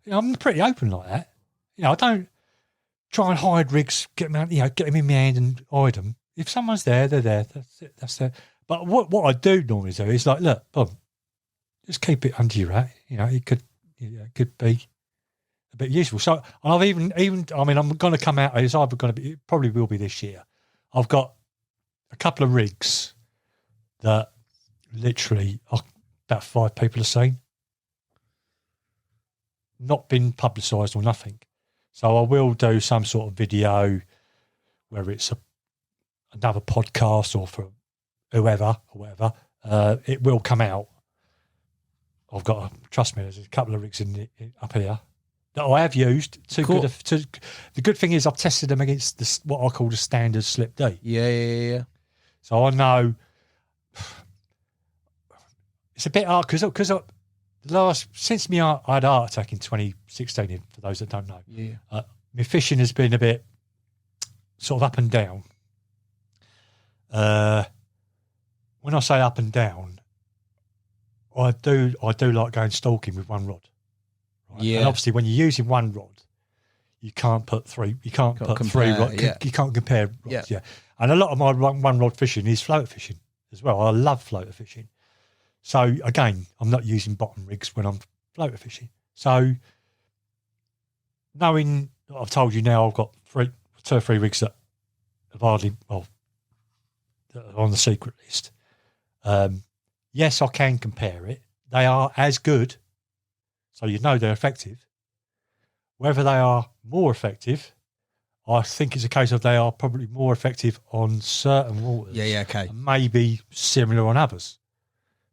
I'm pretty open like that. I don't try and hide rigs, get them out, get them in my hand and hide them. If someone's there, they're there. That's it. That's there. But what I do normally do is like, look, Bob, just keep it under your hat. It could be a bit useful. So I've even I mean, I'm going to come out. It's either going to be, it probably will be this year. I've got a couple of rigs that literally about 5 people have seen, not been publicised or nothing. So I will do some sort of video, whether it's another podcast or for whoever or whatever. It will come out. I've got trust me. There's a couple of rigs up here that I have used. The good thing is I've tested them against what I call the standard slip D. Yeah. So I know it's a bit hard because since I had a heart attack in 2016. For those that don't know, my fishing has been a bit sort of up and down. When I say up and down, I do like going stalking with one rod. Right? Yeah. And obviously, when you're using one rod, you can't put three. You can't put compare, 3 rods. yeah. You can't compare rods. Yeah. And a lot of my one rod fishing is floater fishing as well. I love floater fishing. So again, I'm not using bottom rigs when I'm floater fishing. So knowing that I've told you now, I've got 2 or 3 rigs that have that are on the secret list. yes, I can compare it. They are as good, so you know they're effective. Whether they are more effective, I think it's a case of they are probably more effective on certain waters. Yeah, okay. And maybe similar on others.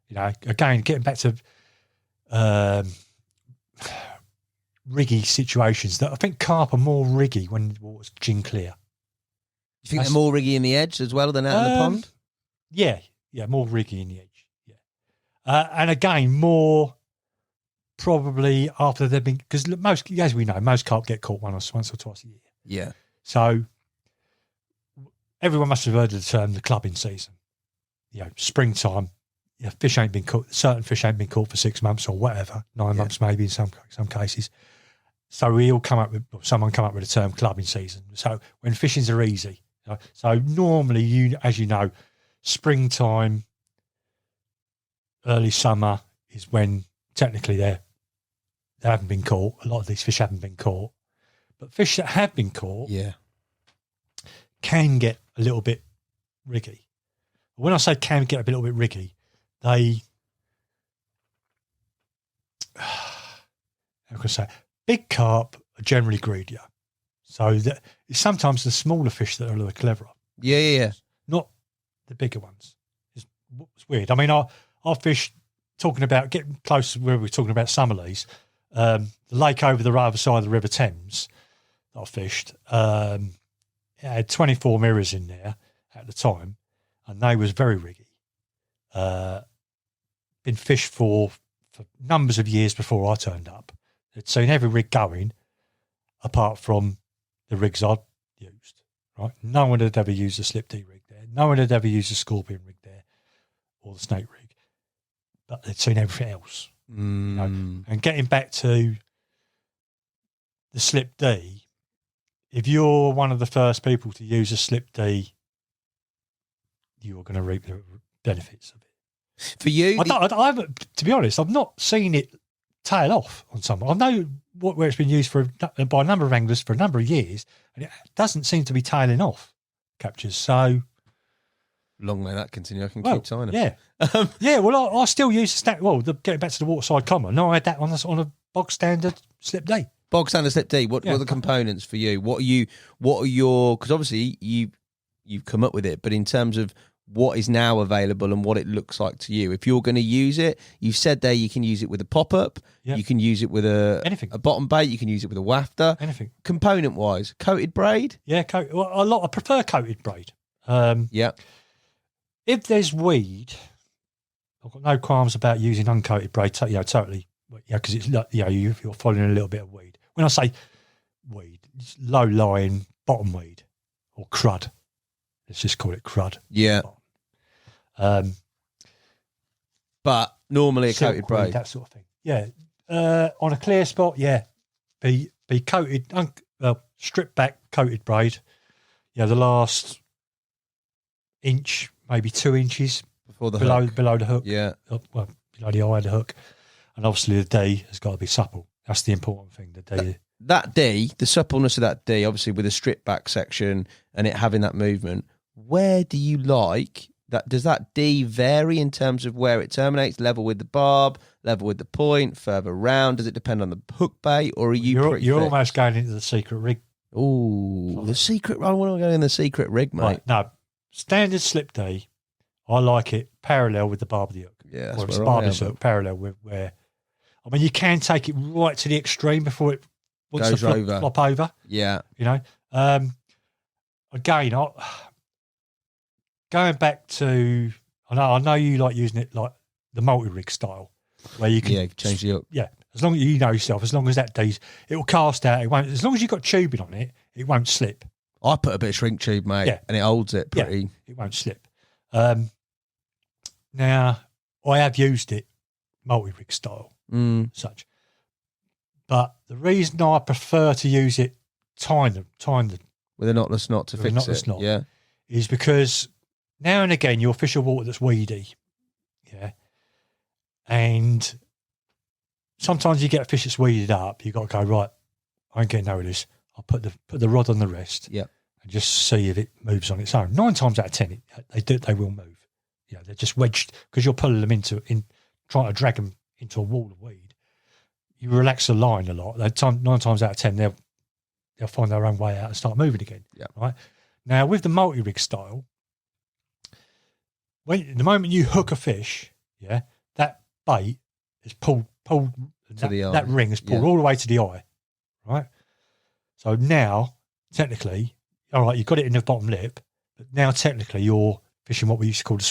You know, again, getting back to riggy situations, that I think carp are more riggy when the water's gin clear. You think they're more riggy in the edge as well than out in the pond? Yeah, more riggy in the edge. Yeah, and again, more probably after they've been, because most, as we know, most carp get caught once or twice a year. Yeah. So everyone must have heard of the term the clubbing season. You know, springtime. Yeah, fish ain't been caught. Certain fish ain't been caught for 6 months or whatever, 9 months maybe in some cases. So someone come up with the term clubbing season. So when fishings are easy. So normally, as you know, springtime, early summer is when technically they haven't been caught. A lot of these fish haven't been caught, but fish that have been caught, can get a little bit riggy. When I say can get a little bit riggy, they, how can I say, big carp are generally greedier. So that it's sometimes the smaller fish that are a little cleverer. Yeah. Not the bigger ones. It's weird. I mean, I fished, talking about getting close to where we were talking about Summerleaze, the lake over the other side of the River Thames that I fished, it had 24 mirrors in there at the time, and they was very riggy. Been fished for numbers of years before I turned up. I'd seen every rig going, apart from the rigs I'd used. Right, no one had ever used a slip D rig there. No one had ever used a scorpion rig there, or the snake rig. But they'd seen everything else. You know? And getting back to the slip D, if you're one of the first people to use a slip D, you're going to reap the benefits of it. For you, I haven't, to be honest, I've not seen it tail off on someone. I know where it's been used by a number of anglers for a number of years, and it doesn't seem to be tailing off captures. So long may that continue. I can keep tying them. Yeah, yeah. Well, I still use the stack. Well, getting back to the Waterside Common, no, I had that on a bog standard slip D. Bog standard slip D. What are the components for you? What are your? Because obviously you've come up with it, but in terms of what is now available and what it looks like to you, if you're going to use it, you've said there you can use it with a pop-up, you can use it with a bottom bait, you can use it with a wafter. Anything. Component-wise, coated braid? Yeah, I prefer coated braid. If there's weed, I've got no qualms about using uncoated braid, totally, because it's, you're following a little bit of weed. When I say weed, it's low-lying bottom weed or crud. Let's just call it crud. Yeah. But normally a coated braid. That sort of thing. Yeah. On a clear spot, be coated, stripped back coated braid. Yeah, the last inch, maybe 2 inches before the below the hook. Yeah. Well, below the eye of the hook. And obviously the D has got to be supple. That's the important thing. The D. That D, the suppleness of that D, obviously with a stripped back section and it having that movement, where do you like that? Does that D vary in terms of where it terminates? Level with the barb, level with the point, further round? Does it depend on the hook bait, or are you're almost going into the secret rig? Oh, the secret. I want to go in the secret rig, mate. Right, no, standard slip D. I like it parallel with the barb of the hook. Yeah, or it's barbless hook parallel with where. I mean, you can take it right to the extreme before it wants to flop over. Yeah, Again, going back to, I know you like using it like the multi-rig style, where you can change the hook. Yeah, as long as you know yourself, as long as that D's, it will cast out. It won't. As long as you've got tubing on it, it won't slip. I put a bit of shrink tube, mate, and it holds it pretty. Yeah, it won't slip. Now, I have used it multi-rig style, such, but the reason I prefer to use it tying the with a knotless knot to fix it, is because now and again you'll fish a water that's weedy, and sometimes you get a fish that's weeded up. You got to go, right, I ain't getting no of this. I'll put the rod on the rest, and just see if it moves on its own. 9 times out of 10, they will move. You know, they're just wedged because you're pulling them trying to drag them into a wall of weed. You relax the line a lot. 9 times out of 10, they'll find their own way out and start moving again. Yeah. Right. Now with the multi-rig style, the moment you hook a fish, yeah, that bait is pulled to the eye. That ring is pulled all the way to the eye. Right. So now, technically, all right, you've got it in the bottom lip, but now technically you're fishing what we used to call the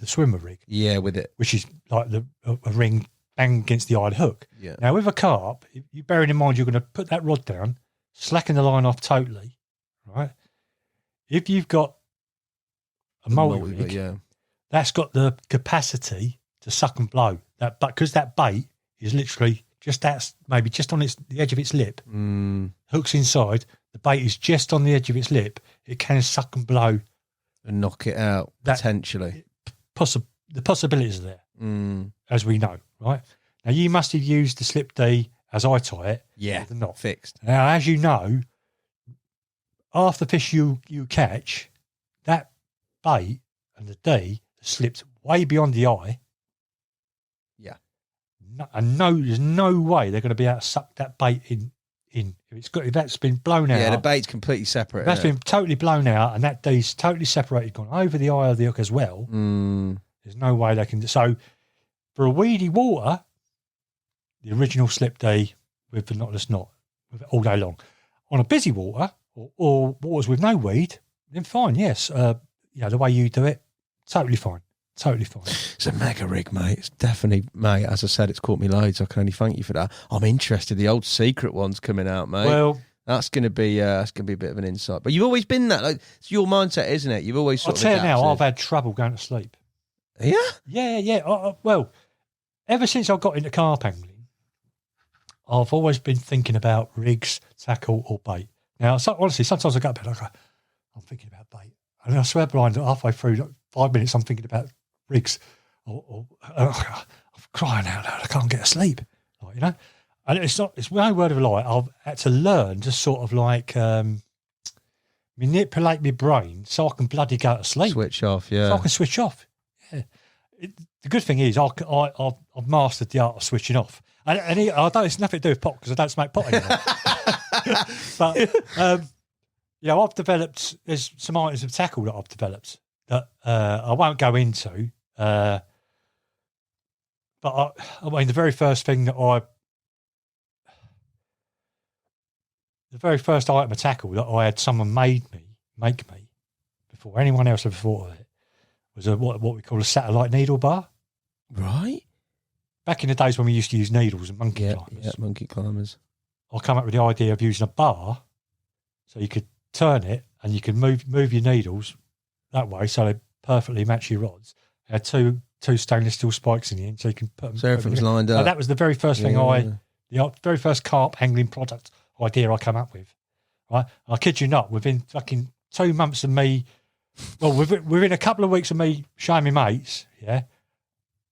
swimmer rig. Yeah, with it. Which is like a ring bang against the eye of the hook. Yeah. Now with a carp, you bearing in mind you're going to put that rod down, slacken the line off totally, right? If you've got a multi-rig, that's got the capacity to suck and blow. Because that bait is literally maybe just on the edge of its lip, hooks inside, the bait is just on the edge of its lip, it can suck and blow. And knock it out, potentially. The possibilities are there, as we know, right? Now, you must have used the slip D as I tie it. Yeah, not fixed. Now, as you know, after the fish you catch, that bait and the D slipped way beyond the eye. Yeah. There's no way they're going to be able to suck that bait in. If that's been blown out. Yeah, the bait's completely separate. That's been totally blown out, and that D's totally separated, gone over the eye of the hook as well. There's no way they can. So, for a weedy water, the original slip D with the knotless knot all day long. On a busy water or waters with no weed, then fine. Yes, the way you do it, totally fine. Totally fine. It's a mega rig, mate. It's definitely, mate. As I said, it's caught me loads. I can only thank you for that. I'm interested. The old secret one's coming out, mate. Well, that's going to be a bit of an insight. But you've always been that. Like, it's your mindset, isn't it? You've always. I'll tell you now. I've had trouble going to sleep. Yeah. Yeah. Well, ever since I got into carp angling, I've always been thinking about rigs, tackle, or bait. Now, honestly, sometimes I go to bed, I'm thinking about bait, and I swear blind halfway through 5 minutes, I'm thinking about rigs, or I'm crying out loud, I can't get to sleep, and it's no word of a lie. I've had to learn to sort of manipulate my brain so I can bloody go to sleep, switch off, yeah, so I can switch off. Yeah, the good thing is I've mastered the art of switching off, and I don't. It's nothing to do with pot because I don't smoke pot anymore. But I've developed. There's some items of tackle that I've developed that I won't go into. But I mean, the very first item of tackle that I had someone make me before anyone else ever thought of it was what we call a satellite needle bar. Right. Back in the days when we used to use needles and monkey climbers. Yeah, monkey climbers. I come up with the idea of using a bar so you could turn it and you could move your needles that way so they perfectly match your rods. It had two stainless steel spikes in the end so you can put them. So everything was lined up. That was the very first thing the very first carp angling product idea I come up with. Right? I kid you not, within fucking 2 months of me, well, within a couple of weeks of me showing my mates, yeah,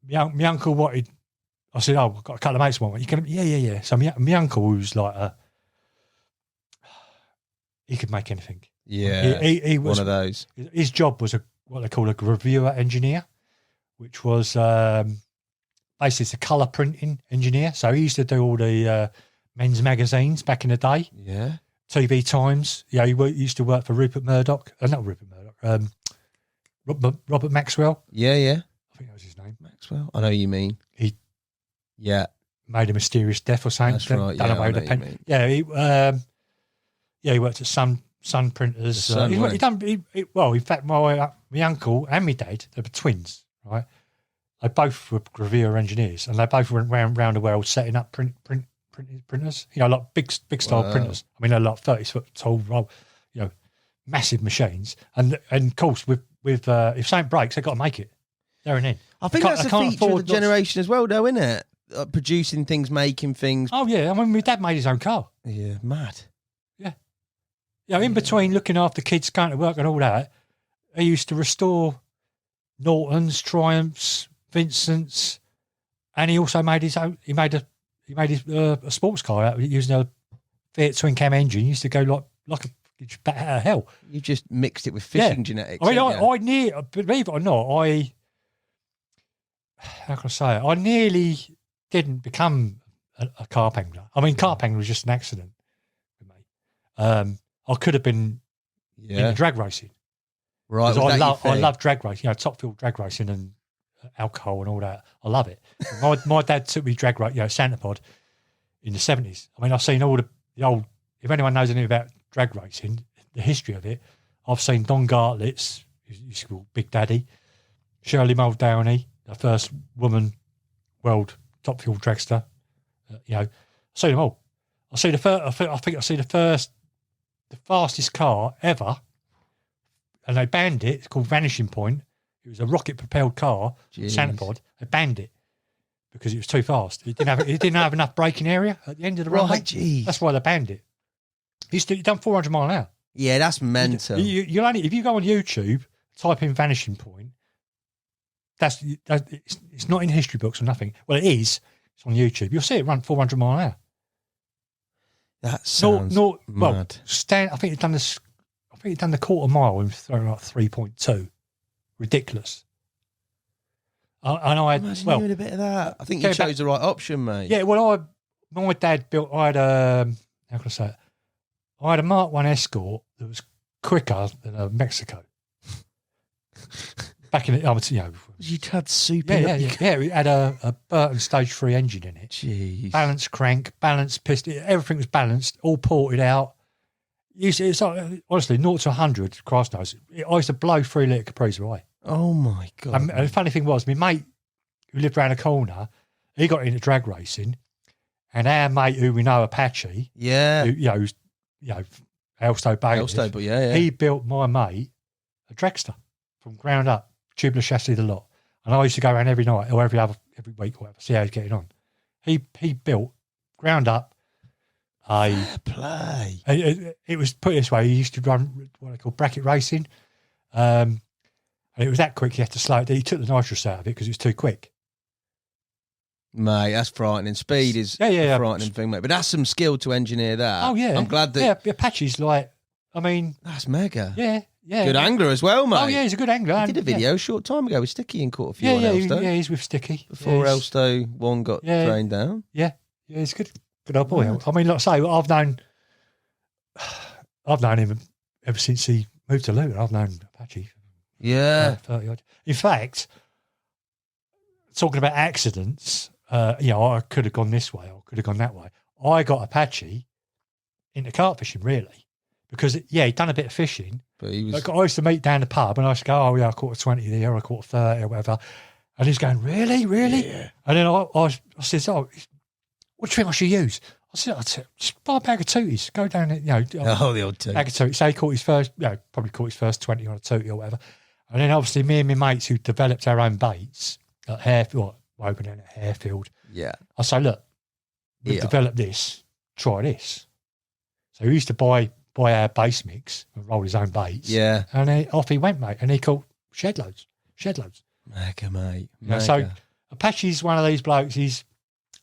my uncle wanted, I said, I've got a couple of mates want one. You can, yeah. So my uncle was like he could make anything. Yeah, he was one of those. His job was what they call a gravure engineer, which was basically a colour printing engineer. So he used to do all the men's magazines back in the day. Yeah. TV Times. Yeah, he used to work for Rupert Murdoch. Not Rupert Murdoch. Robert Maxwell. Yeah. I think that was his name. Maxwell. I know who you mean. He made a mysterious death or something. That's right. Done away with the pen. Yeah, he worked at Sun Printers. In fact, my uncle and my dad, they were twins, right? They both were gravure engineers, and they both went round the world setting up printers. Like big style printers. I mean, they're like 30-foot tall, massive machines. And of course, with if something breaks, they've got to make it there and then. I think that's a feature of the generation as well, though, isn't it? Producing things, making things. Oh yeah, I mean, my dad made his own car. Yeah, mad. Yeah. In between looking after kids, going to work and all that, he used to restore Nortons, Triumphs, Vincents, and he also made his own. He made a sports car out using a Fiat twin cam engine. He used to go like a bat out of hell. You just mixed it with fishing genetics. I mean, I believe it or not, how can I say it? I nearly didn't become a carp angler. I mean, carp angler was just an accident for me. I could have been into drag racing. Right. I love drag racing, top fuel drag racing and alcohol and all that. I love it. My dad took me drag racing, Santa Pod in the 70s. I mean, I've seen all the old, if anyone knows anything about drag racing, the history of it, I've seen Don Gartlett's, he's called Big Daddy, Shirley Muldowney, the first woman world top fuel dragster. I've seen them all. I think I see the fastest car ever, and they banned it. It's called Vanishing Point. It was a rocket-propelled car, Santa Pod. They banned it because it was too fast. It didn't have enough braking area at the end of the runway. Geez. That's why they banned it. He's done 400 mile an hour. Yeah, that's mental. You'll only, if you go on YouTube, type in Vanishing Point. It's not in history books or nothing. Well, it is. It's on YouTube. You'll see it run 400 mile an hour. That sounds mad. Well, I think he'd done the quarter mile and thrown like 3.2. Ridiculous. Imagine doing a bit of that. I think you chose the right option, mate. Yeah, well, my dad built. I had how can I say it? I had a Mark 1 Escort that was quicker than a Mexico. Back in the, You'd had super. Yeah. It had a Burton Stage 3 engine in it. Jeez. Balanced crank, balanced piston, everything was balanced, all ported out. It's like, honestly, 0 to 100, Christ knows. I used to blow 3 litre Capris away. Oh my God. And the funny thing was, my mate who lived around the corner, he got into drag racing, and our mate who we know, Apache, who's Elstow bailiff, he built my mate a dragster from ground up, tubular chassis, the lot. And I used to go around every night or every week or whatever, see how he's getting on. He built ground up Fair play. It was put this way, he used to run what they call bracket racing. And it was that quick, he had to slow it down. He took the nitrous out of it because it was too quick. Mate, that's frightening. Speed is a frightening thing, mate. But that's some skill to engineer that. Oh, yeah. I'm glad that... Yeah, Apache's That's mega. Yeah. Good angler as well, mate. Oh, yeah, he's a good angler. He did a video a short time ago with Sticky and caught a few on Elstow. Yeah, he's with Sticky. Before Elstow 1 got trained down. Yeah, he's good. Good old boy. I mean, like I say, I've known him ever since he moved to Luton. I've known Apache. Yeah. 30 odd. In fact, talking about accidents, I could have gone this way, or could have gone that way. I got Apache into carp fishing, really, because he'd done a bit of fishing. But he was... I used to meet down the pub, and I used to go, I caught a 20 there, I caught a 30 or whatever. And he's going, really? Yeah. And then I said, what do you think I should use? I said, just buy a bag of tooties. Go down there, the old tooties. Bag of tooties. So he caught his first, probably caught his first 20 on a tootie or whatever. And then obviously me and my mates who developed our own baits at Harefield, Woburn and at Harefield. Yeah. I say, look, we've developed this, try this. So he used to buy our base mix and roll his own baits. Yeah. And off he went, mate. And he caught shed loads. Mega, mate. So Apache's one of these blokes, he's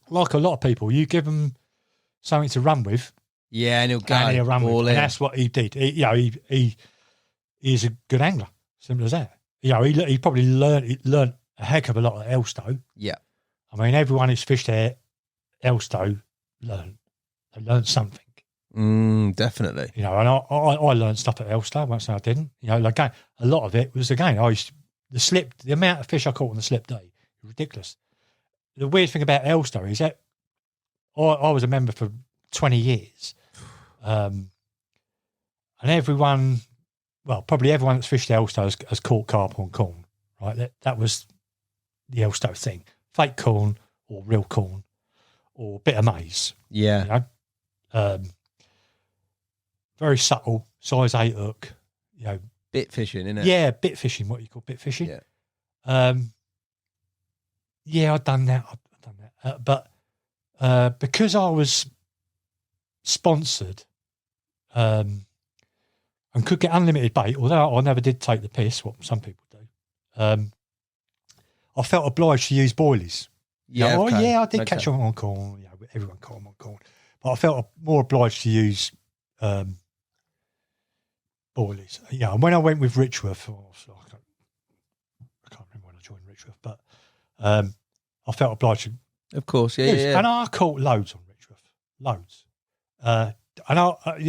like a lot of people. You give him something to run with. Yeah, and he'll go. And he'll run with. And that's what he did. He's a good angler. Simple as that. He probably learned a heck of a lot at Elstow. Yeah. I mean, everyone who's fished there, Elstow, learned. They learned something. Definitely. And I learned stuff at Elstow. I won't say I didn't. A lot of it was, the amount of fish I caught on the slip day, ridiculous. The weird thing about Elstow is that I was a member for 20 years. And everyone, probably everyone that's fished Elstow has caught carp on corn, right? That was the Elstow thing. Fake corn or real corn or bit of maize. Yeah. Very subtle, size 8 hook, Bit fishing, innit? Yeah, bit fishing, what you call bit fishing. Yeah. I've done that. But because I was sponsored and could get unlimited bait, although I never did take the piss, what some people do, I felt obliged to use boilies. Yeah, I did catch them on corn. Everyone caught them on corn. But I felt more obliged to use boilies. And when I went with Richworth, I can't remember when I joined Richworth, but I felt obliged to. Of course, yeah, use. yeah. And I caught loads on Richworth, loads. The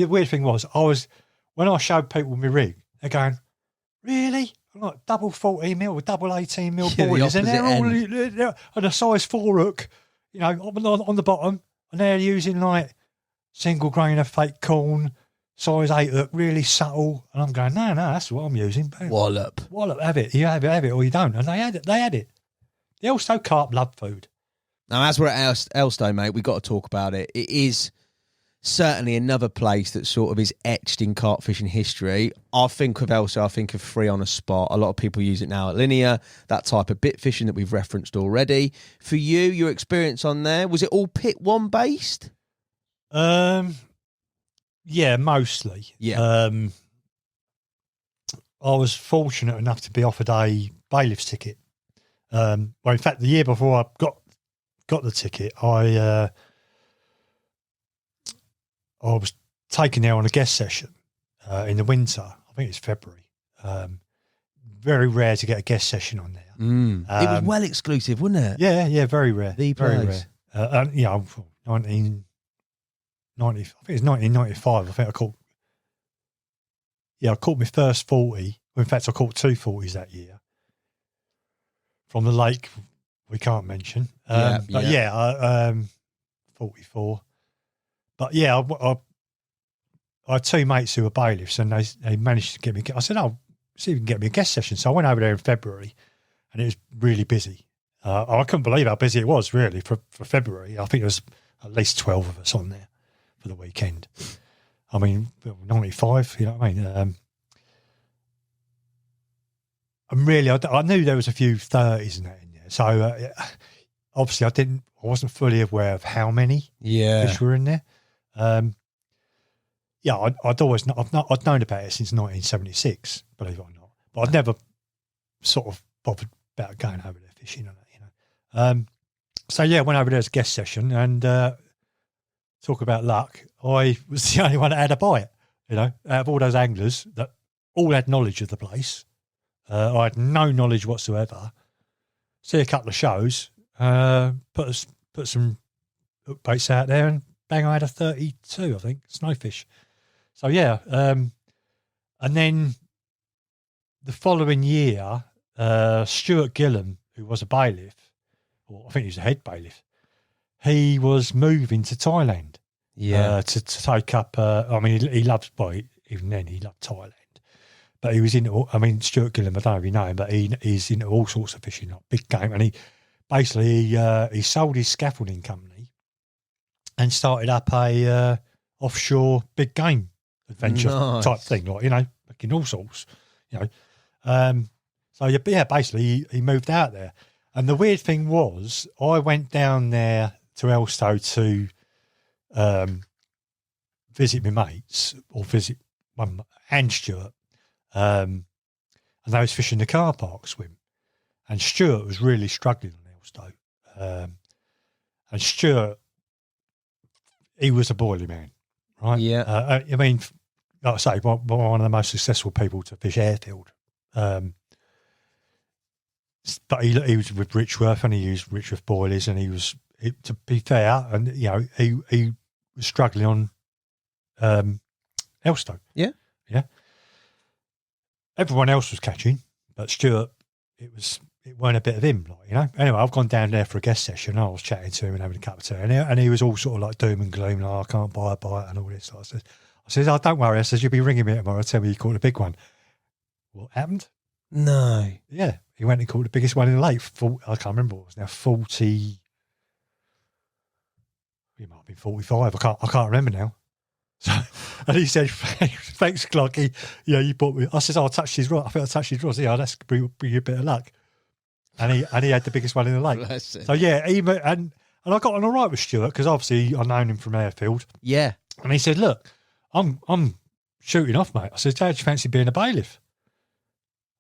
weird thing was, when I showed people my rig, they're going, "Really? I'm like double 14 mil or double 18 mil Yeah, the boilers, and they're all opposite they're on a size 4 hook, on the bottom, and they're using like single grain of fake corn, size 8 hook, really subtle." And I'm going, no, that's what I'm using. Wallop. Have it. You have it, or you don't. And they had it. The Elstow carp love food. Now, as we're at Elstow, mate, we've got to talk about it. It is certainly another place that sort of is etched in carp fishing history. I think of Elstow, I think of free on a spot. A lot of people use it now at Linear, that type of bit fishing that we've referenced already. For you, your experience on there, was it all pit one based? Yeah, mostly. Yeah. I was fortunate enough to be offered a bailiff's ticket. Well, in fact, the year before I got the ticket, I was taken there on a guest session in the winter. I think it's February. Very rare to get a guest session on there. It was well exclusive, wasn't it? Yeah, very rare. The very place. rare. 1990. I think it's 1995. I think I caught my first 40. In fact, I caught 2 40s that year from the lake we can't mention. 44. But yeah, I had 2 mates who were bailiffs, and they managed to get me. I said, "Oh, see if you can get me a guest session." So I went over there in February, and it was really busy. I couldn't believe how busy it was, really, for February. I think there was at least 12 of us on there for the weekend. I mean, 95, you know what I mean? And really, I knew there was a few 30s and that in there. So obviously, I wasn't fully aware of how many fish were in there. I'd known about it since 1976, believe it or not. But I'd never sort of bothered about going over there fishing on it, So yeah, I went over there as a guest session, and talk about luck. I was the only one that had a bite, out of all those anglers that all had knowledge of the place. I had no knowledge whatsoever. See a couple of shows, put some hook baits out there, and bang, I had a 32, I think, snowfish. So yeah, and then the following year, Stuart Gillam, who was a bailiff, or I think he was a head bailiff, he was moving to Thailand. To take up. He loved. Well, even then he loved Thailand. But he was into, Stuart Gillam, I don't know if you know him, but he's into all sorts of fishing, like big game. And he sold his scaffolding company and started up a offshore big game adventure type thing, making all sorts, So yeah, basically he moved out there. And the weird thing was, I went down there to Elstow to visit my mates, or visit and Stuart. And they was fishing the car park swim, and Stuart was really struggling on Elstow. And Stuart, he was a boilie man, right? Yeah. Like I say, one of the most successful people to fish Harefield. But he was with Richworth, and he used Richworth boilies, and to be fair, and he was struggling on Elstow. Yeah. Everyone else was catching, but Stuart, it weren't a bit of him, Anyway, I've gone down there for a guest session. I was chatting to him and having a cup of tea, and he was all sort of like doom and gloom, like, I can't buy a bite and all this. I says, "Oh, don't worry." I says, "You'll be ringing me tomorrow. Tell me you caught a big one." What happened? No. Yeah, he went and caught the biggest one in the lake. I can't remember what it was now. 40. It might have been 45. I can't remember now. So, and he said, "Thanks, Clarke. You bought me." I said, "Oh, I touched his rod. I think I touched his rod. Yeah, that's bring you a bit of luck." And he had the biggest one in the lake. So yeah, and I got on all right with Stuart, because obviously I've known him from Harefield. Yeah. And he said, "Look, I'm shooting off, mate." I said, "How do you fancy being a bailiff?"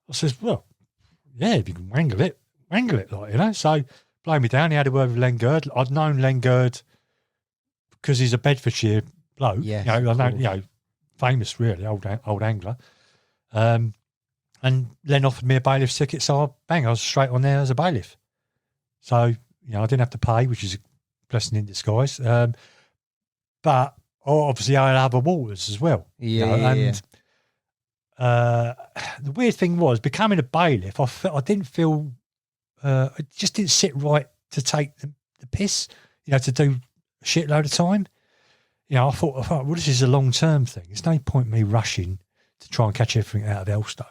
I says, "Well, yeah, if you can wangle it, So blow me down. He had a word with Len Gerd. I'd known Len Gerd because he's a Bedfordshire bloke. Yes, I know, famous really, old angler. And Len offered me a bailiff's ticket, so I was straight on there as a bailiff. So, you know, I didn't have to pay, which is a blessing in disguise. But obviously I had other waters as well. Yeah. The weird thing was, becoming a bailiff, I didn't feel, it just didn't sit right to take the piss, you know, to do a shitload of time. You know, I thought, well, this is a long-term thing. There's no point me rushing to try and catch everything out of Elstow.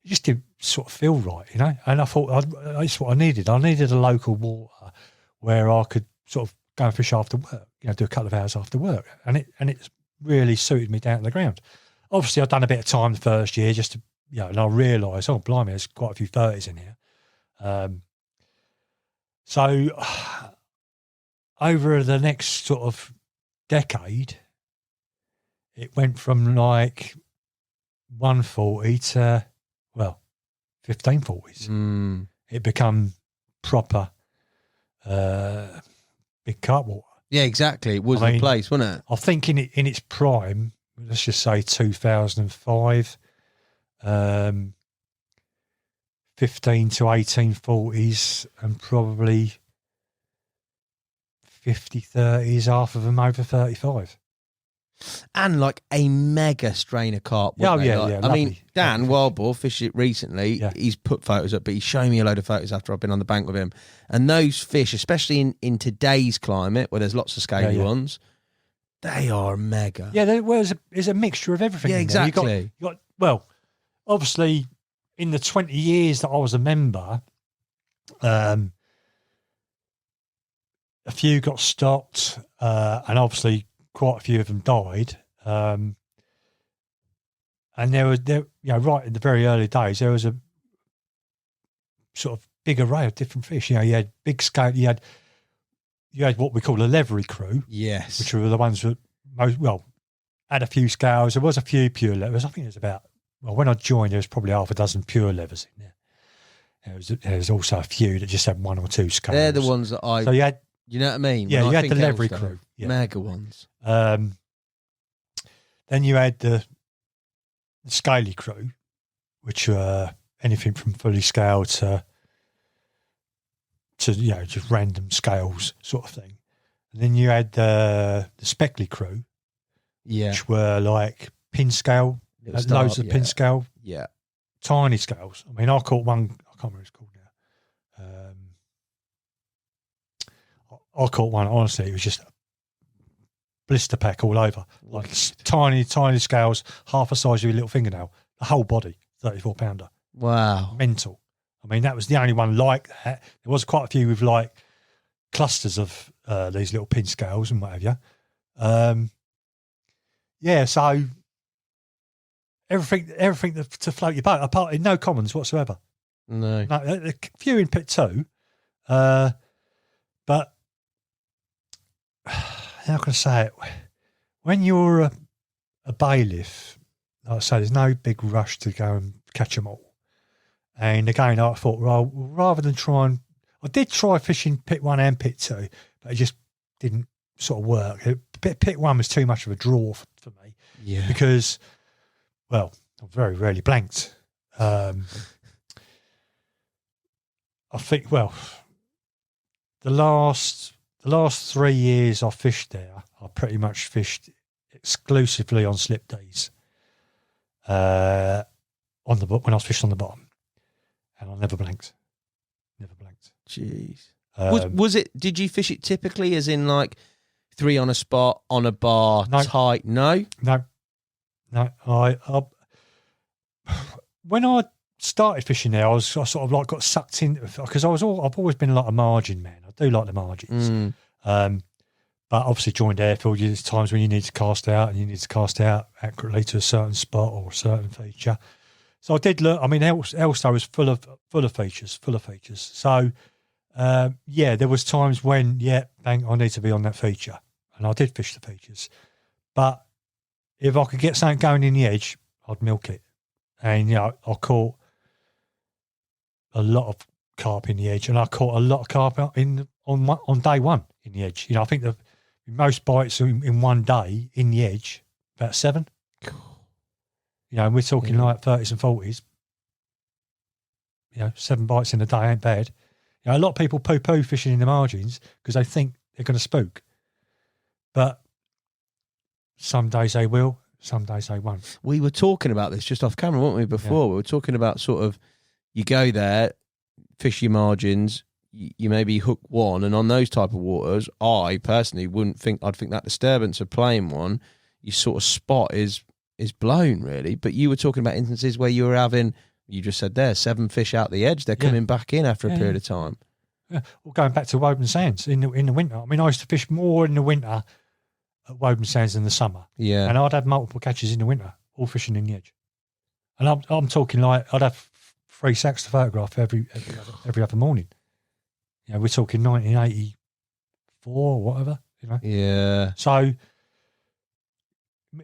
It just didn't sort of feel right, you know. And I thought that's what I needed. I needed a local water where I could sort of go and fish after work, you know, do a couple of hours after work. And it really suited me down to the ground. Obviously, I'd done a bit of time the first year just to, you know, and I realised, oh, blimey, there's quite a few 30s in here. So over the next sort of decade, it went from like 140 to, well, 1540s. It become proper big carp water. Yeah, exactly. It was the place, wasn't it? I think in its prime, let's just say 2005, 15 to 1840s, and probably 50-30s, half of them over 35. And like a mega strain of carp. Yeah, weren't they? yeah, Like, yeah. I mean, lovely. Dan Wildboar fished it recently. Yeah. He's put photos up, but he's shown me a load of photos after I've been on the bank with him. And those fish, especially in today's climate where there's lots of scaly ones, they are mega. Yeah, there's a mixture of everything. Yeah, in there. exactly. You got, well, obviously, in the 20 years that I was a member, a few got stopped, and obviously quite a few of them died. And there, you know, right in the very early days, there was a sort of big array of different fish. You know, you had big scale, you had what we call a levery crew. Yes. Which were the ones that had a few scales. There was a few pure levers. I think there's about, well, when I joined, there was probably half a dozen pure levers in there. There was also a few that just had one or two scales. They're the ones that So you had, you know what I mean? yeah, When you I had the think levery Elstow, crew. Yeah. Mega ones. Then you had the scaly crew, which were anything from fully scaled to you know, just random scales sort of thing. And then you had the speckly crew, which were like pin scale, loads of pin scale, tiny scales. I mean, I caught one, I can't remember what it's called now. I caught one, honestly, it was just a blister pack all over. Like tiny scales, half the size of your little fingernail, the whole body, 34 pounder. Wow. Mental. I mean, that was the only one like that. There was quite a few with like clusters of these little pin scales and what have you. Yeah, so everything to float your boat, apart in no commons whatsoever. No. A few in pit 2, but how can I say it? When you're a bailiff, like I say, there's no big rush to go and catch them all. And again, I thought, well, rather than I did try fishing pit 1 and pit 2, but it just didn't sort of work. Pit 1 was too much of a draw for me. Yeah. Because, well, I very rarely blanked. I think, well, the last 3 years I fished there, I pretty much fished exclusively on slip days. When I was fishing on the bottom, and I never blanked. Jeez. Was it? Did you fish it typically, as in like 3 on a spot, on a bar, tight? No. When I started fishing there, I sort of like got sucked in because I've always been like a margin man. I do like the margins. But obviously joined Harefield, there's times when you need to cast out and you need to cast out accurately to a certain spot or a certain feature. So I did look. I mean, Elstow was full of features. So there was times when bang, I need to be on that feature, and I did fish the features. But if I could get something going in the edge, I'd milk it. And you know, I caught a lot of carp in the edge, and I caught a lot of carp on day one in the edge. You know, I think the most bites in one day in the edge about 7. You know, and we're talking like 30s and 40s. You know, 7 bites in a day ain't bad. A lot of people poo-poo fishing in the margins because they think they're going to spook. But some days they will, some days they won't. We were talking about this just off camera, weren't we, before? We were talking about sort of, you go there, fish your margins, you maybe hook one, and on those type of waters, I personally I'd think that disturbance of playing one, your sort of spot is blown, really. But you were talking about instances where you were having, you just said there, 7 fish out the edge, they're coming back in after a period of time. Yeah. Well, going back to Woburn Sands in the winter. I mean, I used to fish more in the winter at Woburn Sands than the summer. Yeah. And I'd have multiple catches in the winter, all fishing in the edge. And I'm talking like I'd have 3 sacks to photograph every other morning. We're talking 1984 or whatever, Yeah. So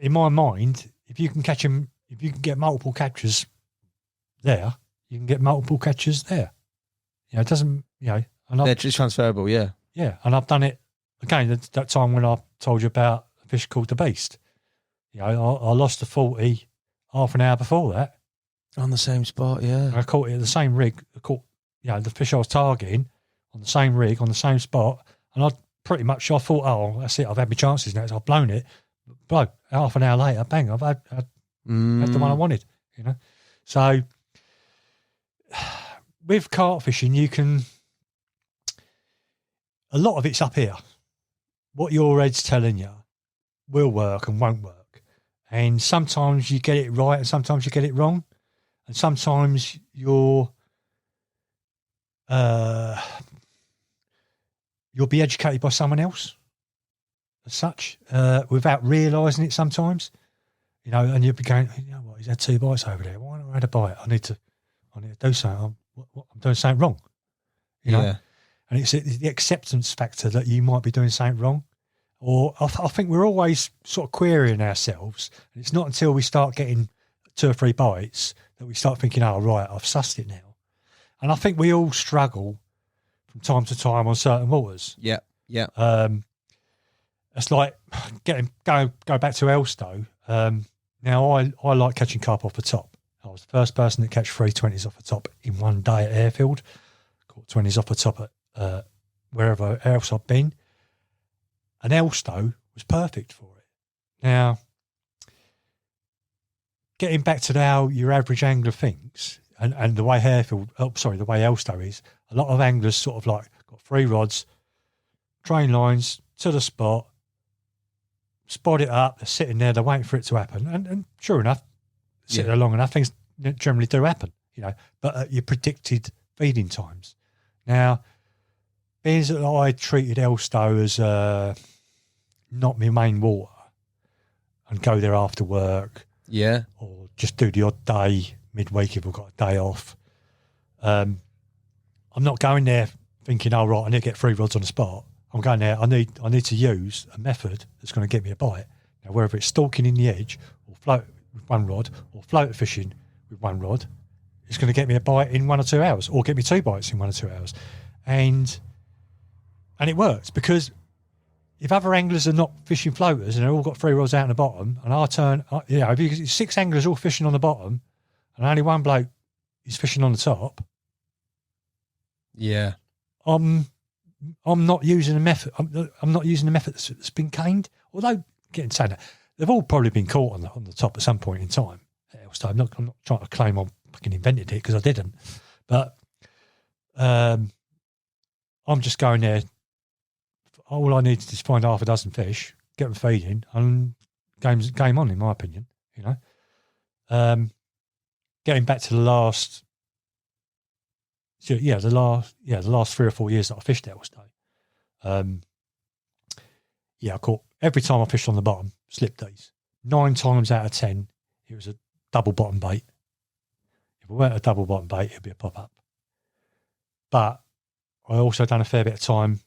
in my mind, if you can catch them, if you can get multiple catches there, you can get multiple catches there. It doesn't, and they're just transferable, yeah. Yeah, and I've done it again. That time when I told you about a fish called the Beast. I lost a 40 half an hour before that on the same spot. Yeah, I caught it at the same rig. I caught the fish I was targeting on the same rig on the same spot, and I thought, oh, that's it. I've had my chances now. So I've blown it. Blow. Half an hour later, bang! I've had the one I wanted. So with carp fishing, you can. A lot of it's up here. What your head's telling you will work and won't work. And sometimes you get it right and sometimes you get it wrong. And sometimes you'll be educated by someone else as such, without realising it sometimes. And you'll be going, what, he's had 2 bites over there. Why not I had a bite? I need to do something. I'm doing something wrong. Yeah. And it's the acceptance factor that you might be doing something wrong. Or I think we're always sort of querying ourselves. And it's not until we start getting 2 or 3 bites that we start thinking, oh, right, I've sussed it now. And I think we all struggle from time to time on certain waters. Yeah, yeah. It's like go back to Elstow. Now, I like catching carp off the top. I was the first person to catch 3 20s off the top in one day at Harefield. Caught 20s off the top at wherever else I've been. And Elstow was perfect for it. Now, getting back to how your average angler thinks, and the way the way Elstow is, a lot of anglers sort of like got 3 rods, train lines to the spot, spot it up, they're sitting there, they're waiting for it to happen. And sure enough, sit there long enough, things generally do happen, but at your predicted feeding times. Now, being that I treated Elstow as not my main water and go there after work, or just do the odd day midweek if we've got a day off, I'm not going there thinking, oh, right, I need to get 3 rods on the spot. I'm going there, I need to use a method that's going to get me a bite. Now, whether it's stalking in the edge or float with 1 rod or floater fishing with 1 rod, it's going to get me a bite in 1 or 2 hours, or get me 2 bites in 1 or 2 hours. And it works, because if other anglers are not fishing floaters and they've all got 3 rods out in the bottom, and if you 6 anglers all fishing on the bottom and only 1 bloke is fishing on the top, I'm not using a method. I'm not using a method that's been caned. Although, getting saying that, they've all probably been caught on the top at some point in time. I'm not trying to claim I fucking invented it, because I didn't. But I'm just going there. All I need is find half a dozen fish, get them feeding, and game on, in my opinion. Getting back to the last 3 or 4 years that I fished Elstow. I caught, every time I fished on the bottom, slipped these. 9 times out of 10, it was a double bottom bait. If it weren't a double bottom bait, it'd be a pop up. But I also done a fair bit of time,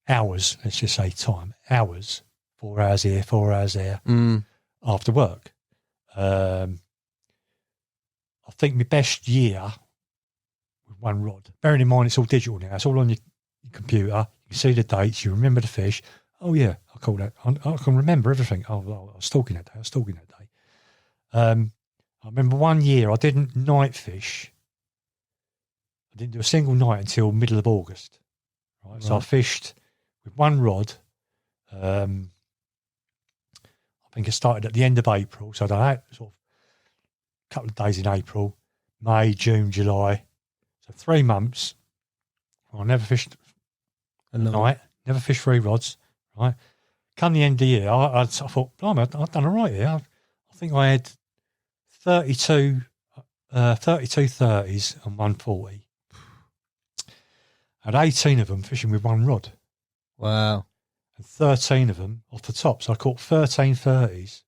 hours, let's just say hours, 4 hours here, 4 hours there, after work. I think my best year with 1 rod, bearing in mind it's all digital now, it's all on your computer, you can see the dates, you remember the fish. Oh yeah, I call that, I can remember everything. Oh, well, I was stalking that day. I remember one year I didn't night fish I didn't do a single night until middle of August. Right. So I fished with one rod. I think it started at the end of April. So I done that sort of a couple of days in April, May, June, July. So 3 months. I never fished a night, never fished 3 rods. Right. Come the end of the year, I thought, blimey, I've done all right here. I think I had 32 30s and 140. I had 18 of them fishing with one rod. Wow. And 13 of them off the top. So I caught 13 30s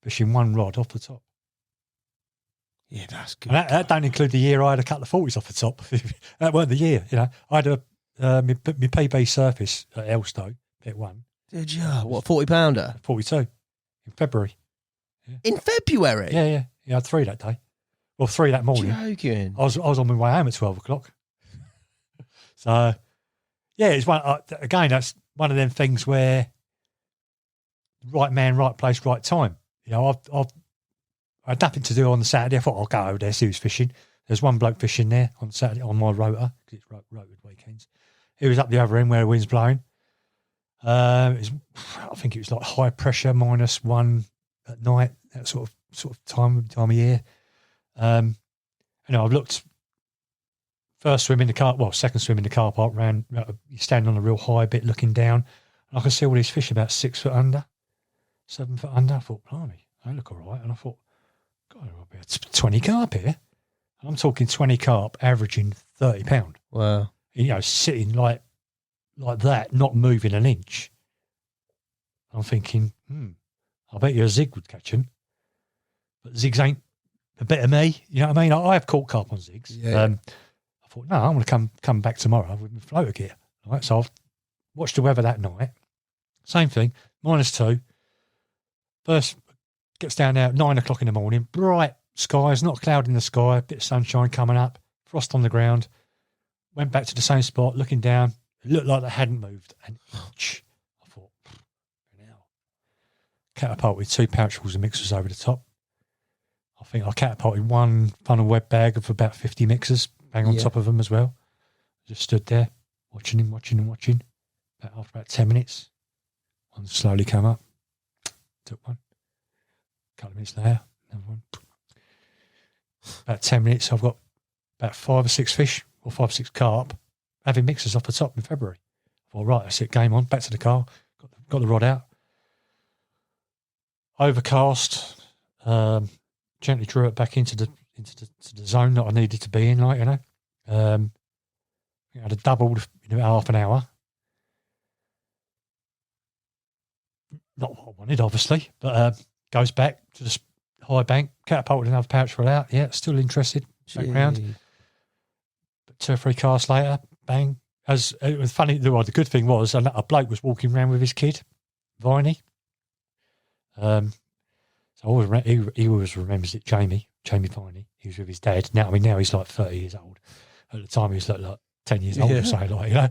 fishing one rod off the top. Yeah, that's good. And that don't include the year I had a couple of 40s off the top. That weren't the year, you know. I had my PB surface at Elstow, bit 1. Did you? What, 40-pounder? 42 in February. Yeah. In February? Yeah. I had 3 that day. Well, 3 that morning. Joking. I was on my way home at 12 o'clock. So, yeah, it's one. Again, that's one of them things where right man, right place, right time. You know, I had nothing to do on the Saturday. I thought I'll go over there, see who's fishing. There's one bloke fishing there on Saturday on my rotor, because it's rotated weekends. He was up the other end where the wind's blowing. I think it was like high pressure, -1 at night, that sort of time of year. You know, I've looked first swim in the car, second swim in the car park, you stand on a real high bit looking down, and I could see all these fish about 6 foot under, 7 foot under. I thought, blimey, they look all right. And I thought, God, there'll be 20 carp here. And I'm talking 20 carp averaging 30 pound. Wow. You know, sitting like that, not moving an inch. I'm thinking, I bet you a zig would catch him. But zigs ain't a bit of me. You know what I mean? I have caught carp on zigs. Yeah. I thought, no, I'm going to come back tomorrow with my floater gear. Right? So I've watched the weather that night. Same thing, -2. First gets down there at 9 o'clock in the morning. Bright skies, not a cloud in the sky, a bit of sunshine coming up, frost on the ground. Went back to the same spot, looking down. It looked like they hadn't moved an inch. I thought, now. Catapulted 2 pouchfuls of mixers over the top. I think I catapulted 1 funnel web bag of about 50 mixers, bang on top of them as well. Just stood there, watching him. After about 10 minutes, one slowly came up. Took one. A couple of minutes later, another one. About 10 minutes, I've got about 5 or 6 fish, or 5 or 6 carp, having mixers off the top in February. I thought, right, that's it, game on, back to the car, got the rod out. Overcast, gently drew it back into the zone that I needed to be in, like, you know. I had it doubled in about half an hour. Not what I wanted, obviously, but goes back to the high bank, catapulted another pouch for it out. Yeah, still interested. Back round. But 2 or 3 casts later, bang. As it was funny, the good thing was a bloke was walking around with his kid, Viney. So he always remembers it. Jamie Viney. He was with his dad. Now he's like 30 years old. At the time, he was like 10 years old or so, like, you know.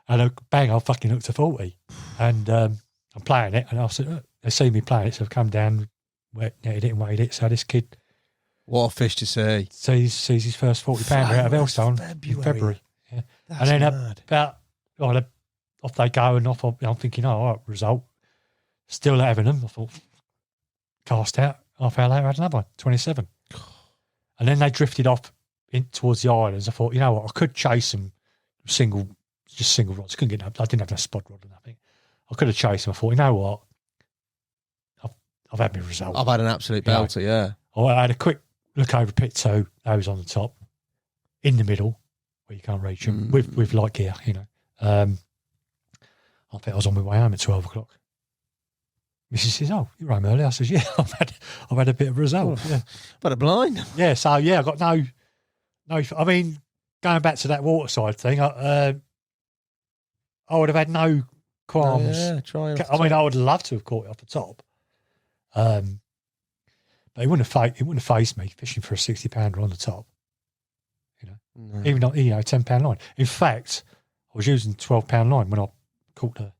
And bang, I fucking looked to 40, and I'm playing it, and I said, they see me playing it, so I've come down, netted it and weighed it. So this kid, what a fish to see, sees his first 40-pounder out of Elstow in February. Yeah. That's and then mad. off they go, and off I'm thinking, all right, result. Still having them. I thought, cast out. Half hour later, I had another one, 27. And then they drifted off towards the islands. I thought, you know what, I could chase them single rods. I didn't have a spot rod or nothing. I could have chased them. I thought, you know what, I've had my result. I've had an absolute belter, yeah. I had a quick look over pit 2. Those on the top, in the middle, where you can't reach them, with light gear, you know. I think I was on my way home at 12 o'clock. Mrs. says, "Oh, you're home early." I says, "Yeah, I've had a bit of a result." Oh, yeah, but a blind. Yeah, so yeah, I got no. I mean, going back to that Waterside thing, I would have had no qualms. I mean, I would have loved to have caught it off the top. But it wouldn't have fazed me fishing for a 60-pounder on the top. You know, even not, 10-pound line. In fact, I was using 12-pound line when I caught the.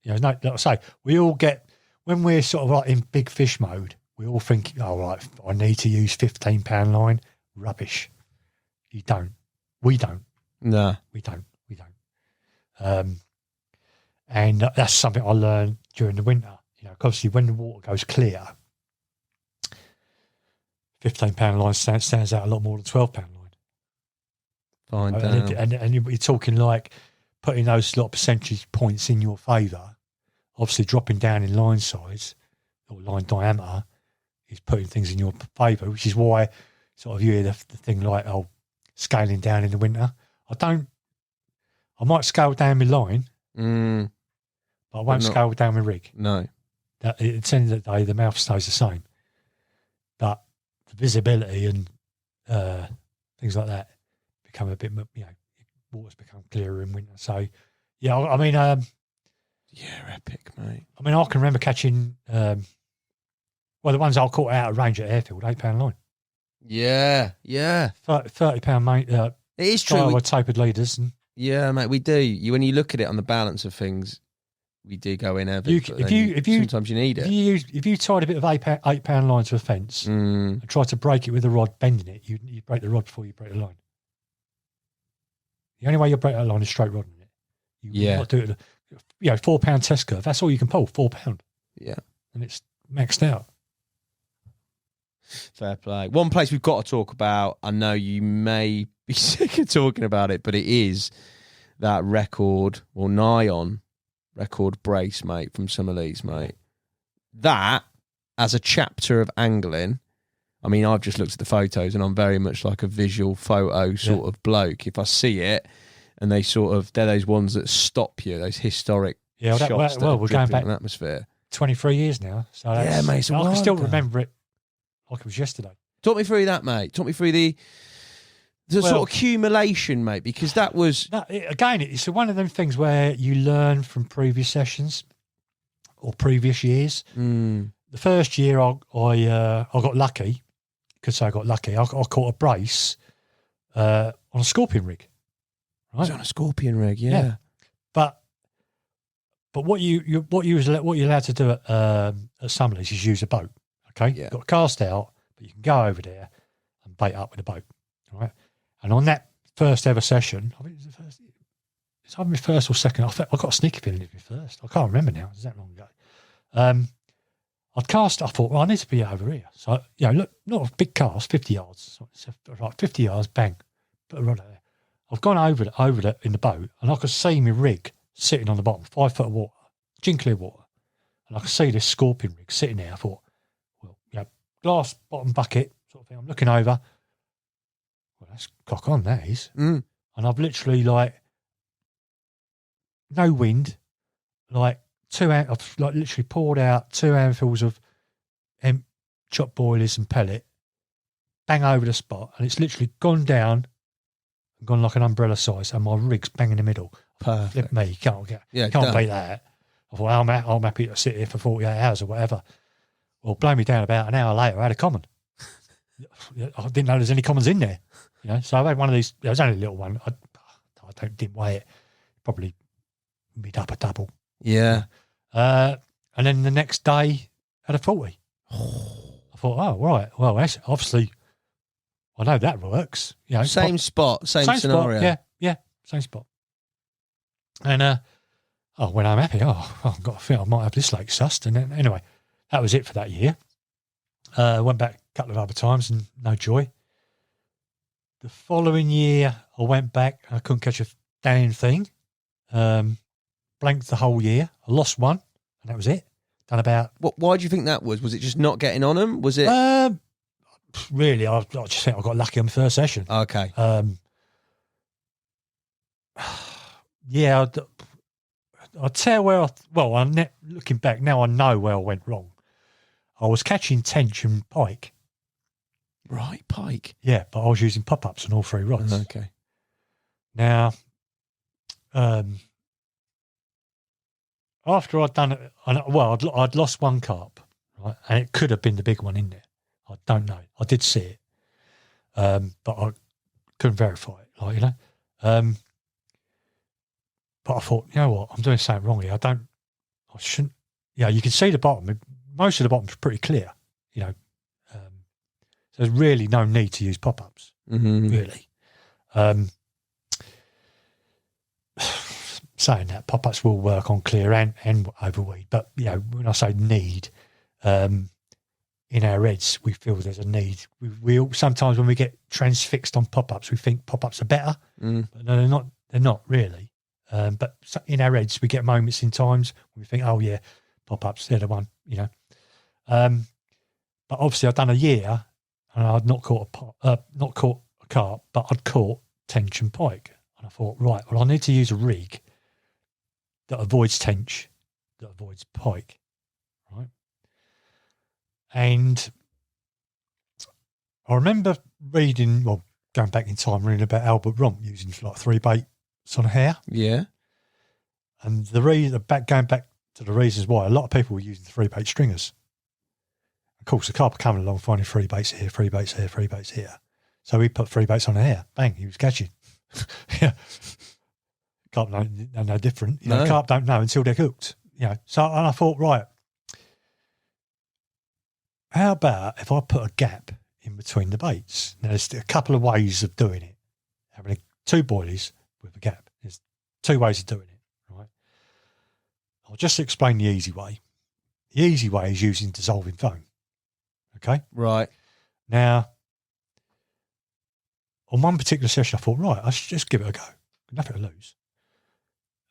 Like I say, we all get. When we're sort of like in big fish mode, we all think, oh, right, I need to use 15-pound line. Rubbish. You don't. We don't. No. We don't. And that's something I learned during the winter. Obviously when the water goes clear, £15 line stands out a lot more than £12 line. Fine. And you're talking like putting those lot of percentage points in your favour. Obviously dropping down in line size or line diameter is putting things in your favour, which is why sort of you hear the thing like, scaling down in the winter. I might scale down my line, but I won't scale down my rig. No. At the end of the day, the mouth stays the same. But the visibility and things like that become a bit, water's become clearer in winter. So, yeah, I mean... epic, mate. I mean, I can remember catching, the ones I caught out of range at Harefield, £8 line. Yeah. £30, mate. It is true. With tapered leaders. And yeah, mate, we do. When you look at it on the balance of things, we do go in heavy. Sometimes you need it. If you tied a bit of £8 line to a fence and tried to break it with a rod, bending it, you break the rod before you break the line. The only way you break that line is straight rodding it. You not do it. £4 test curve. That's all you can pull. £4. Yeah, and it's maxed out. Fair play. One place we've got to talk about. I know you may be sick of talking about it, but it is that record or nigh on record brace, mate, from Summerleaze, mate. That, as a chapter of angling, I mean, I've just looked at the photos and I'm very much like a visual photo sort of bloke. If I see it and they're those ones that stop you, those historic shots that we're going back in atmosphere. 23 years now. So yeah, mate. I can still remember it like it was yesterday. Talk me through that, mate. Talk me through the sort of accumulation, mate, because that was... It's one of them things where you learn from previous sessions or previous years. The first year I got lucky. Could say I got lucky. I caught a brace on a scorpion rig. Right? It was on a scorpion rig, yeah. But what you're allowed to do at Summerleaze is use a boat. Okay, you've got a cast out, but you can go over there and bait up with a boat. All right, and on that first ever session, I think it was the first. It's either my first or second. I got a sneaky feeling it was my first. I can't remember now. It was that long ago. I'd cast. I thought, well, I need to be over here. So look, not a big cast, 50 yards. So like 50 yards, bang, put a rod out there. I've gone over it in the boat, and I could see my rig sitting on the bottom, 5 foot of water, gin clear water, and I could see this scorpion rig sitting there. I thought, well, glass bottom bucket sort of thing. I'm looking over. Well, that's cock on, that is. And I've literally no wind, I've literally poured out 2 handfuls of chopped boilies and pellet, bang over the spot, and it's literally gone down. Gone like an umbrella size, and my rig's bang in the middle. Perfect. Flip me, can't beat that. I thought, I'm happy to sit here for 48 hours or whatever. Well, blow me down about an hour later, I had a common. I didn't know there's any commons in there. So I had one of these. There was only a little one. I didn't weigh it. Probably mid upper double. Yeah. And then the next day, had a 40. I thought, oh right, well that's obviously. I know that works. Same spot, same scenario. Spot, yeah, same spot. And when I'm happy, I've got to feel I might have this lake sussed. And then, anyway, that was it for that year. Went back a couple of other times and no joy. The following year, I went back and I couldn't catch a damn thing. Blanked the whole year. I lost one, and that was it. Done about... Why do you think that was? Was it just not getting on them? Was it... Really, I just think I got lucky on the first session. Okay. Yeah, I'd tell where looking back now, I know where I went wrong. I was catching tench and pike. Right, pike. Yeah, but I was using pop-ups on all 3 rods. Okay. Now, after I'd done it, I'd lost 1 carp, right, and it could have been the big one in there. I don't know. I did see it, but I couldn't verify it. But I thought, you know what? I'm doing something wrong here. I shouldn't. You can see the bottom. Most of the bottom's pretty clear. So there's really no need to use pop-ups. Really. saying that pop-ups will work on clear and overweed, but when I say need, in our heads we feel there's a need. We all, sometimes when we get transfixed on pop-ups, we think pop-ups are better, but no, they're not. They're not really. But in our heads, we get moments in times when we think, oh yeah, pop-ups, they're the one, But obviously, I'd done a year, and I'd not caught a carp, but I'd caught tench and pike, and I thought, right, well, I need to use a rig that avoids tench, that avoids pike, right? And I remember reading, going back in time, reading about Albert Romp using like 3 baits on a hare. Yeah. And the reason, going back to the reasons why, a lot of people were using 3 bait stringers. Of course, the carp coming along, finding 3 baits here, 3 baits here, 3 baits here. So he put 3 baits on a hare. Bang, he was catching. Yeah. Carp no different. No. Carp don't know until they're cooked. So and I thought, right, how about if I put a gap in between the baits? Now, there's a couple of ways of doing it. Having 2 boilies with a gap. There's 2 ways of doing it, right? I'll just explain the easy way. The easy way is using dissolving foam. Okay? Right. Now, on one particular session, I thought, right, I should just give it a go. Nothing to lose.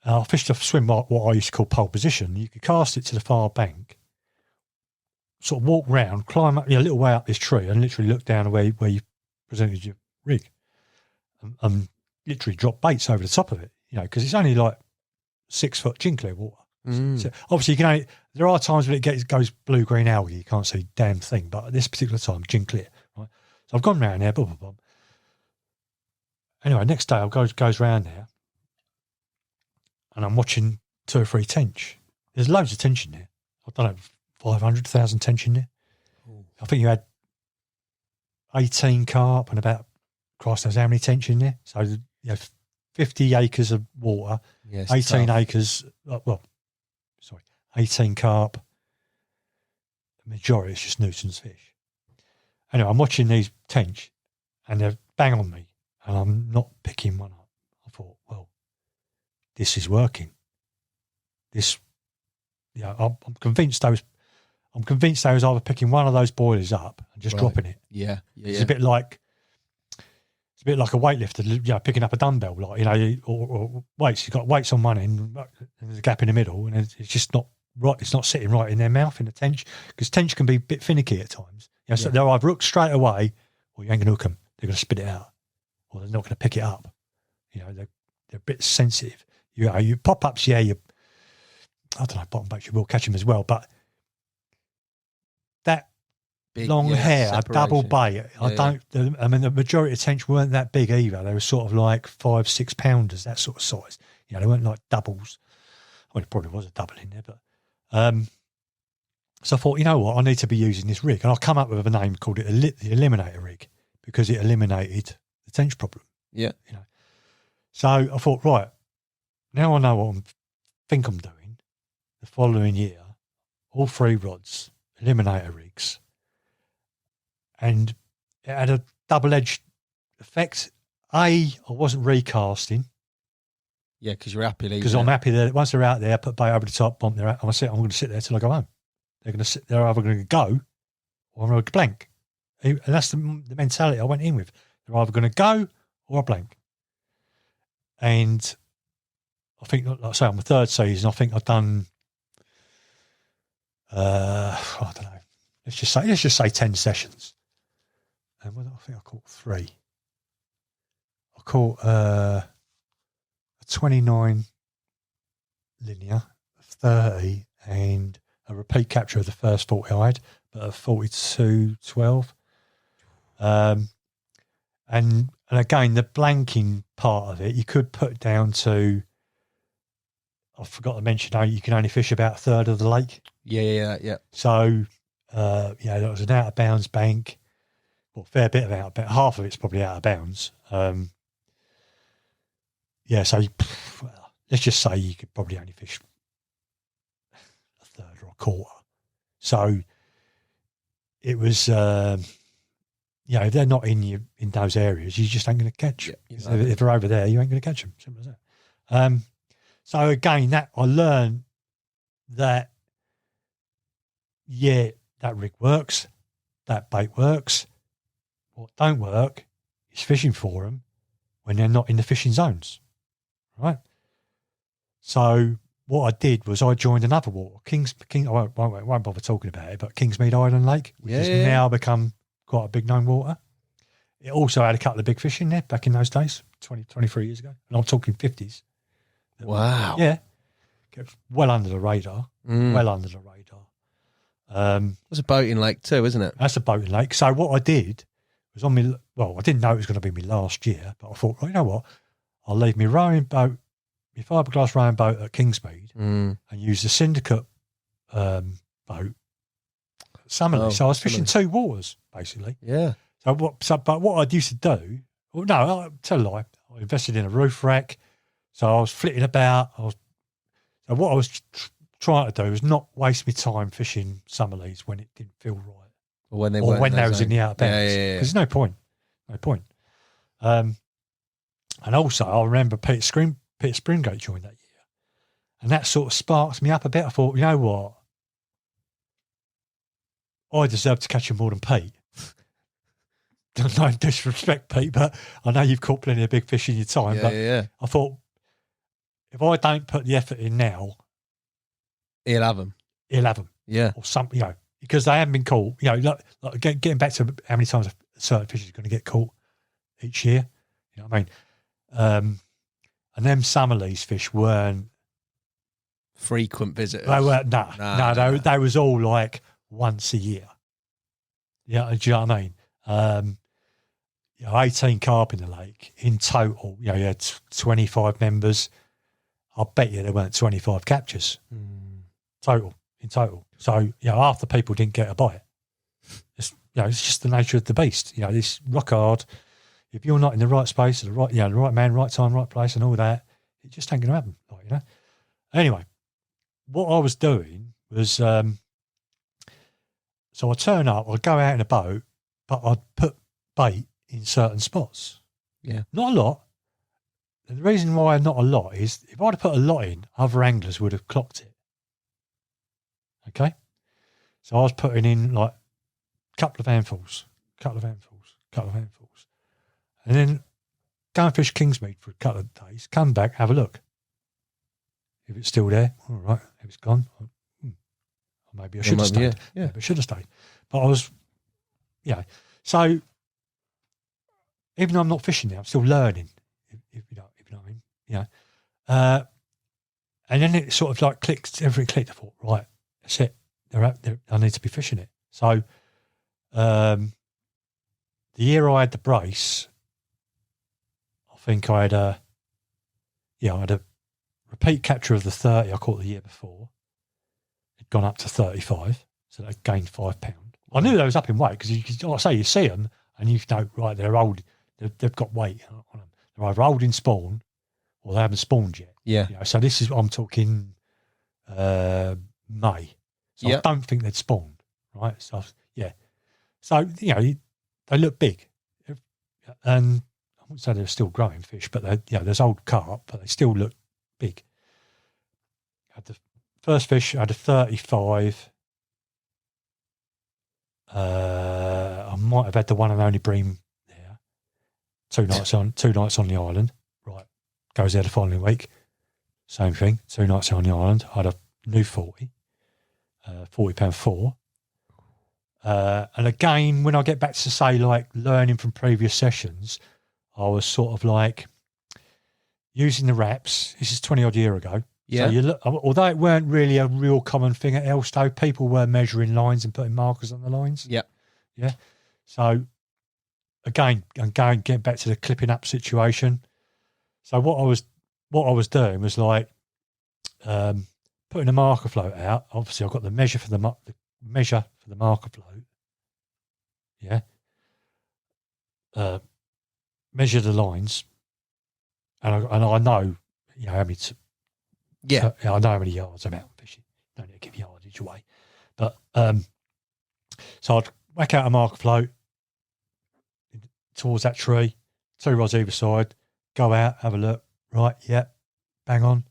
I fished a swim what I used to call pole position. You could cast it to the far bank, sort of walk round, climb up a little way up this tree, and literally look down where you presented your rig, and literally drop baits over the top of it. Because it's only like 6 foot chin clear water. So obviously, you can there are times when it goes blue green algae, you can't see a damn thing. But at this particular time, chin clear. Right. So I've gone round there, blah blah blah. Anyway, next day I goes round there, and I'm watching 2 or 3 tench. There's loads of tench in there. I don't know, 500,000 tench in there. Ooh. I think you had 18 carp and about, Christ knows how many tench in there. So 50 acres of water, 18 acres. 18 carp. The majority is just nuisance fish. Anyway, I'm watching these tench, and they're bang on me, and I'm not picking one up. I thought, well, this is working. I'm convinced I was either picking one of those boilers up and just dropping it. Yeah. It's a bit like a weightlifter, picking up a dumbbell, or weights. You've got weights on one end, and there's a gap in the middle, and it's just not right. It's not sitting right in their mouth in the tench, because tench can be a bit finicky at times. So they'll either hook straight away, or you ain't gonna hook them. They're gonna spit it out, or they're not gonna pick it up. They're a bit sensitive. You pop ups, I don't know, bottom baits, you will catch them as well, but that big, long hair, separation. Double bait. The majority of tench weren't that big either. They were sort of like 5-6 pounders, that sort of size. They weren't like doubles. Well, it probably was a double in there, but so I thought, you know what, I need to be using this rig, and I'll come up with a name called it the Eliminator rig, because it eliminated the tench problem. Yeah. So I thought, right, now I know what I think I'm doing. The following year, all 3 rods, Eliminator rigs, and it had a double-edged effect. I wasn't recasting. Yeah, because you're happy. Because I'm happy that once they're out there, I put bait over the top, bump there, I'm going to sit there till I go home. They're going to sit there, either going to go or I'm going to blank. And that's the mentality I went in with. They're either going to go or I blank. And I think, like I say, on the 3rd season, I think I've done, I don't know, let's just say 10 sessions. And I think I caught 3. I caught a 29 linear, 30, and a repeat capture of the first 40 I had, but a 42-12. And again, the blanking part of it, you could put down to, I forgot to mention, you can only fish about a third of the lake. Yeah. So, there was an out of bounds bank. Well, a fair bit of out of bounds. Half of it's probably out of bounds. So let's just say you could probably only fish a third or a quarter. So it was, if they're not in those areas, you just ain't going to catch them. If they're over there, you ain't going to catch them. Simple as that. So again, that I learned that, yeah, that rig works, that bait works. What don't work is fishing for them when they're not in the fishing zones, right? So what I did was I joined another water, I won't bother talking about it, but Kingsmead Island Lake, which has now become quite a big known water. It also had a couple of big fish in there back in those days, 23 years ago. And I'm talking 50s. Wow. Yeah. Kept well under the radar. Well under the radar. That's a boating lake too, isn't it? That's a boating lake. So what I did was I didn't know it was going to be my last year, but I thought, well, you know what? I'll leave my rowing boat, my fiberglass rowing boat at Kingsmead and use the syndicate boat at Summerleaze. So I was fishing two waters, basically. Yeah. But what I used to do, I'll tell a lie, I invested in a roof rack. So I was flitting about. So what I was trying to do was not waste my time fishing Summerleaze when it didn't feel right. Or when they was in the out of bounds. Yeah. There's no point. And also, I remember Peter Springate joined that year. And that sort of sparked me up a bit. I thought, you know what? I deserve to catch him more than Pete. No disrespect, Pete, but I know you've caught plenty of big fish in your time. I thought, if I don't put the effort in now, he'll have them. Yeah. Or something, because they haven't been caught. Like getting back to how many times a certain fish is going to get caught each year. You know what I mean? And them Summerleaze fish weren't frequent visitors. They weren't. They was all like once a year. Yeah, do you know what I mean? 18 carp in the lake in total. You had 25 members. I bet you there weren't 25 captures in total. So half the people didn't get a bite. It's just the nature of the beast. This rock hard. If you're not in the right space, the right man, right time, right place, and all that, it just ain't going to happen. Anyway, what I was doing was, so I turn up, I'd go out in a boat, but I'd put bait in certain spots. Yeah, not a lot. And the reason why not a lot is if I'd have put a lot in, other anglers would have clocked it. Okay, so I was putting in like a couple of handfuls, and then go and fish Kingsmead for a couple of days, come back, have a look. If it's still there, all right. If it's gone, maybe I should have stayed. Yeah. Maybe I should have stayed. But I was, So even though I'm not fishing now, I'm still learning. If you know what I mean. Yeah. And then it sort of like clicked. Every click, I thought, right, that's it. I need to be fishing it. So, the year I had the brace, I think I had a repeat capture of the 30 I caught the year before. It'd gone up to 35, so they gained £5. I knew they was up in weight because, like I say, you see them and you know, right, they're old. They've got weight on them. They're either old in spawn or they haven't spawned yet. Yeah. So this is, I'm talking May. So I don't think they'd spawned, right? So, yeah. So, they look big. And I wouldn't say they're still growing fish, but there's old carp, but they still look big. I had the first fish, I had a 35. I might have had the one and only bream there. 2 nights on the island. Right. Goes there the following week. Same thing. 2 nights on the island. I had a new 40. £40 and again, when I get back to say like learning from previous sessions, I was sort of like using the wraps. This is 20 odd year ago. Yeah. So you look, although it weren't really a real common thing at Elstow, people were measuring lines and putting markers on the lines. Yeah. Yeah. So again, getting back to the clipping up situation. So what I was doing was like putting a marker float out. Obviously, I've got the measure for the marker float. Yeah. Measure the lines, and I know how many. I know how many yards I'm out fishing. Don't need to give yardage away, but so I'd whack out a marker float towards that tree, 2 rods either side. Go out, have a look. Right, yeah, bang on.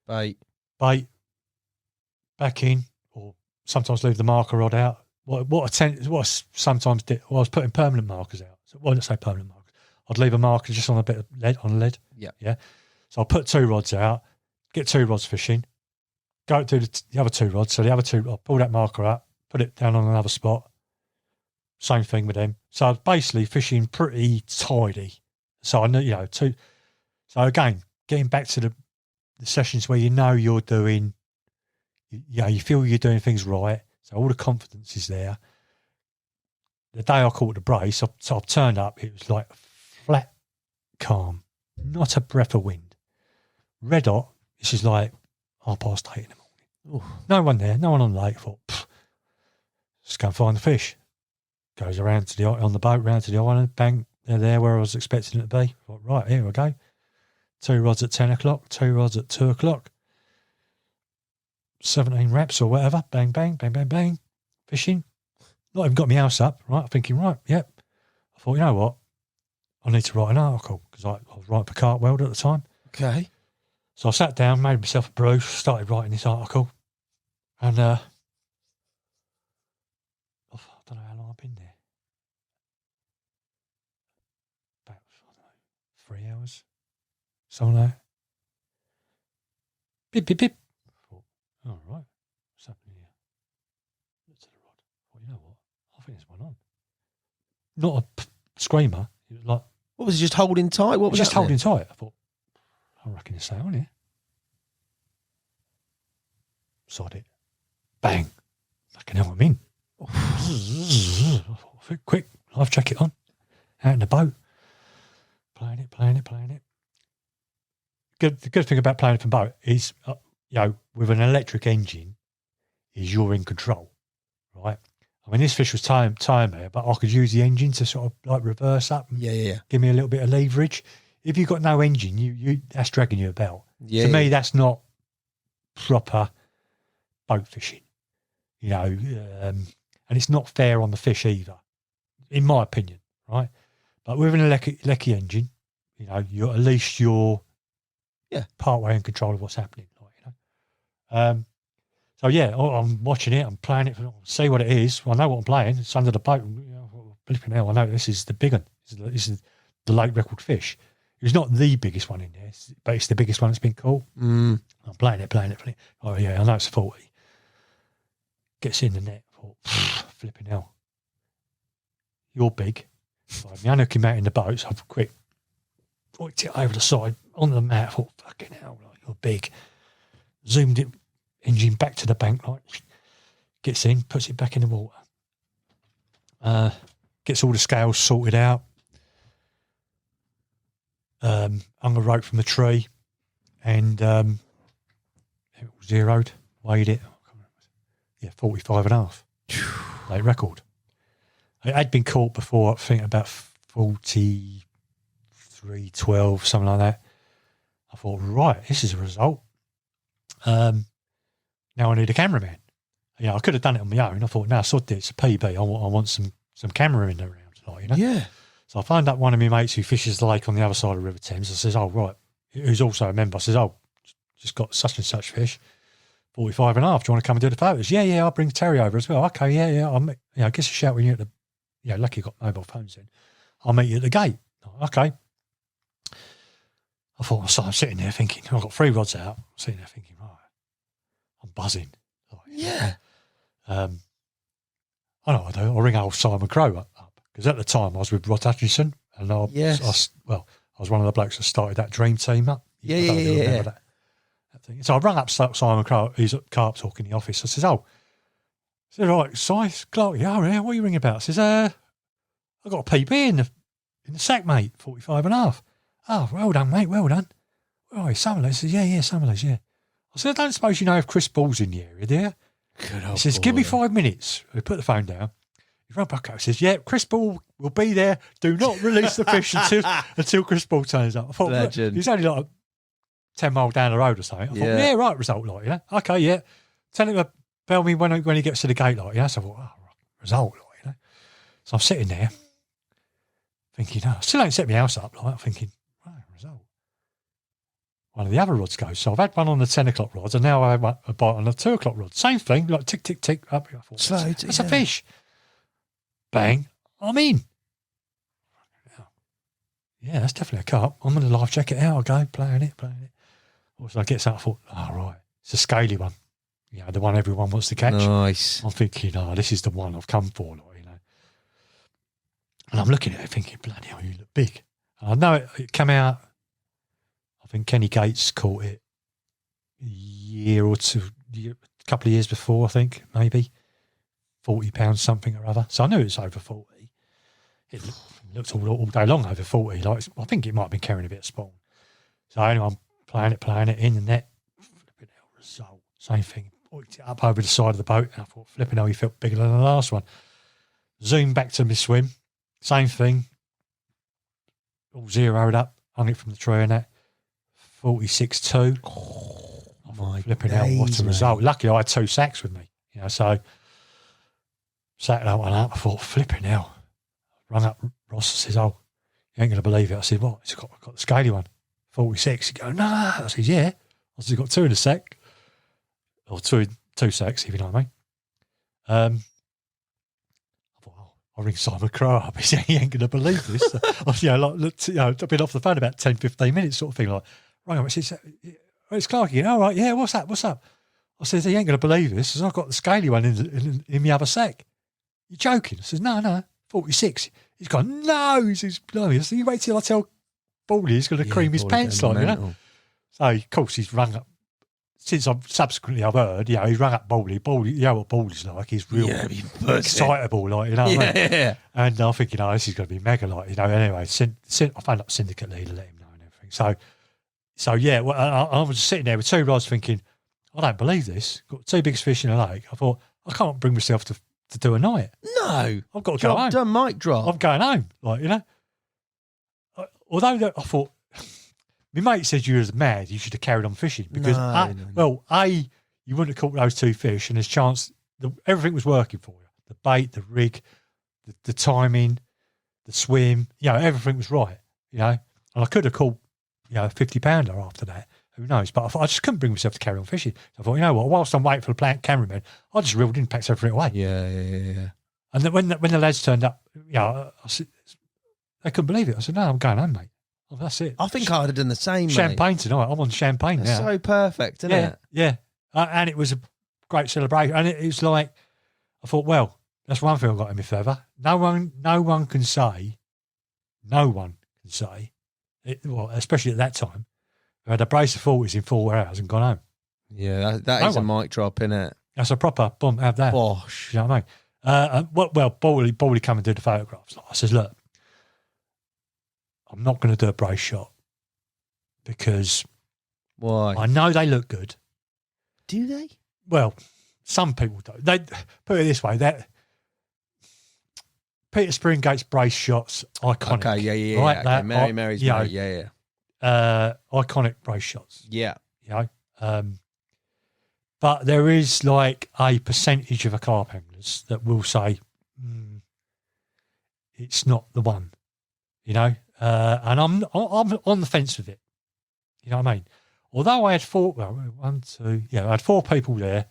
Bait. Back in, or sometimes leave the marker rod out. What I sometimes did, I was putting permanent markers out. So, well, let's say permanent markers. I'd leave a marker just on a bit of lead, Yeah. So I'll put 2 rods out, get 2 rods fishing, go to the other 2 rods. So the other 2, I'll pull that marker up, put it down on another spot. Same thing with them. So I was basically fishing pretty tidy. So I know, So again, getting back to the sessions where you're doing, you feel you're doing things right. So all the confidence is there. The day I caught the brace, so I've turned up, it was like flat calm, not a breath of wind. Red hot, this is like 8:30 in the morning. Ooh. No one there, no one on the lake. I thought, let's go and find the fish. Goes around on the boat, round to the island, bang, they're there where I was expecting it to be. I thought, right, here we go. 2 rods at 10 o'clock, 2 rods at 2 o'clock. 17 reps or whatever, bang, bang, bang, bang, bang, fishing. Not even got my house up, right? I'm thinking, right, yep. I thought, you know what? I need to write an article because I was writing for Carp World at the time. Okay. So I sat down, made myself a brew, started writing this article, and I don't know how long I've been there. About, 3 hours, something like that. Bip, bip, bip. All right, what's happening here? Look to the rod. Well, you know what? I think there's one on. Not a screamer. It was like, What was it, just holding tight? What was just happening? holding tight. I thought, I reckon it's on here. Sod it. Bang. Fucking hell, I'm in. I thought, quick, life jacket on. Out in the boat. Playing it. The good thing about playing from boat is, with an electric engine, is you're in control, right? I mean, this fish was time there, but I could use the engine to sort of like reverse up and give me a little bit of leverage. If you've got no engine, you that's dragging you about. To me, that's not proper boat fishing, and it's not fair on the fish either, in my opinion, right? But with an Lecky engine, you're at least part way in control of what's happening. So I'm watching it, I'm playing it, see what it is. Well, I know what I'm playing. It's under the boat. Flipping hell, I know this is the big one. This is the lake record fish. It's not the biggest one in there, but it's the biggest one that's been caught. I'm playing it. Oh yeah, I know it's 40. Gets in the net. Flipping hell. You're big. So my hook him out in the boat, so I've quick hoiked it over the side, onto the mat. I thought, fucking hell, you're big. Zoomed it, engine back to the bank, gets in, puts it back in the water. Gets all the scales sorted out. Hung a rope from the tree and it was zeroed, weighed it. 45.5. Late record. It had been caught before, I think about 43.12, something like that. I thought, right, this is a result. Now I need a cameraman. I could have done it on my own. I thought, no, sod it, it's a PB. I want some cameramen around, Yeah. So I phoned up one of my mates who fishes the lake on the other side of River Thames. I says, oh, right, who's also a member. I says, oh, just got such and such fish, 45.5. Do you want to come and do the photos? Yeah, I'll bring Terry over as well. Okay, yeah. I'll give us a shout when you're at the, lucky you got mobile phones then. I'll meet you at the gate. Okay. I thought, so I'm sitting there thinking, I've got 3 rods out. I'm sitting there thinking, right, I'm buzzing. I know what I'll do. I'll ring old Simon Crowe up because at the time I was with Rod Hutchinson and I was one of the blokes that started that dream team up. Remember that thing. So I rang up Simon Crowe, who's at Carp Talk in the office. I says, right, Si, Clarke, what are you ringing about? I says, I got a PB in the sack, mate, 45.5. Oh, well done, mate, well done. Oh, Summerleaze. He says, yeah, Summerleaze, yeah. I said, I don't suppose you know if Chris Ball's in the area, do you? He says, give me 5 minutes. We put the phone down. He rang back up. He says, yeah, Chris Ball will be there. Do not release the fish until Chris Ball turns up. I thought, legend. He's only like 10 miles down the road or something. I thought, right, result, Okay, yeah. Tell him to bell me when he gets to the gate, So I thought, result, So I'm sitting there thinking, I still ain't set my house up, thinking, right, result. one of the other rods goes. So I've had one on the 10 o'clock rods, and now I have a bite on the 2 o'clock rod. Same thing, like tick, tick, tick, up. I thought, Slow, that's a fish. Bang, I'm in. Yeah, that's definitely a carp. I'm going to live check it out. I go, playing it. Also, I get something, I thought, right, it's a scaly one. You know, the one everyone wants to catch. Nice. I'm thinking, this is the one I've come for, like, you know. And I'm looking at it thinking, bloody hell, you look big. And I know it came out, I think Kenny Gates caught it a year or two, a couple of years before, I think, maybe. £40 something or other. So I knew it was over 40. It looked all day long over 40. Like, I think it might have been carrying a bit of spawn. So anyway, I'm playing it in the net. Flipping hell, result. Same thing. Hooked it up over the side of the boat, and I thought, flipping hell, he felt bigger than the last one. Zoomed back to my swim. Same thing. All zeroed up. Hung it from the tree and that. 46.2. Oh, my flipping hell, what a result. Luckily, I had 2 sacks with me. You know, so sacked that one up. I thought, flipping hell. Rung up Ross and says, you ain't going to believe it. I said, what? I've got the scaly one. 46. He goes, no. I said, yeah. I said, got 2 in a sack. Or two sacks, if you know what I mean. I thought, I'll ring Simon Crowe up. He said, he ain't going to believe this. I've been off the phone about 10, 15 minutes sort of thing. Like, rang up and said, it's Clarke again. All right, yeah, what's up? I said, he ain't going to believe this. I said, I've got the scaly one in my other sack. You joking? I said, no, 46. He's gone, no. He says, no. I said, you wait till I tell Baldy he's going to cream his pants like, you know. So, of course, he's rung up. Since I've heard, he's rung up Baldy. Baldy, you know what Baldy's like. He's real excitable, like, you know what I mean? Yeah. And I'm thinking, this is going to be mega, like, you know. Anyway, I phoned up syndicate leader, let him know and everything. So yeah, well, I was sitting there with 2 rods thinking, I don't believe this. Got 2 biggest fish in the lake. I thought, I can't bring myself to do a night. No. I've got to go home. Done mic drop. I'm going home, like, you know. Although I thought, my mate said you was mad, you should have carried on fishing. Because, you wouldn't have caught those 2 fish, and there's chance, everything was working for you. The bait, the rig, the timing, the swim, everything was right, And I could have caught, a 50-pounder after that. Who knows? But I thought I just couldn't bring myself to carry on fishing. So I thought, you know what? Whilst I'm waiting for the cameraman, I just reeled in, packed everything away. Yeah. And then when the lads turned up, I said, they couldn't believe it. I said, no, I'm going home, mate. Oh, that's it. I think I'd have done the same, Champagne tonight. I'm on champagne now. So perfect, isn't it? Yeah. And it was a great celebration. And it was like, I thought, well, that's one thing I got in my favour. No one can say, especially at that time, I had a brace of 40s in 4 hours and gone home. Yeah, that is a mic drop, innit? That's a proper boom. Have that. Bosh. You know what I mean? Baldy come and do the photographs. I says, look, I'm not going to do a brace shot because why? I know they look good. Do they? Well, some people do. They put it this way: that Peter Springate's brace shots, iconic. Okay, yeah. Right, okay. Mary's mate, yeah. Iconic brace shots. Yeah. But there is like a percentage of a carp anglers that will say it's not the one, and I'm on the fence with it. You know what I mean? Although I had 4 people there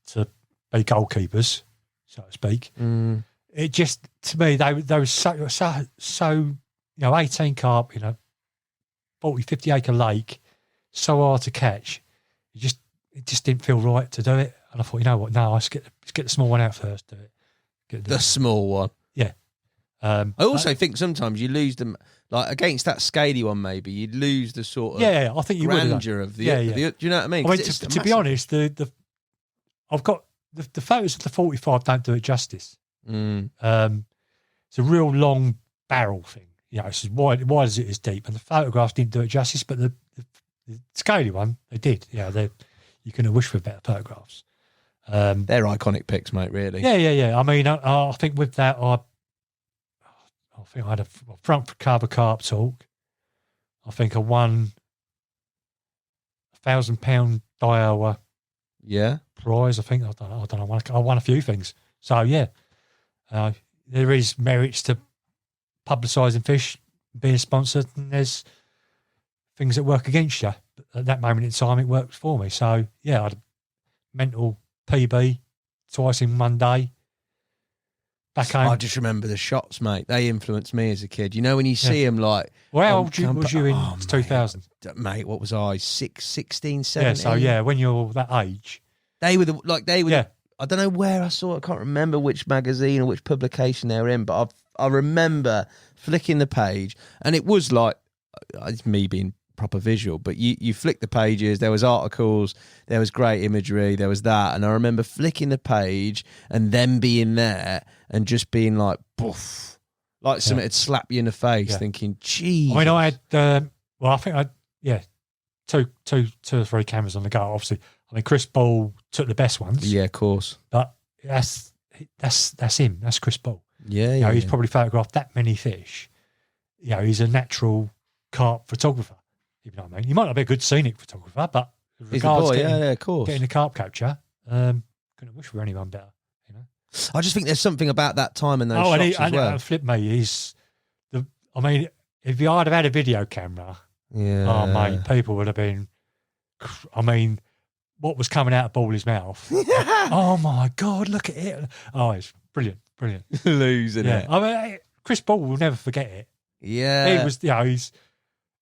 to be goalkeepers, so to speak. It just, to me, they were so 18 carp, 40, 50 acre lake, so hard to catch. It just didn't feel right to do it. And I thought, you know what? No, let's get the small one out first. Do it. The small one. Yeah. I also think sometimes you lose them, like against that scaly one. Maybe you'd lose the sort of I think you grandeur of the. Do you know what I mean? I mean, to be honest, I've got the photos of the 45 don't do it justice. It's a real long barrel thing. It's as wide as it is deep, and the photographs didn't do it justice. But the scaly one, they did. You can wish for better photographs. They're iconic pics, mate. Really. Yeah. I mean, I think with that, I think I had a front cover carp talk. I think I won £1,000 Diowa prize. I think I don't know. I won a few things. So there is merits to publicising fish, being sponsored, and there's things that work against you. at that moment in time, it worked for me. So, yeah, I had a mental PB twice in one day. Back home. I just remember the shots, mate. They influenced me as a kid. You know, when you see them like... Well, how old was you in 2000? Mate, what was I? 16, 17? Yeah, so, yeah, when you're that age... They were I don't know where I saw it. I can't remember which magazine or which publication they were in, but I remember flicking the page, and it was like... It's me being proper visual, but you flick the pages, there was articles, there was great imagery, there was that, and I remember flicking the page and then being there and just being like, boof, like something had slapped you in the face, thinking, geez. I mean, I had, I think I had, two or three cameras on the go, obviously. I mean, Chris Ball took the best ones. Yeah, of course. But that's him, that's Chris Ball. Yeah, he's probably photographed that many fish. He's a natural carp photographer. You know what I mean? He might not be a good scenic photographer, but with regards to of course. Getting the carp capture, couldn't wish for anyone better. I just think there's something about that time and those shots as well. Flip me, if I'd have had a video camera, oh mate, people would have been. I mean, what was coming out of Ball's mouth? Oh my God, look at it! Oh, it's brilliant. Losing it. I mean, Chris Ball will never forget it. Yeah, he was.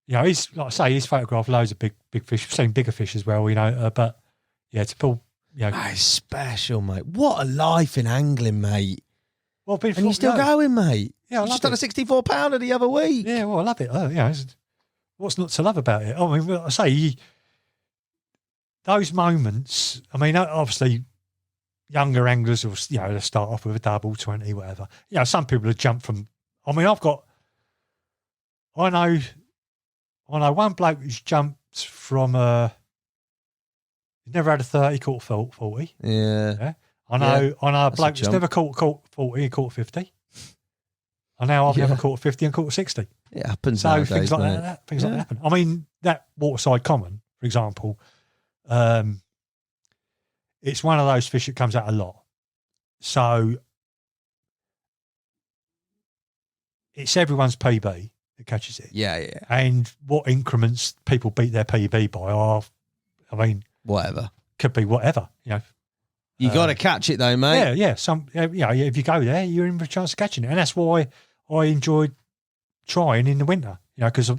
He's like I say, he's photographed loads of big fish. We've seen bigger fish as well, but to pull, That's special, mate. What a life in angling, mate. Well, and you're still going, mate. Yeah, I just done a 64-pounder the other week. Yeah, well, I love it. What's not to love about it? I mean, I say those moments. I mean, obviously, younger anglers will, they'll start off with a double 20, whatever. Some people have jumped from. I mean, I know one bloke who's jumped from he's never had a 30, caught 40. Yeah. I know a bloke who's never caught 40 and caught 50. I know I've never caught 50 and caught 60. It happens so nowadays, things like mate. that things like that happen. I mean, that Waterside Common, for example, it's one of those fish that comes out a lot. So it's everyone's PB that catches it. Yeah. And what increments people beat their PB by are, I mean, whatever. Could be whatever, You got to catch it though, mate. Yeah. If you go there, you're in for a chance of catching it, and that's why I enjoyed trying in the winter. Because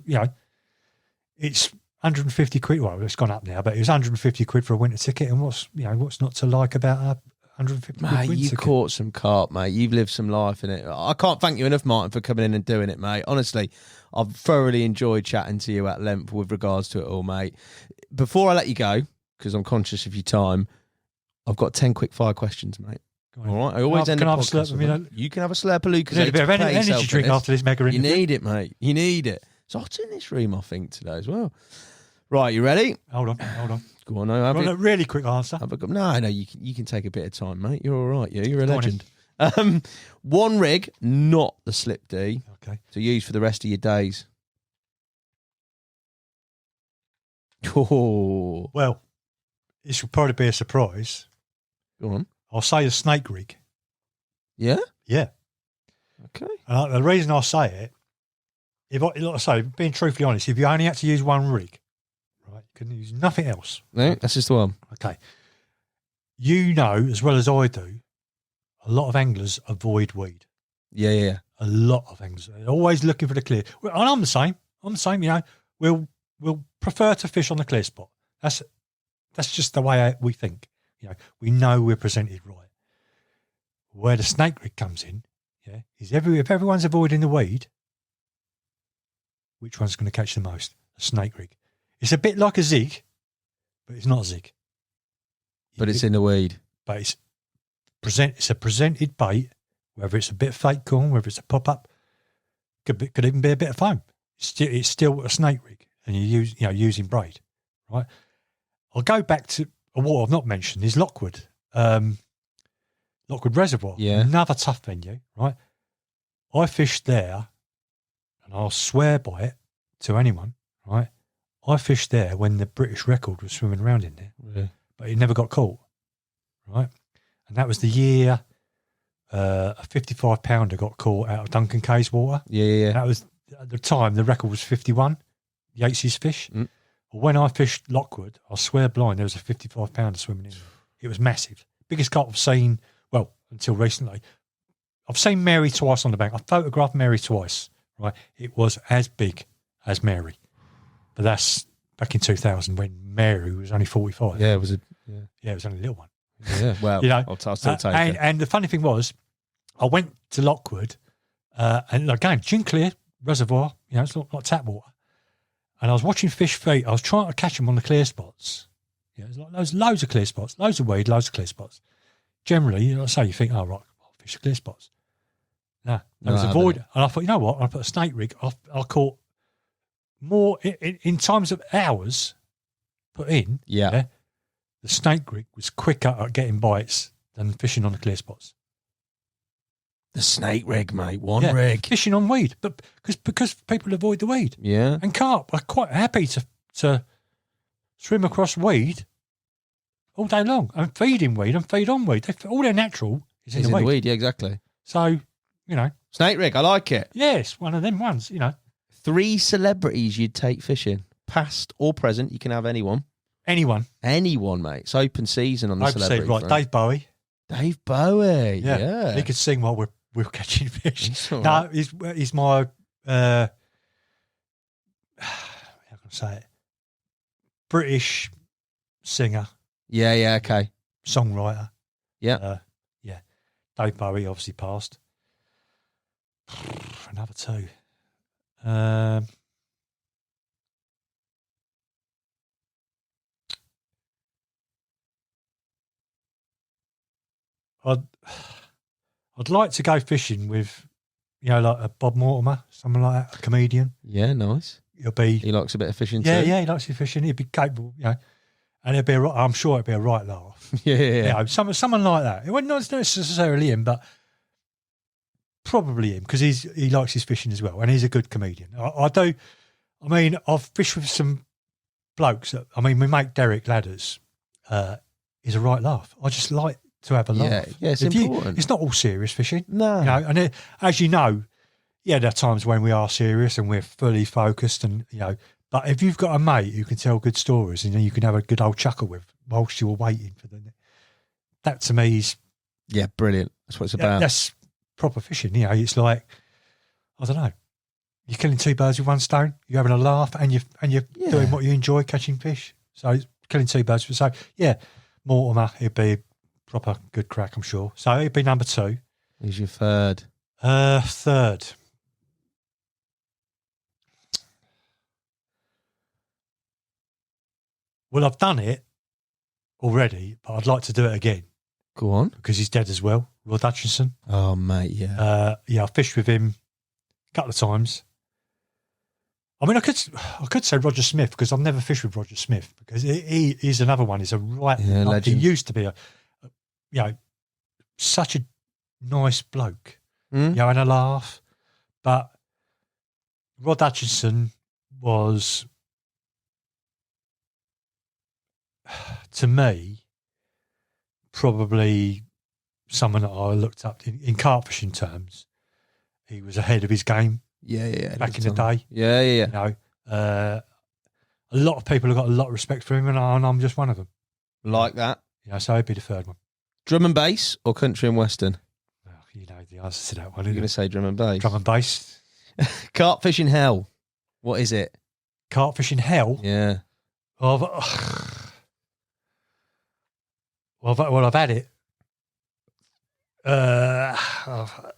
it's 150 quid. Well, it's gone up now, but it was 150 quid for a winter ticket. And what's not to like about a 150 quid mate, winter you ticket? caught some carp, mate. You've lived some life in it. I can't thank you enough, Martin, for coming in and doing it, mate. Honestly, I've thoroughly enjoyed chatting to you at length with regards to it all, mate. Before I let you go, because I'm conscious of your time, I've got 10 quick fire questions, mate. All right, I always end up. You can have a slurp of Lucas. You need a bit of energy drink after this mega interview. You need it, mate. You need it. It's hot in this room, I think, today as well. Right, you ready? Hold on. Go on, have a really quick answer. No, you can take a bit of time, mate. You're all right. You're a legend. One rig, not the slip D. Okay. To use for the rest of your days. Oh. Well, this will probably be a surprise. Go on. I'll say a snake rig. Yeah? Yeah. Okay. And the reason I say it, like I say, being truthfully honest, if you only had to use one rig, right, you couldn't use nothing else. No, that's just the one. Okay. As well as I do, a lot of anglers avoid weed. Yeah. A lot of anglers. They're always looking for the clear. And I'm the same. We'll prefer to fish on the clear spot. That's just the way we think. We know we're presented right. Where the snake rig comes in, is if everyone's avoiding the weed, which one's going to catch the most? A snake rig. It's a bit like a zig, but it's not a zig. But it's in the weed. But it's a presented bait, whether it's a bit of fake corn, whether it's a pop-up, could even be a bit of foam. It's still a snake rig, and you're using braid, right? I'll go back to what I've not mentioned is Lockwood. Lockwood Reservoir. Yeah. Another tough venue, right? I fished there, and I'll swear by it to anyone, right? I fished there when the British record was swimming around in there, but it never got caught, right? And that was the year a 55-pounder got caught out of Duncan Kay's water. Yeah. That was, at the time, the record was 51, Yates's fish. Well, when I fished Lockwood, I swear blind, there was a 55-pounder swimming in there. It was massive. Biggest carp I've seen, well, until recently. I've seen Mary twice on the bank. I photographed Mary twice, right? It was as big as Mary. But that's back in 2000 when Mary was only 45. Yeah, it was it was only a little one. Yeah, well, You know, I'll still take it. And the funny thing was, I went to Lockwood, and again, gin clear reservoir, you know, it's like tap water. And I was watching fish feed. I was trying to catch them on the clear spots. Yeah, there's like loads of clear spots, loads of weed, loads of clear spots. Generally, you think, oh, right, I'll fish the clear spots. No, there was a void. And I thought, you know what? I'll put a snake rig. I caught more in times of hours put in. Yeah. The snake rig was quicker at getting bites than fishing on the clear spots. The snake rig, mate. One rig. Fishing on weed, but because people avoid the weed. Yeah. And carp are quite happy to swim across weed all day long and feed in weed and feed on weed. All their natural is in the weed. Yeah, exactly. So, you know. Snake rig, I like it. Yes, one of them ones, you know. 3 celebrities you'd take fishing. Past or present, you can have anyone. Anyone, mate. It's open season on the celebrity right, front. Dave Bowie. Dave Bowie, yeah. He could sing while we're catching fish. All No, right. he's my, how can I say it? British singer, Yeah, okay. songwriter. Yeah. Dave Bowie obviously passed. Another 2. I'd like to go fishing with, you know, like a Bob Mortimer, someone like that, a comedian. Yeah, nice. He likes a bit of fishing too. Yeah, he likes to fishing. He'd be capable, you know, and I'm sure it'd be a right laugh. Yeah. You know, someone like that. It wasn't necessarily him, but probably him because he likes his fishing as well, and he's a good comedian. I've fished with some blokes. My mate Derek Ladders is a right laugh. I just like to have a laugh. Yeah, it's important. It's not all serious fishing. No. You know, and as you know, there are times when we are serious and we're fully focused, and you know. But if you've got a mate who can tell good stories, and you can have a good old chuckle with whilst you're waiting for that to me is brilliant. That's what it's about. That's proper fishing. You know, it's like, I don't know, you're killing 2 birds with one stone. You're having a laugh, and you're doing what you enjoy, catching fish. So it's killing 2 birds. So yeah, Mortimer, it'd be proper good crack, I'm sure. So it'd be number 2. Who's your third? Third. Well, I've done it already, but I'd like to do it again. Go on. Because he's dead as well, Rod Hutchinson. Oh, mate, yeah. I fished with him a couple of times. I mean, I could say Roger Smith because I've never fished with Roger Smith because he's another one. He's a right legend. He used to be such a nice bloke, you know, and a laugh. But Rod Hutchinson was, to me, probably someone that I looked up in carp fishing terms. He was ahead of his game. Yeah. Back in the day. Yeah. You know, a lot of people have got a lot of respect for him, and I'm just one of them. Like that. Yeah, so it'd be the third one. Drum and bass or country and western? Well, you know the answer to that one. You're going to say drum and bass. Drum and bass. Carp fishing hell. What is it? Carp fishing hell? Yeah. Well, I've had it.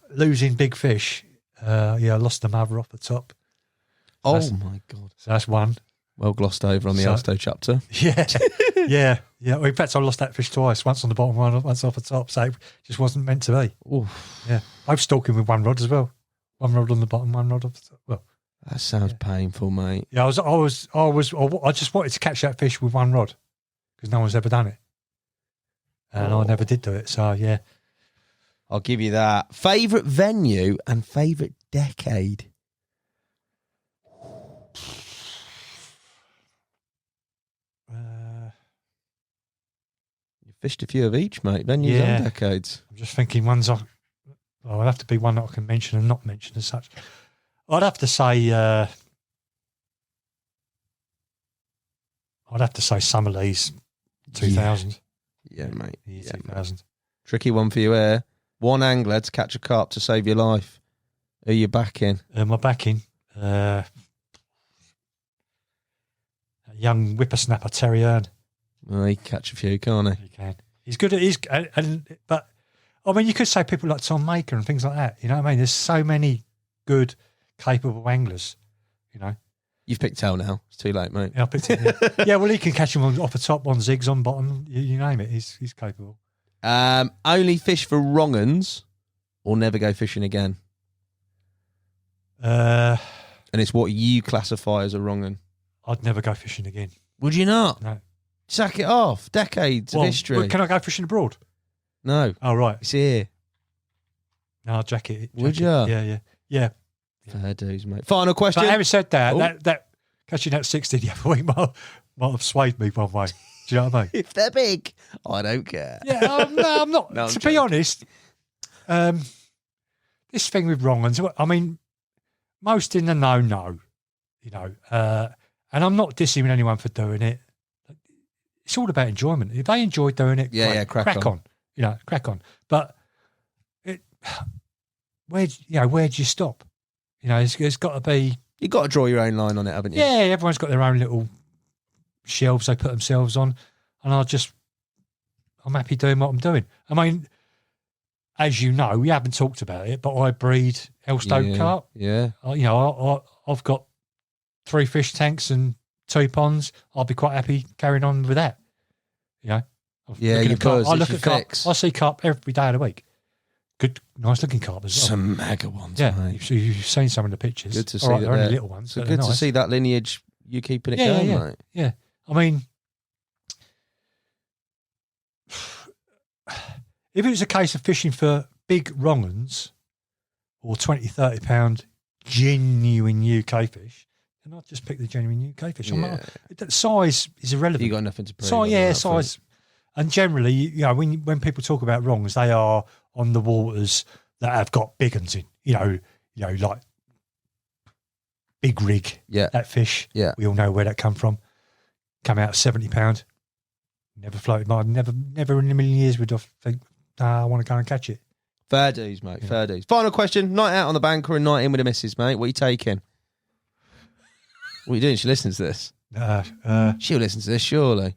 Losing big fish. I lost the mother off the top. Oh my God. So that's one. Well glossed over on the Elstow chapter. Yeah. Well, in fact, I lost that fish twice. Once on the bottom, once off the top. So it just wasn't meant to be. Oof. Yeah. I'm stalking with one rod as well. One rod on the bottom, one rod off the top. Well, that sounds painful, mate. Yeah, I just wanted to catch that fish with one rod because no one's ever done it. And I never did do it. So, yeah. I'll give you that. Favourite venue and favourite decade? You fished a few of each, mate. Venues and decades. I'm just thinking ones I'll have to be one that I can mention and not mention as such. I'd have to say I'd have to say Summerleaze 2000. Yeah, mate. Year Yeah, 2000. Tricky one for you here. One angler to catch a carp to save your life. Who you backing? My backing, a young whippersnapper, Terry Earn. Well, he can catch a few, can't he? He can. He's good at his, but I mean, you could say people like Tom Maker and things like that. You know what I mean? There's so many good, capable anglers. You know. You've picked tail now. It's too late, mate. Yeah, I picked him. Yeah, well, he can catch him off the top, on zigs, on bottom. You name it. He's capable. Only fish for wrong uns, or never go fishing again. And it's what you classify as a wrong un. I'd never go fishing again. Would you not? No. Sack it off. Decades of history. Well, can I go fishing abroad? No. Oh, right. It's here. No, I'll jack it. Would you? Yeah. Fair dues, mate. Final question. But having said that, Oh. that catching that 60 the other week might have swayed me one way. Do you know what I mean? If they're big, I don't care. Yeah, no, I'm not. No, I'm to joking. be honest, this thing with wrong ones, I mean, most in the know, you know, and I'm not dissing anyone for doing it. It's all about enjoyment. If they enjoy doing it, crack on. You know, crack on. But where'd you stop? You know, it's got to be. You've got to draw your own line on it, haven't you? Yeah, everyone's got their own little shelves they put themselves on, and I'm happy doing what I'm doing. I mean, as you know, we haven't talked about it, but I breed Elstow carp. Yeah. You know, I've got 3 fish tanks and 2 ponds. I'll be quite happy carrying on with that. You know? Yeah, you buzz. I look at carp. I see carp every day of the week. Good, nice looking carp as well. Some mega ones, yeah, mate. you've seen some of the pictures. Good to see right, that they're only little ones. So but good they're to nice. see that lineage. You keeping it going, mate. Yeah. I mean, if it was a case of fishing for big wrong uns or 20, 30 pound genuine UK fish, then I'd just pick the genuine UK fish. Size is irrelevant. You got nothing to prove. Size. And generally, you know, when people talk about wrongs, they are on the waters that have got big uns in. You know, like big rig. Yeah. That fish. Yeah. We all know where that come from. Come out 70 pound. Never floated mine. Never in a million years would I think, I want to go and catch it. Fair dues, mate. Yeah. Fair dues. Final question. Night out on the bank or a night in with the missus, mate? What are you taking? What are you doing? She listens to this. She'll listen to this, surely.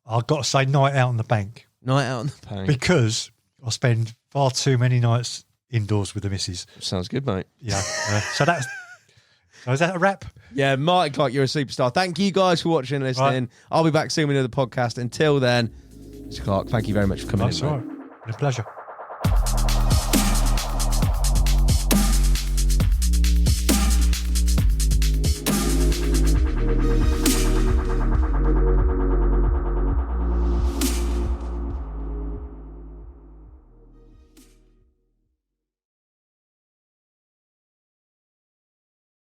I've got to say night out on the bank. Night out on the bank. Because I spend far too many nights indoors with the missus. Sounds good, mate. Yeah. So is that a wrap? Yeah, Martin Clarke, you're a superstar. Thank you guys for watching and listening. Right. I'll be back soon with another podcast. Until then, Mr. Clarke, thank you very much for coming in. That's all right. A pleasure.